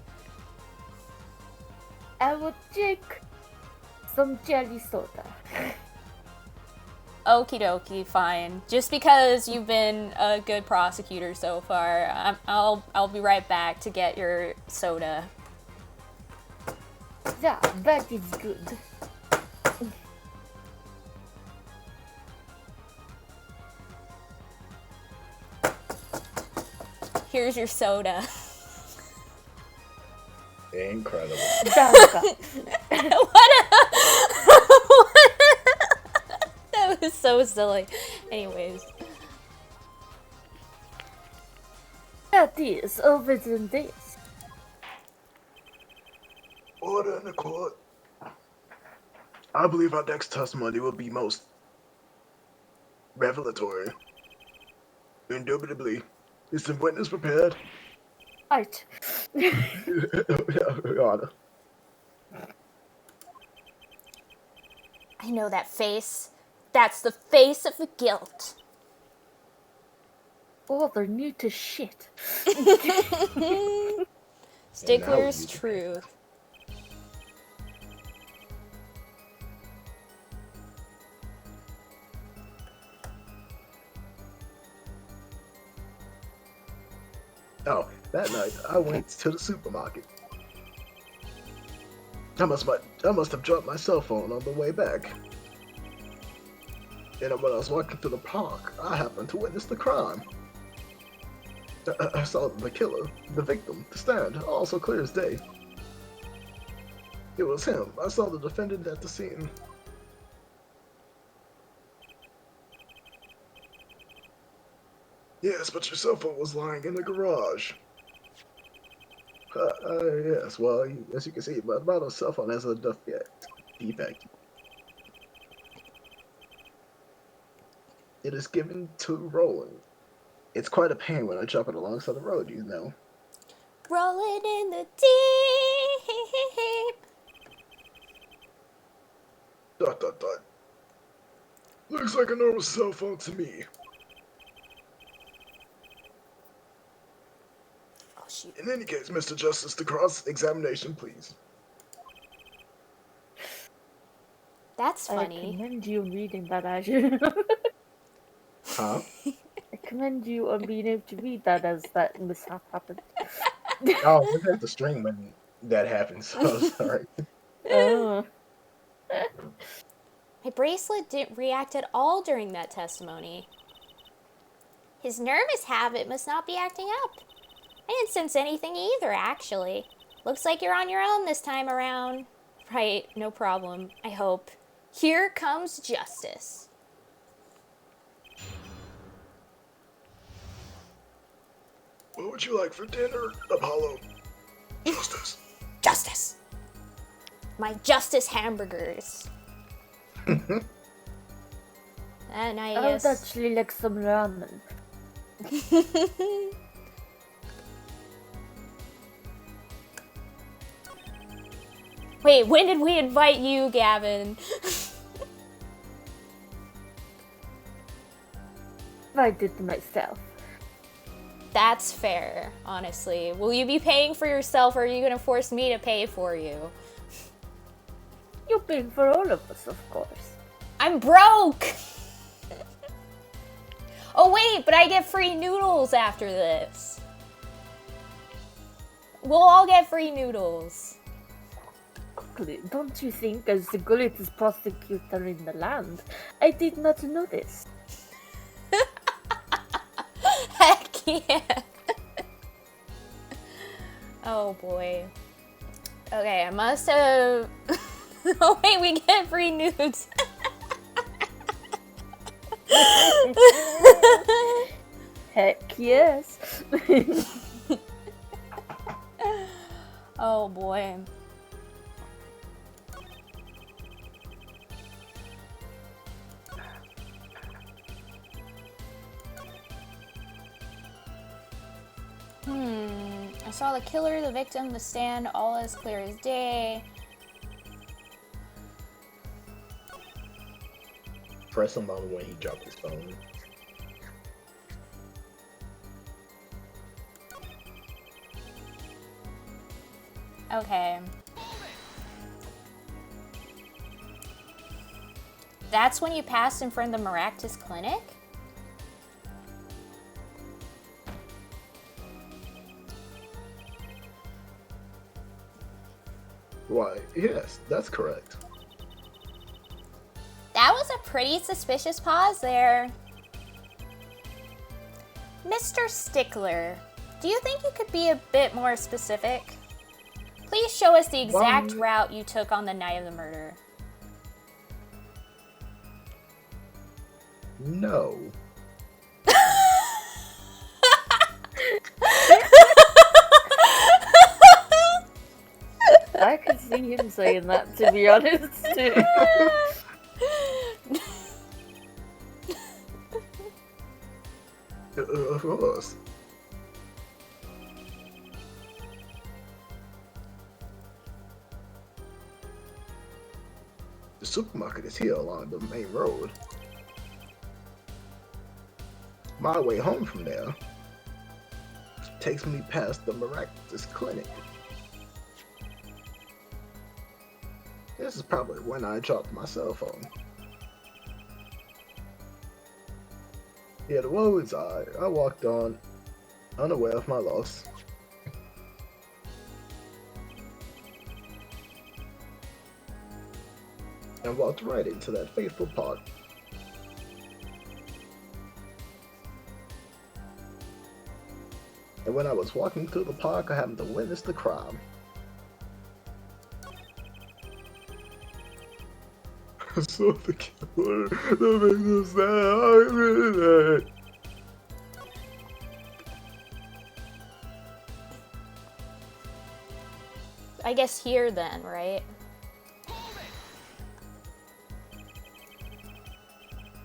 Speaker 4: I will take some jelly soda.
Speaker 1: Okie dokie, fine. Just because you've been a good prosecutor so far, I'll be right back to get your soda.
Speaker 4: Yeah, that is good.
Speaker 1: Here's your soda.
Speaker 2: Incredible.
Speaker 4: Danka.
Speaker 1: That was so silly. Anyways.
Speaker 4: That is over than this.
Speaker 3: Order in the court. I believe our next testimony will be most revelatory. Indubitably. Is the witness prepared?
Speaker 4: Right.
Speaker 2: Yeah, Your Honor.
Speaker 1: I know that face. That's the face of the guilt.
Speaker 4: Oh, they're new to shit.
Speaker 1: Stickler's truth.
Speaker 2: Oh, that night I went to the supermarket. I must have dropped my cell phone on the way back. And when I was walking through the park, I happened to witness the crime. I saw the killer, the victim, the stand, all so clear as day. It was him. I saw the defendant at the scene.
Speaker 3: Yes, but your cell phone was lying in the garage.
Speaker 2: Yes, well, as you can see, my model cell phone has a defect. It is given to rolling. It's quite a pain when I drop it alongside the road, you know.
Speaker 1: Rolling in the deep.
Speaker 3: Dot dot dot. Looks like a normal cell phone to me.
Speaker 1: Oh, shoot.
Speaker 3: In any case, Mr. Justice, the cross-examination, please.
Speaker 1: That's
Speaker 4: I
Speaker 1: funny.
Speaker 4: commend you on reading that, Azure.
Speaker 2: Huh?
Speaker 4: I commend you on being able to read that as that mishap happened.
Speaker 2: Oh, we had the string when that happened, so sorry.
Speaker 4: Oh.
Speaker 1: My bracelet didn't react at all during that testimony. His nervous habit must not be acting up. I didn't sense anything either, actually. Looks like you're on your own this time around. Right, no problem, I hope. Here comes justice.
Speaker 3: What would you like for dinner, Apollo? Justice.
Speaker 1: Justice! My justice hamburgers. And I
Speaker 4: I would
Speaker 1: guess...
Speaker 4: actually like some ramen.
Speaker 1: Wait, when did we invite you, Gavin?
Speaker 4: I did myself.
Speaker 1: That's fair, honestly. Will you be paying for yourself, or are you gonna force me to pay for you?
Speaker 4: You're paying for all of us, of course.
Speaker 1: I'm broke! Oh wait, but I get free noodles after this. We'll all get free noodles.
Speaker 4: Don't you think, as the greatest prosecutor in the land, I did not know this?
Speaker 1: Heck yeah. Oh boy. Okay, I must have... Oh wait, we get free nudes.
Speaker 4: Heck yes.
Speaker 1: Oh boy. I saw the killer, the victim, the stand, all as clear as day.
Speaker 2: Press him on when he dropped his phone.
Speaker 1: Okay. That's when you passed in front of the Maractus Clinic?
Speaker 2: Why, yes, that's correct.
Speaker 1: That was a pretty suspicious pause there. Mr. Stickler, do you think you could be a bit more specific? Please show us the exact route you took on the night of the murder.
Speaker 2: No.
Speaker 4: I could see him saying that, to be honest.
Speaker 2: Of course. The supermarket is here along the main road. My way home from there takes me past the Maractus Clinic. This is probably when I dropped my cell phone. Yet woe is I walked on, unaware of my loss. And walked right into that fateful park. And when I was walking through the park, I happened to witness the crime. I saw the killer. That makes no sense. I really.
Speaker 1: I guess here then, right?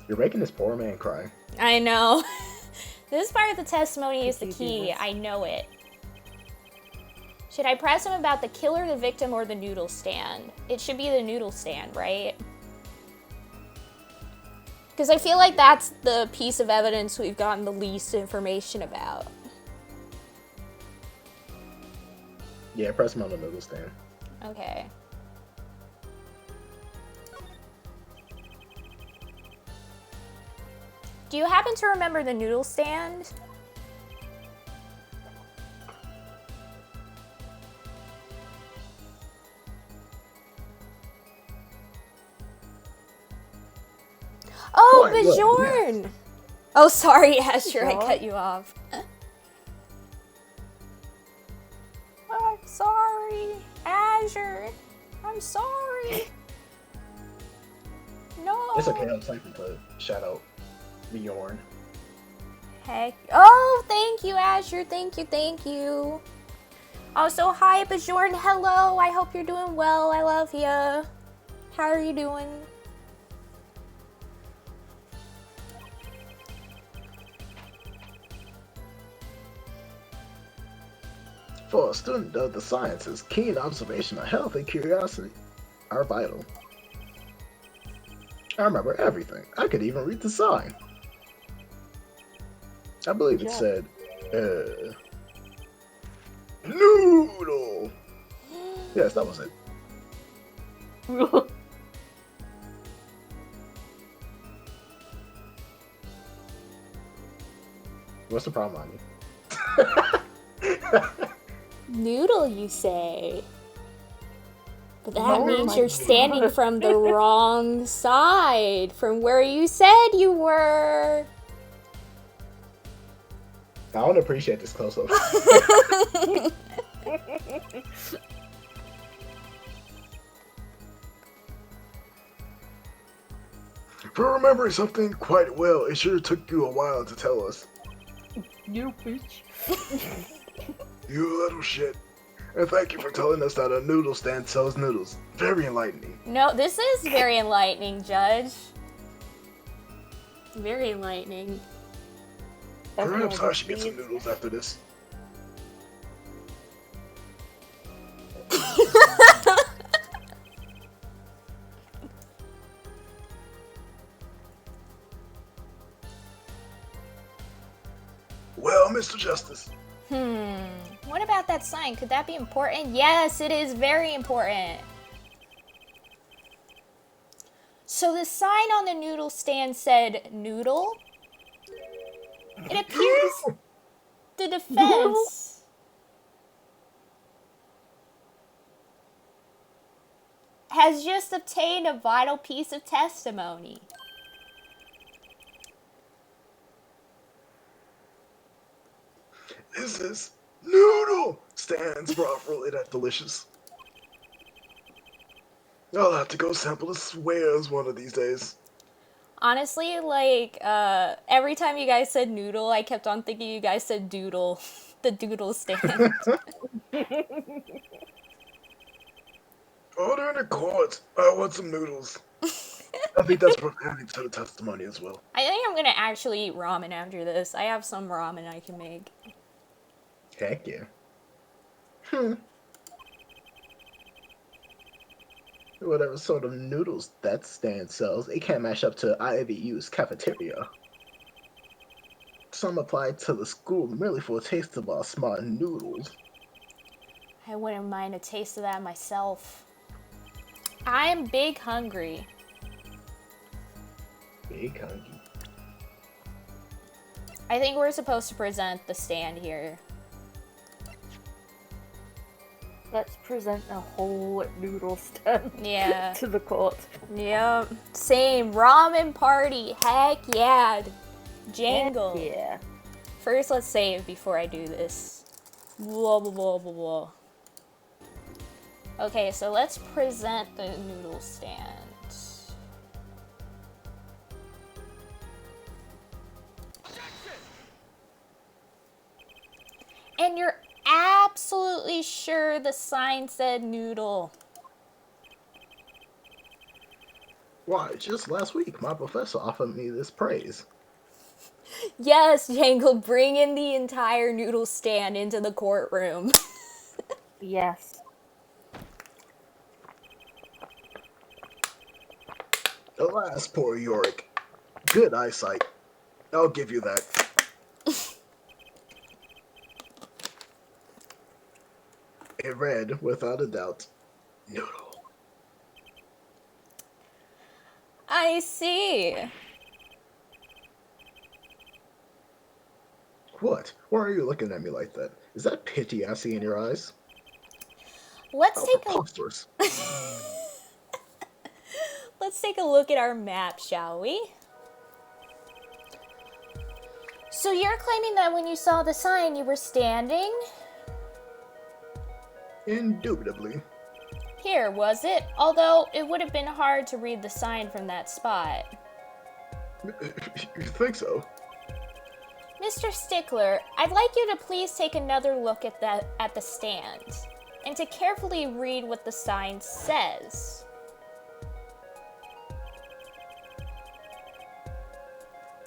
Speaker 2: You're making this poor man cry.
Speaker 1: I know. This part of the testimony is the
Speaker 4: Did you do
Speaker 1: key.
Speaker 4: this?
Speaker 1: I know it. Should I press him about the killer, the victim, or the noodle stand? It should be the noodle stand, right? Because I feel like that's the piece of evidence we've gotten the least information about.
Speaker 2: Yeah, press him on the noodle stand.
Speaker 1: Okay. Do you happen to remember the noodle stand? Oh,
Speaker 2: Quite well,
Speaker 1: Bjorn! Oh, sorry, Azure, I
Speaker 4: Bjorn?
Speaker 1: cut you off. I'm sorry, Azure. I'm sorry. No.
Speaker 2: It's okay, I'm typing to shout out Bjorn.
Speaker 1: Heck. Oh, thank you, Azure. Thank you, thank you. Also, hi, Bjorn. Hello. I hope you're doing well. I love you. How are you doing?
Speaker 2: For a student of the sciences, keen observation of health and curiosity are vital. I remember everything. I could even read the sign. I believe it said, noodle. Yes, that was it. What's the problem, Anya?
Speaker 1: Noodle, you say? But that
Speaker 4: Oh
Speaker 1: means
Speaker 4: my
Speaker 1: you're standing
Speaker 4: God.
Speaker 1: from the wrong side from where you said you were.
Speaker 2: I don't appreciate this close-up.
Speaker 3: For remembering something quite well, it sure took you a while to tell us.
Speaker 4: You bitch.
Speaker 3: You little shit. And thank you for telling us that a noodle stand sells noodles. Very enlightening.
Speaker 1: No, this is very enlightening, Judge. Very enlightening.
Speaker 3: Perhaps I should get some noodles after this. Well, Mr. Justice,
Speaker 1: What about that sign? Could that be important? Yes, it is very important. So the sign on the noodle stand said noodle. It appears the defense has just obtained a vital piece of testimony.
Speaker 3: Is this noodle stands broccoli that delicious? I'll have to go sample the swears one of these days.
Speaker 1: Honestly, like, every time you guys said noodle, I kept on thinking you guys said doodle. The doodle stand.
Speaker 3: Order in the court. I want some noodles. I think that's pertaining to the testimony as well.
Speaker 1: I think I'm gonna actually eat ramen after this. I have some ramen I can make.
Speaker 2: Heck yeah. Whatever sort of noodles that stand sells, it can't match up to IAVU's cafeteria. Some applied to the school merely for a taste of our smart noodles.
Speaker 1: I wouldn't mind a taste of that myself. I'm big hungry.
Speaker 2: Big hungry.
Speaker 1: I think we're supposed to present the stand here.
Speaker 4: Let's present a whole noodle stand
Speaker 1: Yeah.
Speaker 4: to the court.
Speaker 1: Yep. Same. Ramen party. Heck yeah. Jangle.
Speaker 4: Yeah.
Speaker 1: First, let's save before I do this. Blah, blah, blah, blah, blah. Okay, so let's present the noodle stand. And you're absolutely sure the sign said noodle?
Speaker 2: Why, just last week, my professor offered me this praise.
Speaker 1: Yes, Jangle, bring in the entire noodle stand into the courtroom.
Speaker 4: Yes.
Speaker 3: Alas, poor Yorick. Good eyesight. I'll give you that.
Speaker 2: It read, without a doubt, noodle.
Speaker 1: I see.
Speaker 2: What? Why are you looking at me like that? Is that pity I see in your eyes?
Speaker 1: Let's
Speaker 2: How
Speaker 1: take a
Speaker 2: preposterous.
Speaker 1: let's take a look at our map, shall we? So you're claiming that when you saw the sign you were standing?
Speaker 2: Indubitably.
Speaker 1: Here, was it? Although it would have been hard to read the sign from that spot.
Speaker 2: You think so?
Speaker 1: Mr. Stickler, I'd like you to please take another look at the stand and to carefully read what the sign says.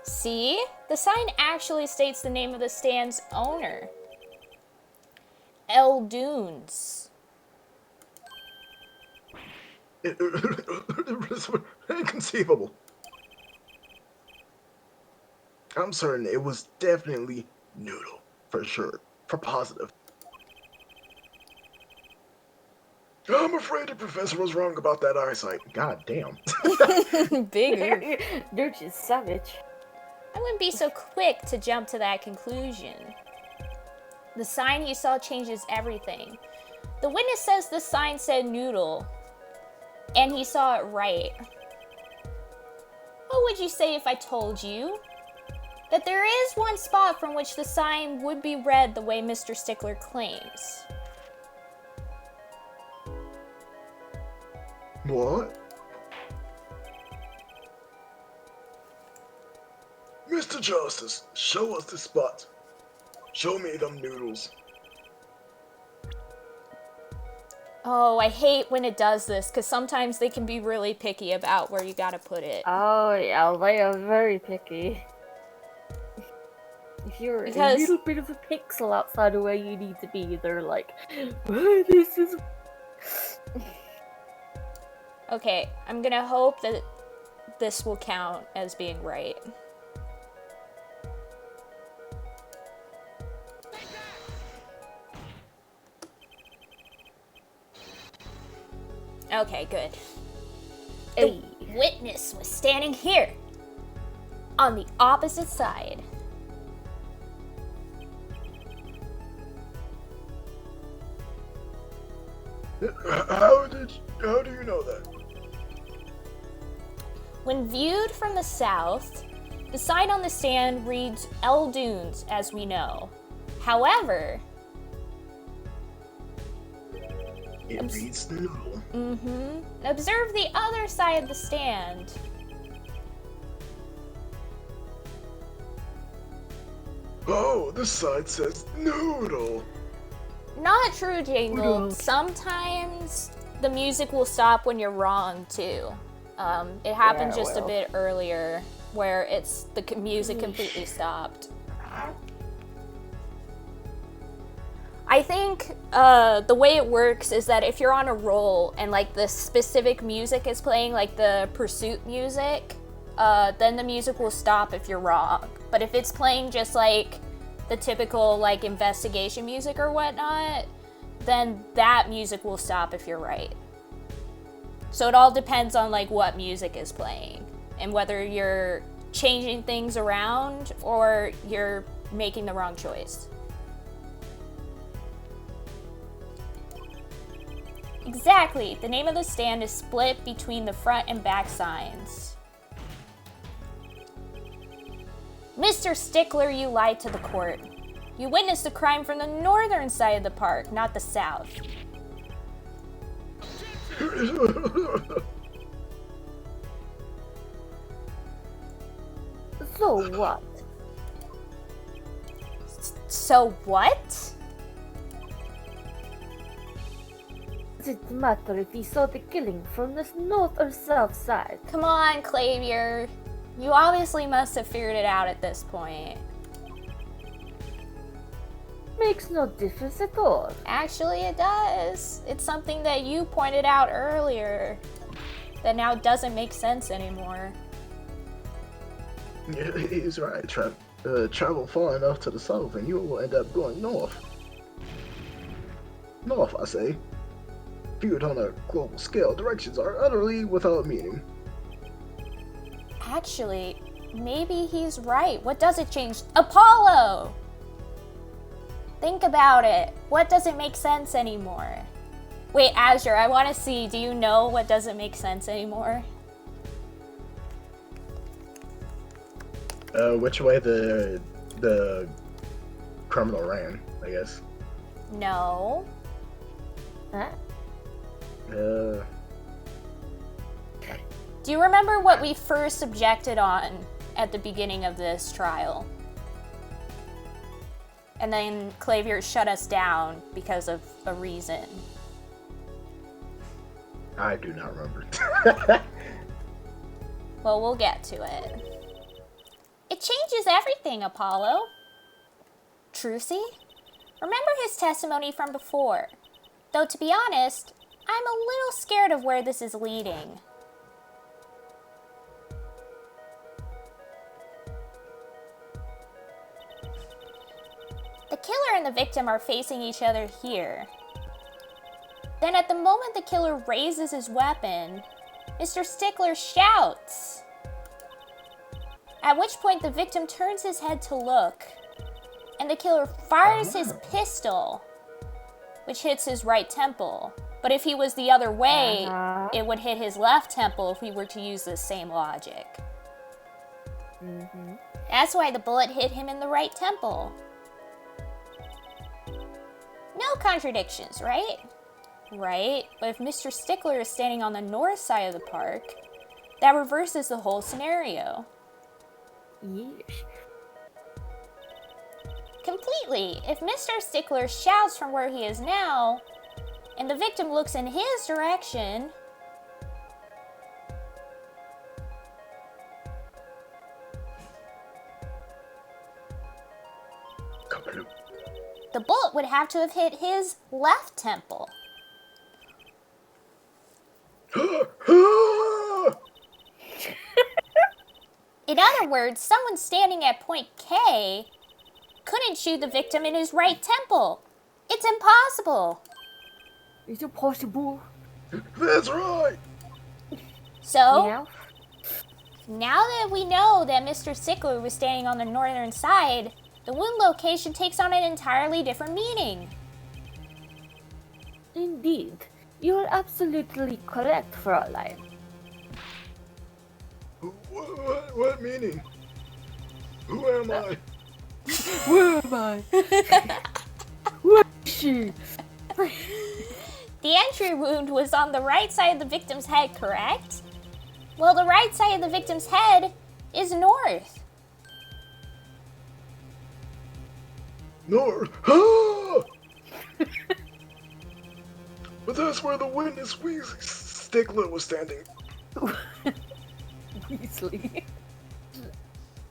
Speaker 1: See? The sign actually states the name of the stand's owner. Eldunes.
Speaker 3: Inconceivable. I'm certain it was definitely noodle, for sure, for positive. I'm afraid the professor was wrong about that eyesight.
Speaker 2: God damn.
Speaker 1: Bigger.
Speaker 4: Dude, she's savage.
Speaker 1: I wouldn't be so quick to jump to that conclusion. The sign he saw changes everything. The witness says the sign said noodle, and he saw it right. What would you say if I told you that there is one spot from which the sign would be read the way Mr. Stickler claims?
Speaker 3: What? Mr. Justice, show us the spot. Show me them noodles.
Speaker 1: Oh, I hate when it does this, because sometimes they can be really picky about where you gotta put it.
Speaker 4: Oh yeah, they are very picky. If you're
Speaker 1: Because-
Speaker 4: a little bit of a pixel outside of where you need to be, they're like, "What? This is..."
Speaker 1: Okay, I'm gonna hope that this will count as being right. Okay, good.
Speaker 4: Hey.
Speaker 1: The witness was standing here, on the opposite side.
Speaker 3: How do you know that?
Speaker 1: When viewed from the south, the sign on the stand reads El Dunes, as we know. However,
Speaker 2: It reads the noodle.
Speaker 1: observe the other side of the stand.
Speaker 3: Oh, this side says noodle.
Speaker 1: Not true, Jingle. Sometimes the music will stop when you're wrong, too. It happened just a bit earlier, where the music completely stopped. I think the way it works is that if you're on a roll and like the specific music is playing, like the pursuit music, then the music will stop if you're wrong. But if it's playing just like the typical like investigation music or whatnot, then that music will stop if you're right. So it all depends on like what music is playing and whether you're changing things around or you're making the wrong choice. Exactly. The name of the stand is split between the front and back signs. Mr. Stickler, you lied to the court. You witnessed the crime from the northern side of the park, not the south.
Speaker 4: So what?
Speaker 1: So what?
Speaker 4: Does it matter if he saw the killing from the north or south side?
Speaker 1: Come on, Clavier. You obviously must have figured it out at this point.
Speaker 4: Makes no difference at all.
Speaker 1: Actually, it does. It's something that you pointed out earlier that now doesn't make sense anymore.
Speaker 2: Yeah, he's right. Travel far enough to the south and you will end up going north. North, I say. Viewed on a global scale, directions are utterly without meaning.
Speaker 1: Actually, maybe he's right. What does it change? Apollo! Think about it. What doesn't make sense anymore? Wait, Azure, I want to see. Do you know what doesn't make sense anymore?
Speaker 2: Which way the criminal ran, I guess.
Speaker 1: No.
Speaker 4: Huh?
Speaker 1: Do you remember what we first objected on at the beginning of this trial? And then Clavier shut us down because of a reason.
Speaker 2: I do not remember.
Speaker 1: Well, we'll get to it. It changes everything, Apollo. Trucy? Remember his testimony from before. Though to be honest, I'm a little scared of where this is leading. The killer and the victim are facing each other here. Then at the moment the killer raises his weapon, Mr. Stickler shouts. At which point the victim turns his head to look, and the killer fires his pistol, which hits his right temple. But if he was the other way, it would hit his left temple if we were to use the same logic. That's why the bullet hit him in the right temple. No contradictions, right? Right, but if Mr. Stickler is standing on the north side of the park, that reverses the whole scenario.
Speaker 4: Yeesh.
Speaker 1: Completely. If Mr. Stickler shouts from where he is now, and the victim looks in his direction, the bullet would have to have hit his left temple. In other words, someone standing at point K couldn't shoot the victim in his right temple. It's impossible.
Speaker 4: Is it possible?
Speaker 3: That's right.
Speaker 1: So,
Speaker 4: Yeah.
Speaker 1: now that we know that Mr. Stickler was staying on the northern side, the wound location takes on an entirely different meaning.
Speaker 4: Indeed. You're absolutely correct, Fraulein.
Speaker 3: What meaning? Who am I?
Speaker 4: Where am I? Where is she?
Speaker 1: The entry wound was on the right side of the victim's head, correct? Well, the right side of the victim's head is north.
Speaker 3: North. Ah! But that's where the witness Stickler was standing.
Speaker 4: Weasley.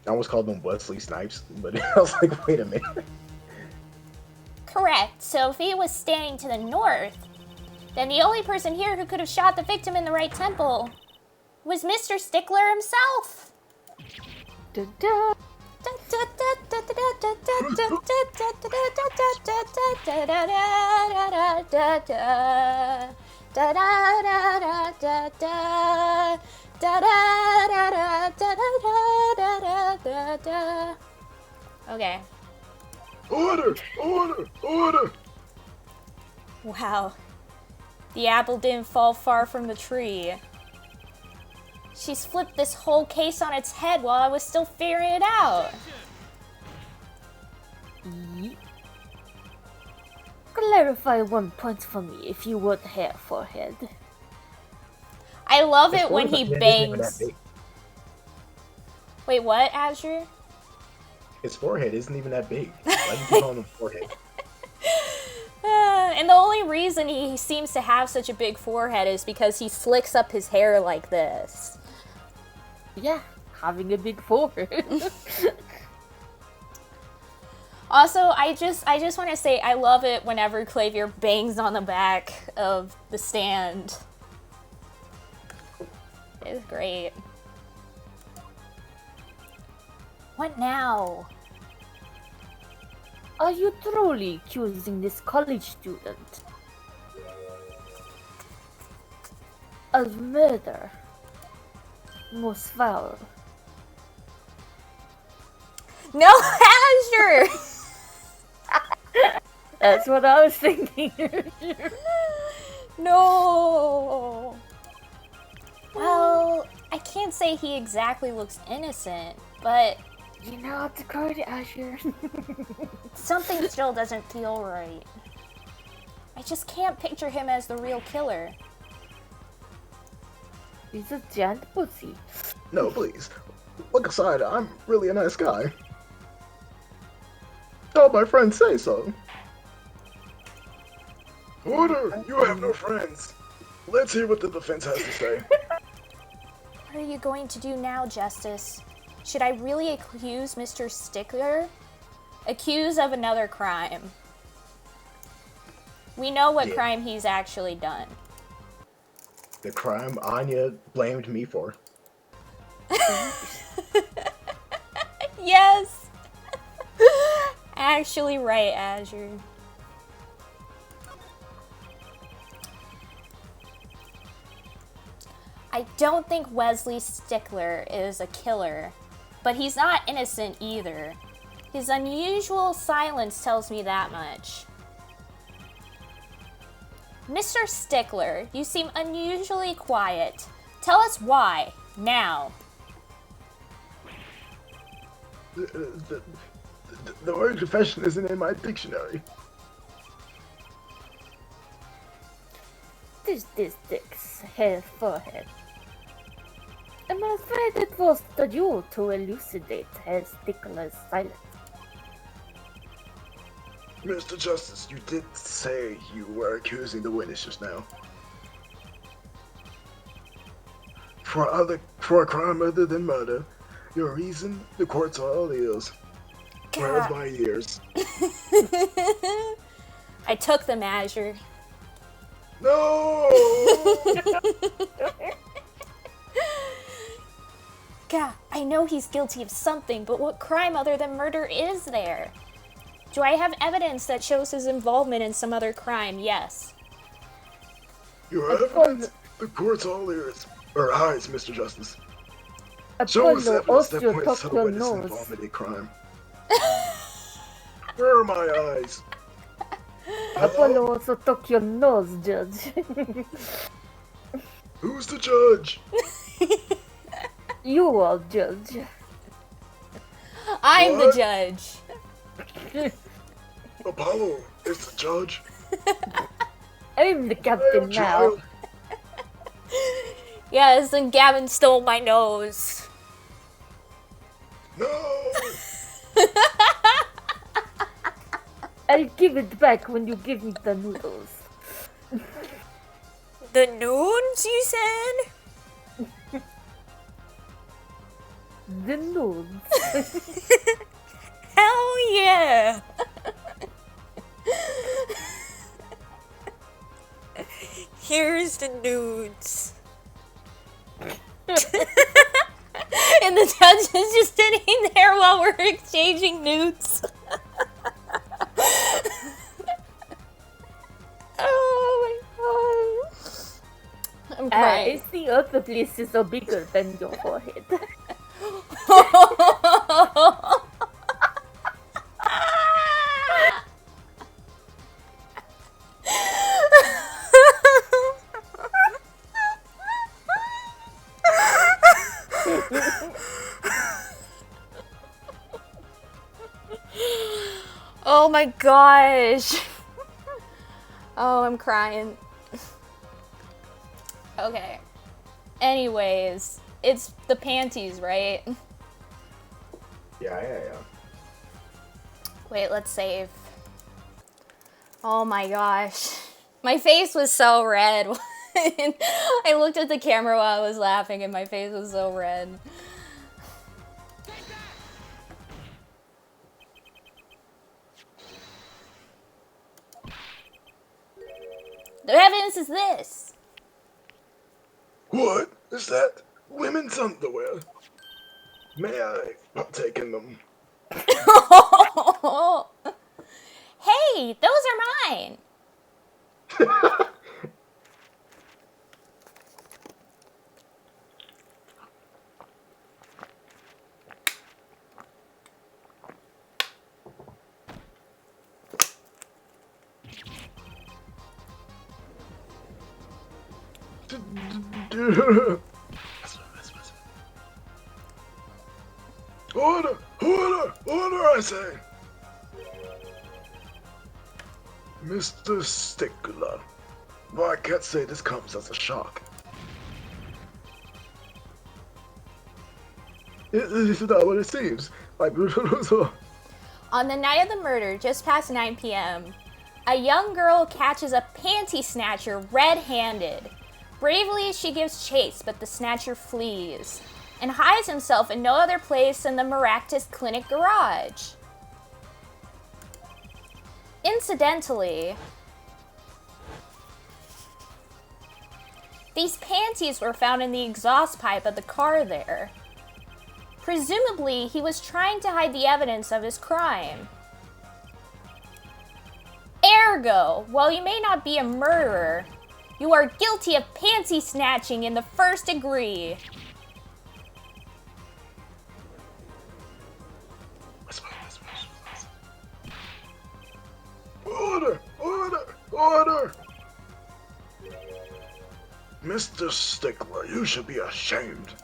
Speaker 2: I almost called him Wesley Snipes, but I was like, wait a minute.
Speaker 1: Correct. So if he was standing to the north, then the only person here who could have shot the victim in the right temple was Mr. Stickler himself.
Speaker 4: Da-da.
Speaker 1: Okay.
Speaker 3: Order! Order! Order!
Speaker 1: Wow. The apple didn't fall far from the tree. She's flipped this whole case on its head while I was still figuring it out.
Speaker 4: Clarify one point for me, if you would, Hair Forehead.
Speaker 1: I love
Speaker 2: His
Speaker 1: it when he
Speaker 2: forehead isn't even that
Speaker 1: bangs.
Speaker 2: big.
Speaker 1: Wait, what, Azure?
Speaker 2: His forehead isn't even that big. Why do you keep calling him forehead?
Speaker 1: And the only reason he seems to have such a big forehead is because he slicks up his hair like this.
Speaker 4: Yeah, having a big forehead.
Speaker 1: Also, I just want to say I love it whenever Clavier bangs on the back of the stand. It's great. What now?
Speaker 4: Are you truly accusing this college student of murder? Most foul.
Speaker 1: No, Azure!
Speaker 4: That's what I was thinking.
Speaker 1: No! Well, I can't say he exactly looks innocent, but
Speaker 4: You know how to call it, Azure.
Speaker 1: something still doesn't feel right. I just can't picture him as the real killer.
Speaker 4: He's a giant pussy.
Speaker 2: No, please. Look aside, I'm really a nice guy. All my friends say so.
Speaker 3: Order! You have no friends. Let's hear what the defense has to say.
Speaker 1: What are you going to do now, Justice? Should I really accuse Mr. Stickler? Accuse of another crime. We know what
Speaker 2: Yeah.
Speaker 1: crime he's actually done.
Speaker 2: The crime Anya blamed me for.
Speaker 1: Yes! Actually right, Azure. I don't think Wesley Stickler is a killer, but he's not innocent either. His unusual silence tells me that much. Mr. Stickler, you seem unusually quiet. Tell us why, now.
Speaker 3: The word confession isn't in my dictionary.
Speaker 4: This Dick's hair forehead. I'm afraid it was to you to elucidate Herr Stickler's silence.
Speaker 3: Mr. Justice, you did say you were accusing the witness just now. For a crime other than murder, your reason, the court's all ears. Where's my ears?
Speaker 1: I took them, Azure.
Speaker 3: No!
Speaker 1: God, I know he's guilty of something, but what crime other than murder is there? Do I have evidence that shows his involvement in some other crime? Yes.
Speaker 3: Your
Speaker 4: Apollo,
Speaker 3: evidence? The court's all ears. Or eyes, Mr. Justice. Show us
Speaker 4: Apollo
Speaker 3: evidence that
Speaker 4: also
Speaker 3: points to
Speaker 4: took
Speaker 3: the
Speaker 4: your
Speaker 3: witness
Speaker 4: nose.
Speaker 3: involved in a crime. Where are my eyes?
Speaker 4: Apollo
Speaker 3: Hello?
Speaker 4: also took your nose, Judge.
Speaker 3: Who's the judge?
Speaker 4: You are Judge.
Speaker 1: I'm the
Speaker 3: What?
Speaker 1: judge.
Speaker 3: Apollo is the judge.
Speaker 4: I'm the
Speaker 3: I
Speaker 4: captain
Speaker 3: am
Speaker 4: now.
Speaker 3: trial.
Speaker 1: Yes, and Gavin stole my nose.
Speaker 3: No!
Speaker 4: I'll give it back when you give me the noodles.
Speaker 1: The nudes, you said?
Speaker 4: The noodles.
Speaker 1: Hell yeah! Here's the nudes. And the judge is just sitting there while we're exchanging nudes. Oh my god. I'm
Speaker 4: I
Speaker 1: crying.
Speaker 4: see other places are bigger than your forehead.
Speaker 1: Oh my gosh. Oh, I'm crying. Okay. Anyways, it's the panties, right?
Speaker 2: Yeah.
Speaker 1: Wait, let's save. Oh my gosh. My face was so red. I looked at the camera while I was laughing and my face was so red. The evidence is this.
Speaker 3: What is that? Women's underwear. May I partake in them?
Speaker 1: Hey, those are mine.
Speaker 3: Order! Order! Order, I say! Mr. Stickler. Well, I can't say this comes as a shock.
Speaker 2: It's not what it seems. Like,
Speaker 1: On the night of the murder, just past 9 p.m., a young girl catches a panty snatcher red-handed. Bravely, she gives chase, but the snatcher flees and hides himself in no other place than the Maractus Clinic garage. Incidentally, these panties were found in the exhaust pipe of the car there. Presumably, he was trying to hide the evidence of his crime. Ergo, while you may not be a murderer, you are guilty of panty snatching in the first degree.
Speaker 3: Order! Order! Order! Mr. Stickler, you should be ashamed.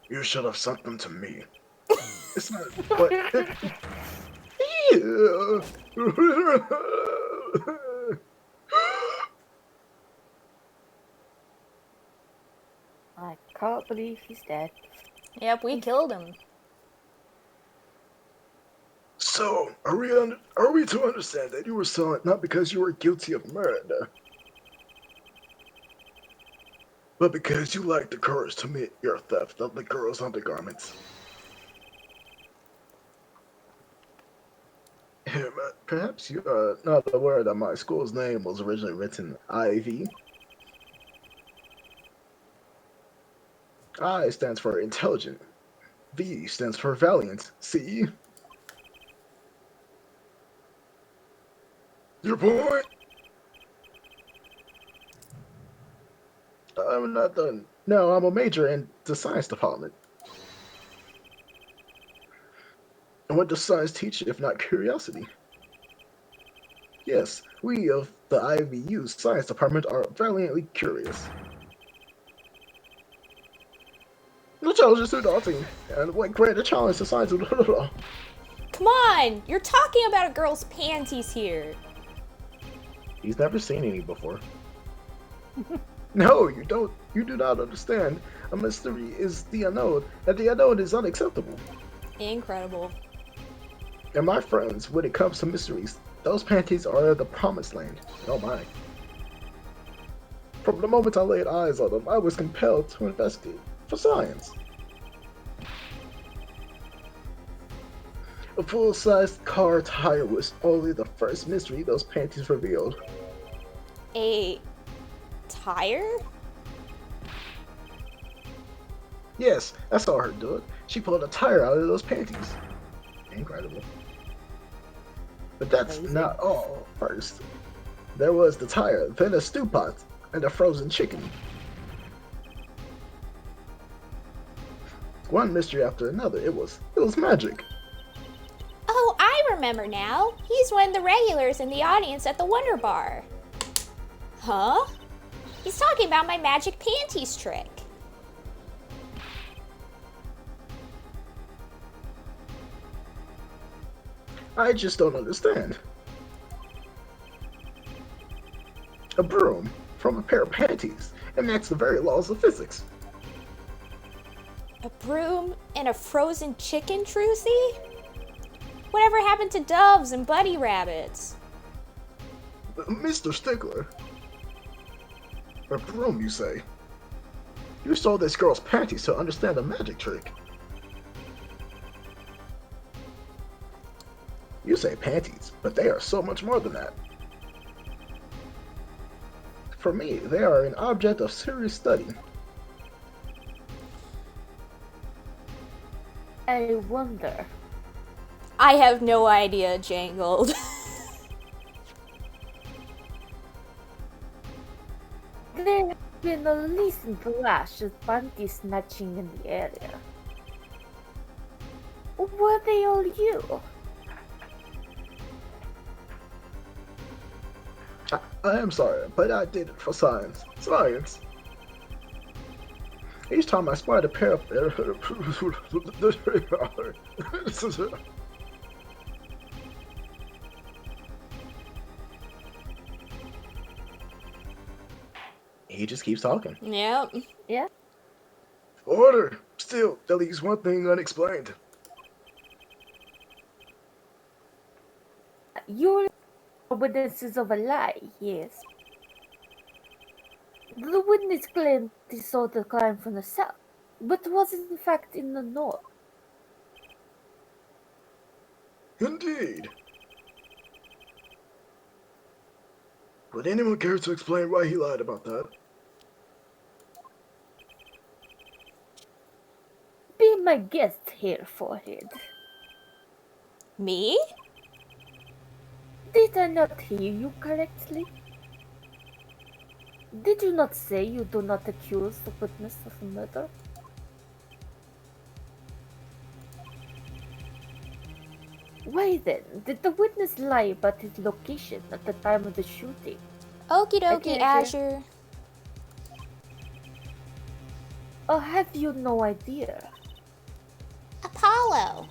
Speaker 3: You should have sent them to me.
Speaker 2: it's not. But.
Speaker 4: I can't believe he's dead.
Speaker 1: Yep, we killed him.
Speaker 3: So, are we to understand that you were selling it not because you were guilty of murder, but because you lacked the courage to admit your theft of the girl's undergarments?
Speaker 2: Perhaps you are not aware that my school's name was originally written IV. I stands for intelligent. V stands for valiant. C.
Speaker 3: Your point?
Speaker 2: I'm not done. No, I'm a major in the science department. And what does science teach if not curiosity? Yes, we of the IVU science department are valiantly curious. The challenge is too daunting, and what greater challenge to science?
Speaker 1: Come on! You're talking about a girl's panties here.
Speaker 2: He's never seen any before. No, you don't. You do not understand. A mystery is the unknown, and the unknown is unacceptable.
Speaker 1: Incredible.
Speaker 2: And my friends, when it comes to mysteries, those panties are the promised land. Oh my. From the moment I laid eyes on them, I was compelled to investigate for science. A full-sized car tire was only the first mystery those panties revealed.
Speaker 1: A tire?
Speaker 2: Yes, I saw her do it. She pulled a tire out of those panties. Incredible. But that's not all. First, there was the tire, then a stew pot, and a frozen chicken. One mystery after another. It was magic.
Speaker 1: Oh, I remember now. He's one of the regulars in the audience at the Wonder Bar. Huh? He's talking about my magic panties trick.
Speaker 2: I just don't understand. A broom from a pair of panties, and that's the very laws of physics.
Speaker 1: A broom and a frozen chicken, Trucy? Whatever happened to doves and bunny rabbits?
Speaker 2: Mr. Stickler. A broom, you say? You saw this girl's panties to understand the magic trick. You say panties, but they are so much more than that. For me, they are an object of serious study.
Speaker 4: I wonder.
Speaker 1: I have no idea, Jangled.
Speaker 4: There have been a recent rash of panty snatching in the area. Were they all you?
Speaker 2: I am sorry, but I did it for science. Science. Each time I spied a pair of He just keeps talking.
Speaker 1: Yep.
Speaker 4: Yeah?
Speaker 3: Order! Still, there leaves one thing unexplained.
Speaker 4: You're witnesses of a lie, yes. The witness claimed he saw the crime from the south, but was in fact in the north.
Speaker 3: Indeed. Would anyone care to explain why he lied about that?
Speaker 4: Be my guest here, forehead.
Speaker 1: Me?
Speaker 4: Did I not hear you correctly? Did you not say you do not accuse the witness of murder? Why then did the witness lie about his location at the time of the shooting?
Speaker 1: Okie dokie,
Speaker 4: Okay,
Speaker 1: Azure.
Speaker 4: Or have you no idea?
Speaker 1: Apollo.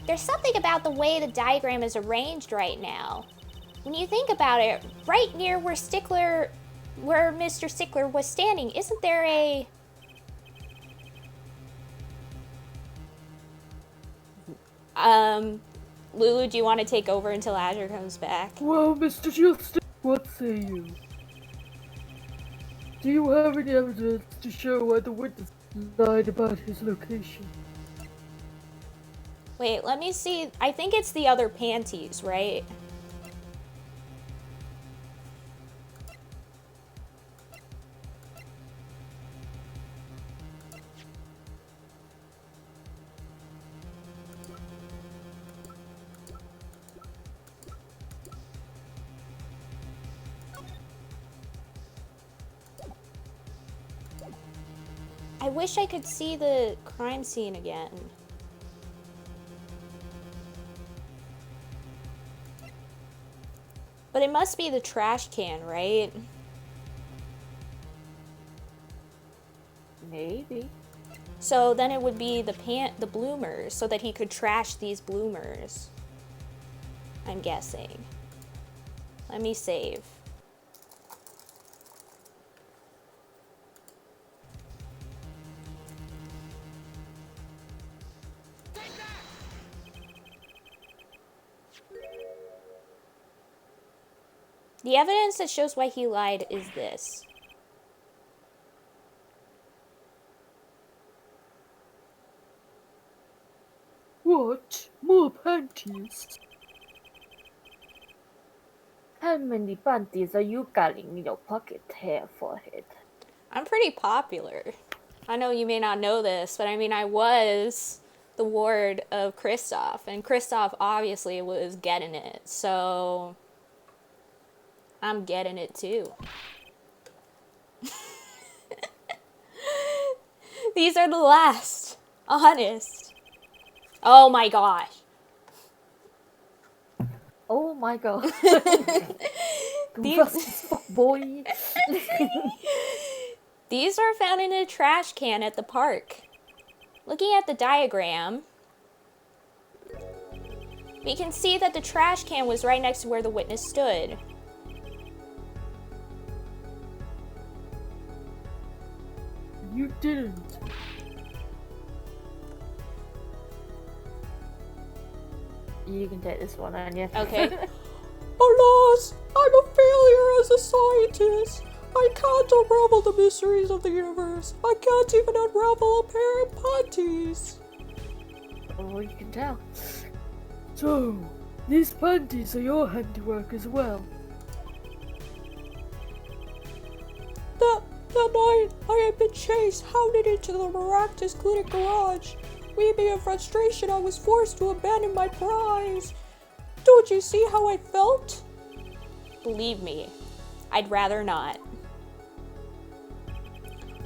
Speaker 1: There's something about the way the diagram is arranged right now. When you think about it, right near where Mr. Stickler was standing, isn't there a... Lulu, do you want to take over until Azure comes back?
Speaker 6: Well, Mr. Houston, what say you? Do you have any evidence to show why the witness lied about his location?
Speaker 1: Wait, let me see. I think it's the other panties, right? I wish I could see the crime scene again. But it must be the trash can, right?
Speaker 4: Maybe.
Speaker 1: So then it would be the bloomers, so that he could trash these bloomers. I'm guessing. Let me save. The evidence that shows why he lied is this.
Speaker 6: What? More panties?
Speaker 4: How many panties are you carrying in your pocket, hair forehead?
Speaker 1: I'm pretty popular. I know you may not know this, but I mean, I was the ward of Kristoff, and Kristoff obviously was getting it, so I'm getting it too. These are the last. Honest. Oh my gosh.
Speaker 4: Oh my god.
Speaker 1: These,
Speaker 4: Boy.
Speaker 1: these are found in a trash can at the park. Looking at the diagram, we can see that the trash can was right next to where the witness stood.
Speaker 6: You didn't.
Speaker 4: You can take this one, Anya.
Speaker 1: Okay.
Speaker 6: Alas, I'm a failure as a scientist. I can't unravel the mysteries of the universe. I can't even unravel a pair of panties.
Speaker 4: Oh, you can tell.
Speaker 6: So, these panties are your handiwork as well. That night, I had been chased, hounded into the Maractus Clinic garage. Weeping in frustration, I was forced to abandon my prize. Don't you see how I felt?
Speaker 1: Believe me, I'd rather not.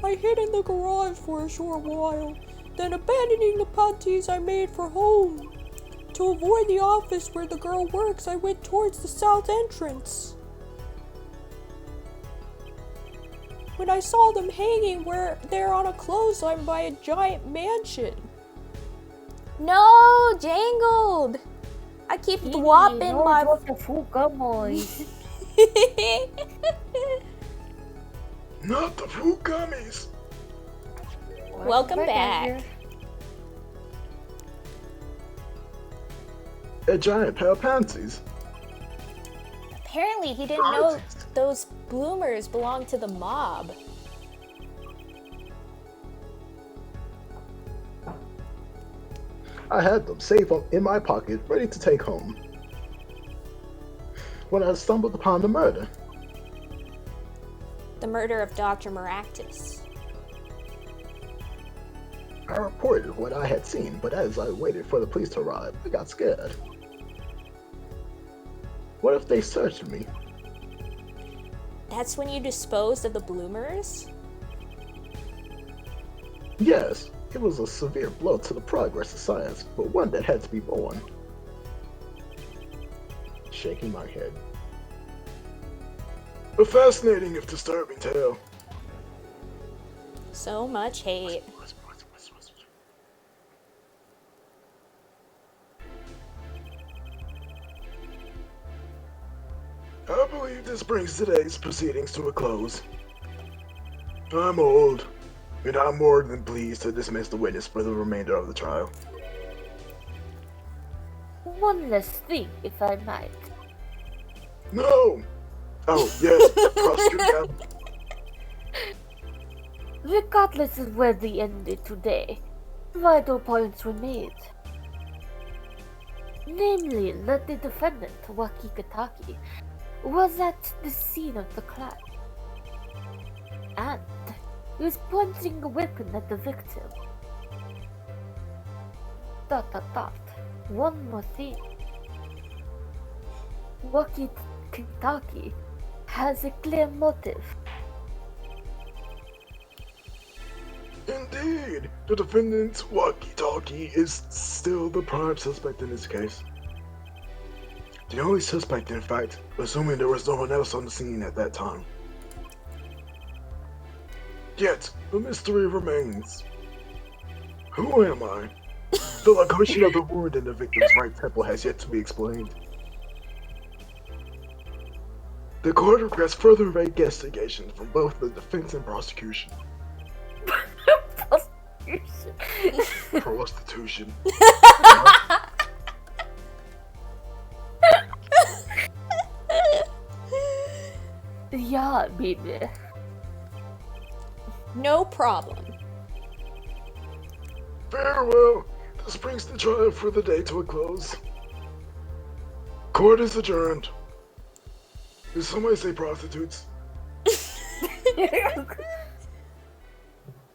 Speaker 6: I hid in the garage for a short while, then abandoning the panties I made for home. To avoid the office where the girl works, I went towards the south entrance. When I saw them hanging where they're on a clothesline by a giant mansion.
Speaker 1: No, Jangled! I keep whopping my...
Speaker 4: What the fuck, guys?
Speaker 3: Not the fruit gummies.
Speaker 1: Welcome back.
Speaker 2: A giant pair of panties.
Speaker 1: Apparently he didn't know those bloomers belonged to the mob.
Speaker 2: I had them safe in my pocket, ready to take home. When I stumbled upon the murder.
Speaker 1: The murder of Dr. Maractus.
Speaker 2: I reported what I had seen, but as I waited for the police to arrive, I got scared. What if they searched me?
Speaker 1: That's when you disposed of the bloomers?
Speaker 2: Yes, it was a severe blow to the progress of science, but one that had to be borne. Shaking my head.
Speaker 3: A fascinating if disturbing tale.
Speaker 1: So much hate.
Speaker 3: I believe this brings today's proceedings to a close. I'm old, and I'm more than pleased to dismiss the witness for the remainder of the trial.
Speaker 4: One less thing, if I might.
Speaker 3: No! Oh, yes, prosecute them.
Speaker 4: Regardless of where they ended today, vital points were made. Namely, that the defendant, Wakikataki, was at the scene of the crime. And he was pointing a weapon at the victim. ... One more thing. Wakikataki has a clear motive.
Speaker 3: Indeed, the defendant's walkie-talkie is still the prime suspect in this case. The only suspect, in fact, assuming there was no one else on the scene at that time. Yet, the mystery remains. Who am I? The location of the wound in the victim's right temple has yet to be explained. The court requests further investigation from both the defense and prosecution. Prostitution.
Speaker 4: Yeah, baby.
Speaker 6: No problem.
Speaker 3: Farewell. This brings the trial for the day to a close. Court is adjourned. Did somebody say prostitutes?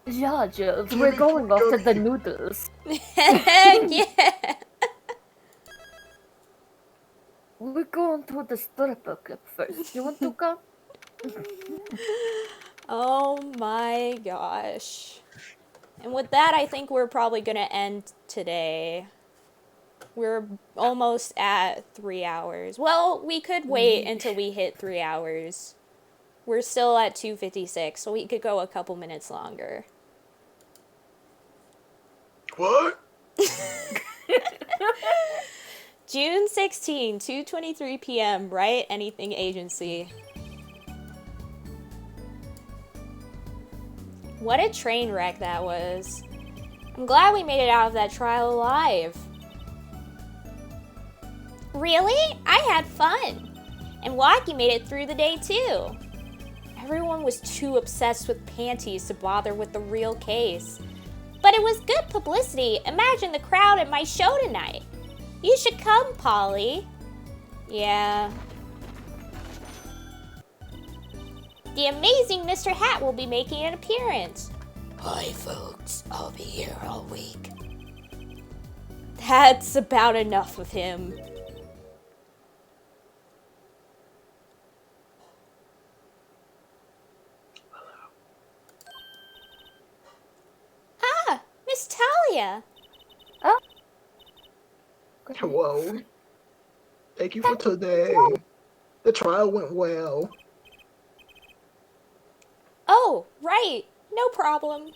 Speaker 4: Yeah, Jules, we're going off to the noodles.
Speaker 6: Yeah.
Speaker 4: We're going to the stripper club first. You want to come?
Speaker 6: Oh my gosh. And with that, I think we're probably going to end today. We're almost at 3 hours. Well, we could wait until we hit 3 hours. We're still at 2:56, so we could go a couple minutes longer.
Speaker 3: What?
Speaker 6: June 16, 2:23 p.m., right? Anything Agency. What a train wreck that was. I'm glad we made it out of that trial alive. Really? I had fun. And Waki made it through the day too. Everyone was too obsessed with panties to bother with the real case. But it was good publicity. Imagine the crowd at my show tonight. You should come, Polly. Yeah. The amazing Mr. Hat will be making an appearance.
Speaker 5: Hi, folks. I'll be here all week.
Speaker 6: That's about enough of him. Ah, Miss Talia.
Speaker 2: Hello. Thank you for today. The trial went well.
Speaker 6: Oh, right. No problem.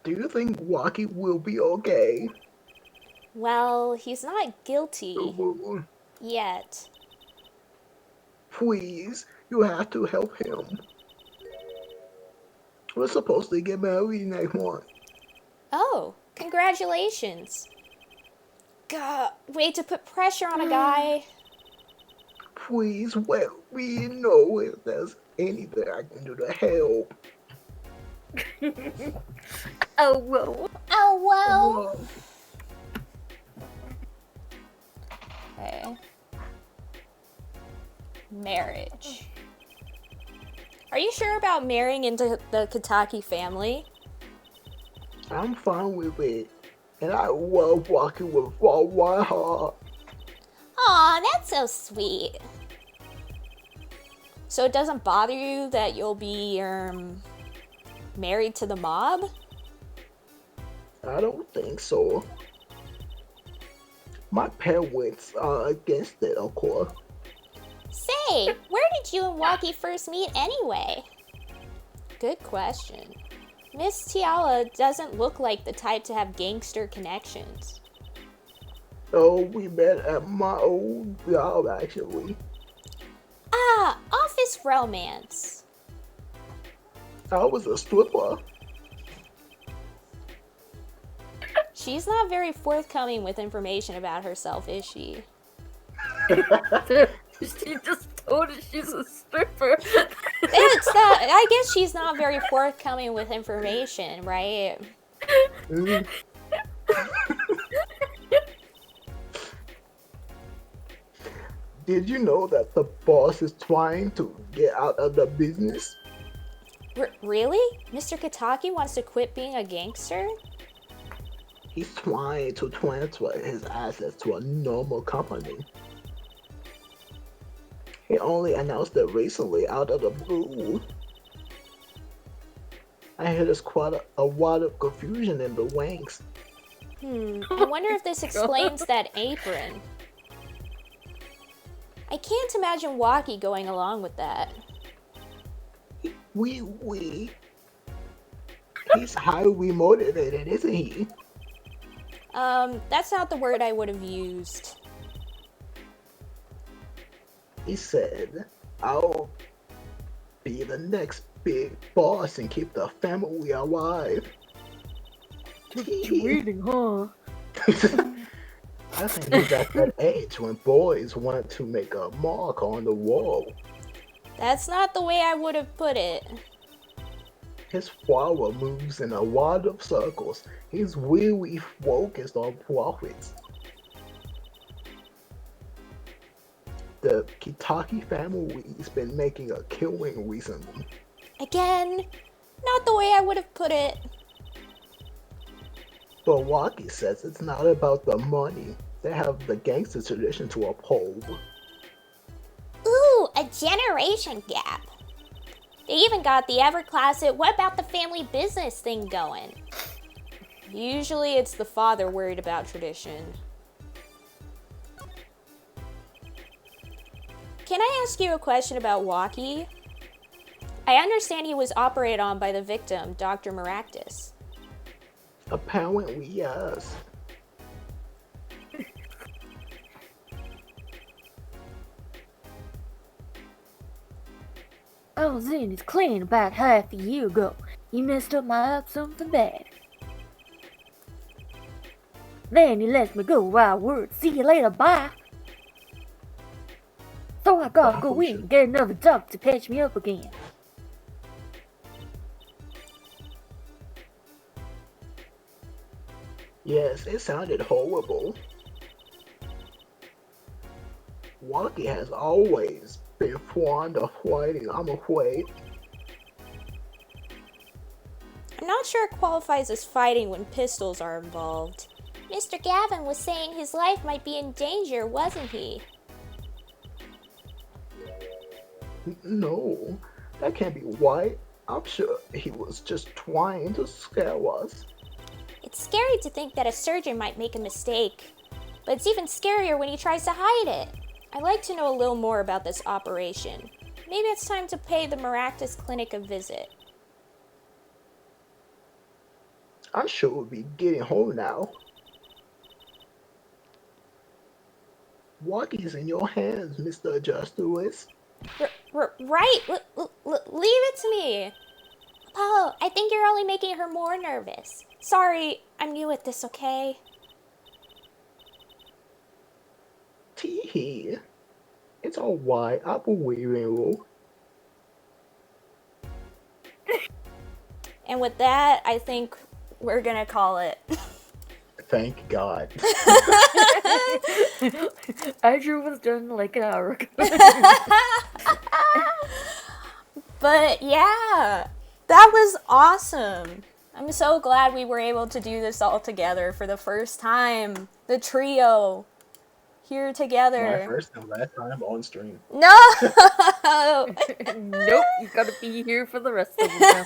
Speaker 2: Do you think Waki will be okay?
Speaker 6: Well, he's not guilty
Speaker 2: Oh,
Speaker 6: yet.
Speaker 2: please, you have to help him. We're supposed to get married next month.
Speaker 6: Oh, congratulations. God, way to put pressure on a guy.
Speaker 2: Please, well, we know if there's anything I can do to help.
Speaker 4: Oh, whoa.
Speaker 6: Oh, well. Okay. Marriage. Are you sure about marrying into the Kataki family?
Speaker 2: I'm fine with it. And I love walking with all my heart.
Speaker 6: Aw, that's so sweet. So it doesn't bother you that you'll be, married to the mob?
Speaker 2: I don't think so. My parents are against it, of course.
Speaker 6: Say, where did you and Waki first meet anyway? Good question. Miss Tiala doesn't look like the type to have gangster connections.
Speaker 2: Oh, we met at my old job, actually.
Speaker 6: Ah, office romance.
Speaker 2: I was a stripper.
Speaker 6: She's not very forthcoming with information about herself, is she?
Speaker 4: She just told us she's a stripper.
Speaker 6: It's not, I guess she's not very forthcoming with information, right?
Speaker 2: Mm. Did you know that the boss is trying to get out of the business?
Speaker 6: Really? Mr. Kataki wants to quit being a gangster?
Speaker 2: He's trying to transfer his assets to a normal company. He only announced it recently out of the blue. I hear there's quite a lot of confusion in the ranks.
Speaker 6: I wonder if this explains that apron. I can't imagine Waki going along with that.
Speaker 2: We. He's highly motivated, isn't he?
Speaker 6: That's not the word I would have used.
Speaker 2: He said, I'll be the next big boss and keep the family alive.
Speaker 4: Reading, huh?
Speaker 2: I think he's at that age when boys want to make a mark on the wall.
Speaker 6: That's not the way I would have put it.
Speaker 2: His father moves in a lot of circles. He's really focused on profits. The Kitaki family's been making a killing recently.
Speaker 6: Again, not the way I would have put it.
Speaker 2: But Waki says it's not about the money. They have the gangster tradition to uphold.
Speaker 1: Ooh, a generation gap. They even got the ever-classic what about the family business thing going.
Speaker 6: Usually it's the father worried about tradition. Can I ask you a question about Waki? I understand he was operated on by the victim, Dr. Maractus.
Speaker 2: Apparently, yes.
Speaker 4: I was in his clan about half a year ago. He messed up my app something bad. Then he let me go without word. See you later, bye. So I gotta go in and get another doc to patch me up again.
Speaker 2: Yes, it sounded horrible. Waki has always been fond of fighting, I'm afraid.
Speaker 6: I'm not sure it qualifies as fighting when pistols are involved.
Speaker 1: Mr. Gavin was saying his life might be in danger, wasn't he?
Speaker 2: No, that can't be right. I'm sure he was just trying to scare us.
Speaker 1: It's scary to think that a surgeon might make a mistake, but it's even scarier when he tries to hide it.
Speaker 6: I'd like to know a little more about this operation. Maybe it's time to pay the Maractus Clinic a visit.
Speaker 2: I'm sure we'll be getting home now. Waki's in your hands, Mr. Adjusterless.
Speaker 6: Right? Leave it to me.
Speaker 1: Apollo, I think you're only making her more nervous.
Speaker 6: Sorry, I'm new at this, okay?
Speaker 2: Teehee. It's alright, I believe in you.
Speaker 6: And with that, I think we're gonna call it.
Speaker 2: Thank God.
Speaker 4: Azure was done like an hour ago.
Speaker 6: But yeah, that was awesome. I'm so glad we were able to do this all together for the first time. The trio here together.
Speaker 2: My first and last time on stream.
Speaker 6: No!
Speaker 4: Nope, you gotta be here for the rest of them.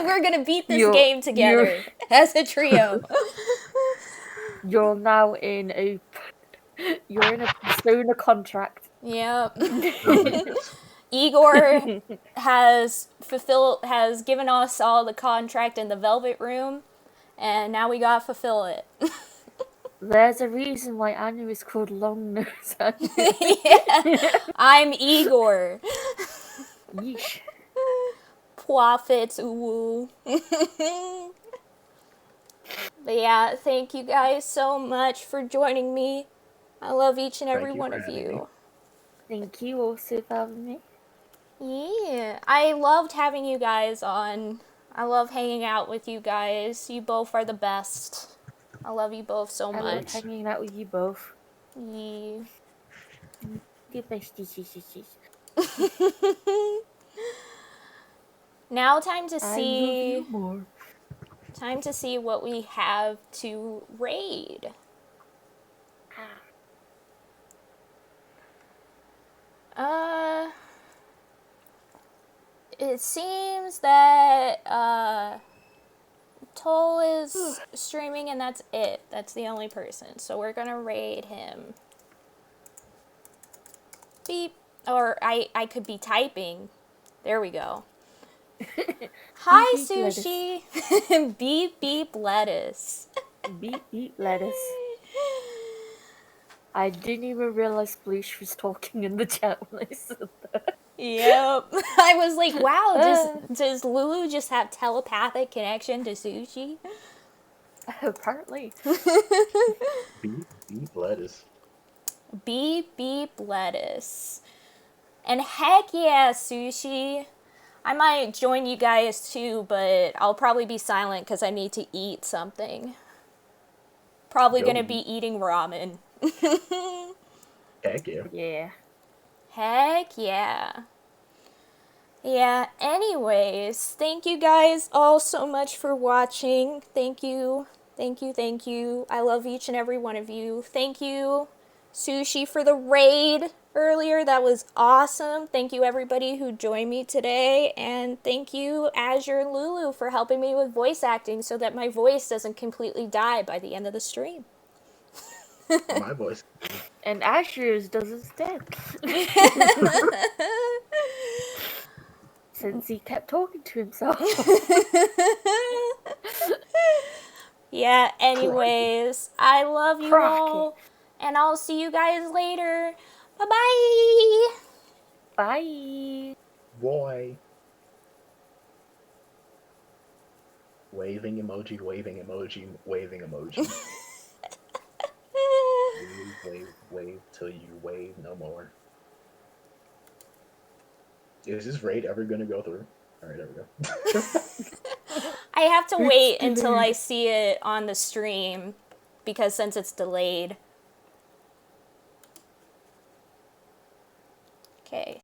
Speaker 6: We're gonna beat this game together as a trio.
Speaker 4: You're now in a persona contract.
Speaker 6: Yep. Igor has given us all the contract in the Velvet Room, and now we gotta fulfill it.
Speaker 4: There's a reason why Anya is called Long Nose Anya.
Speaker 6: Yeah. I'm Igor.
Speaker 4: Yeesh.
Speaker 6: Profits, ooh. But yeah, thank you guys so much for joining me. I love each and every one of you.
Speaker 4: Thank you also for having me.
Speaker 6: Yeah, I loved having you guys on. I love hanging out with you guys. You both are the best. I love you both so
Speaker 4: I love
Speaker 6: much.
Speaker 4: hanging out with you both.
Speaker 6: Yeah.
Speaker 4: The besties.
Speaker 6: Now time to
Speaker 4: I love
Speaker 6: see
Speaker 4: you more.
Speaker 6: what we have to raid.
Speaker 1: it seems that Toll is streaming, and that's it. That's the only person. So we're gonna raid him. Beep. Or I could be typing. There we go. Hi,
Speaker 4: Beep, beep,
Speaker 1: Sushi. Beep, beep, lettuce.
Speaker 4: Beep beep lettuce. I didn't even realize Bleach was talking in the chat when I said that.
Speaker 1: Yep. I was like, wow, does Lulu just have telepathic connection to Sushi?
Speaker 4: Apparently.
Speaker 2: Beep lettuce.
Speaker 1: Beep, beep, lettuce. And heck yeah, Sushi. I might join you guys too, but I'll probably be silent because I need to eat something. Probably
Speaker 2: Go
Speaker 1: gonna
Speaker 2: eat.
Speaker 1: be eating ramen.
Speaker 2: Heck yeah.
Speaker 4: Yeah.
Speaker 1: Heck yeah. Yeah, anyways, thank you guys all so much for watching. Thank you. Thank you, thank you. I love each and every one of you. Thank you, Sushi, for the raid earlier. That was awesome. Thank you, everybody who joined me today. And thank you, Azure and Lulu, for helping me with voice acting so that my voice doesn't completely die by the end of the stream.
Speaker 2: My voice.
Speaker 4: And Asher's does his dance. Since he kept talking to himself.
Speaker 1: Yeah, anyways, I love you
Speaker 4: Crocky.
Speaker 1: all, and I'll see you guys later. Bye-bye!
Speaker 4: Bye.
Speaker 2: Boy. Waving emoji, waving emoji, waving emoji. Wave till you wave no more. Is this raid ever gonna go through? Alright, there we go.
Speaker 1: I have to wait
Speaker 4: delayed.
Speaker 1: until I see it on the stream, because since it's delayed. Okay.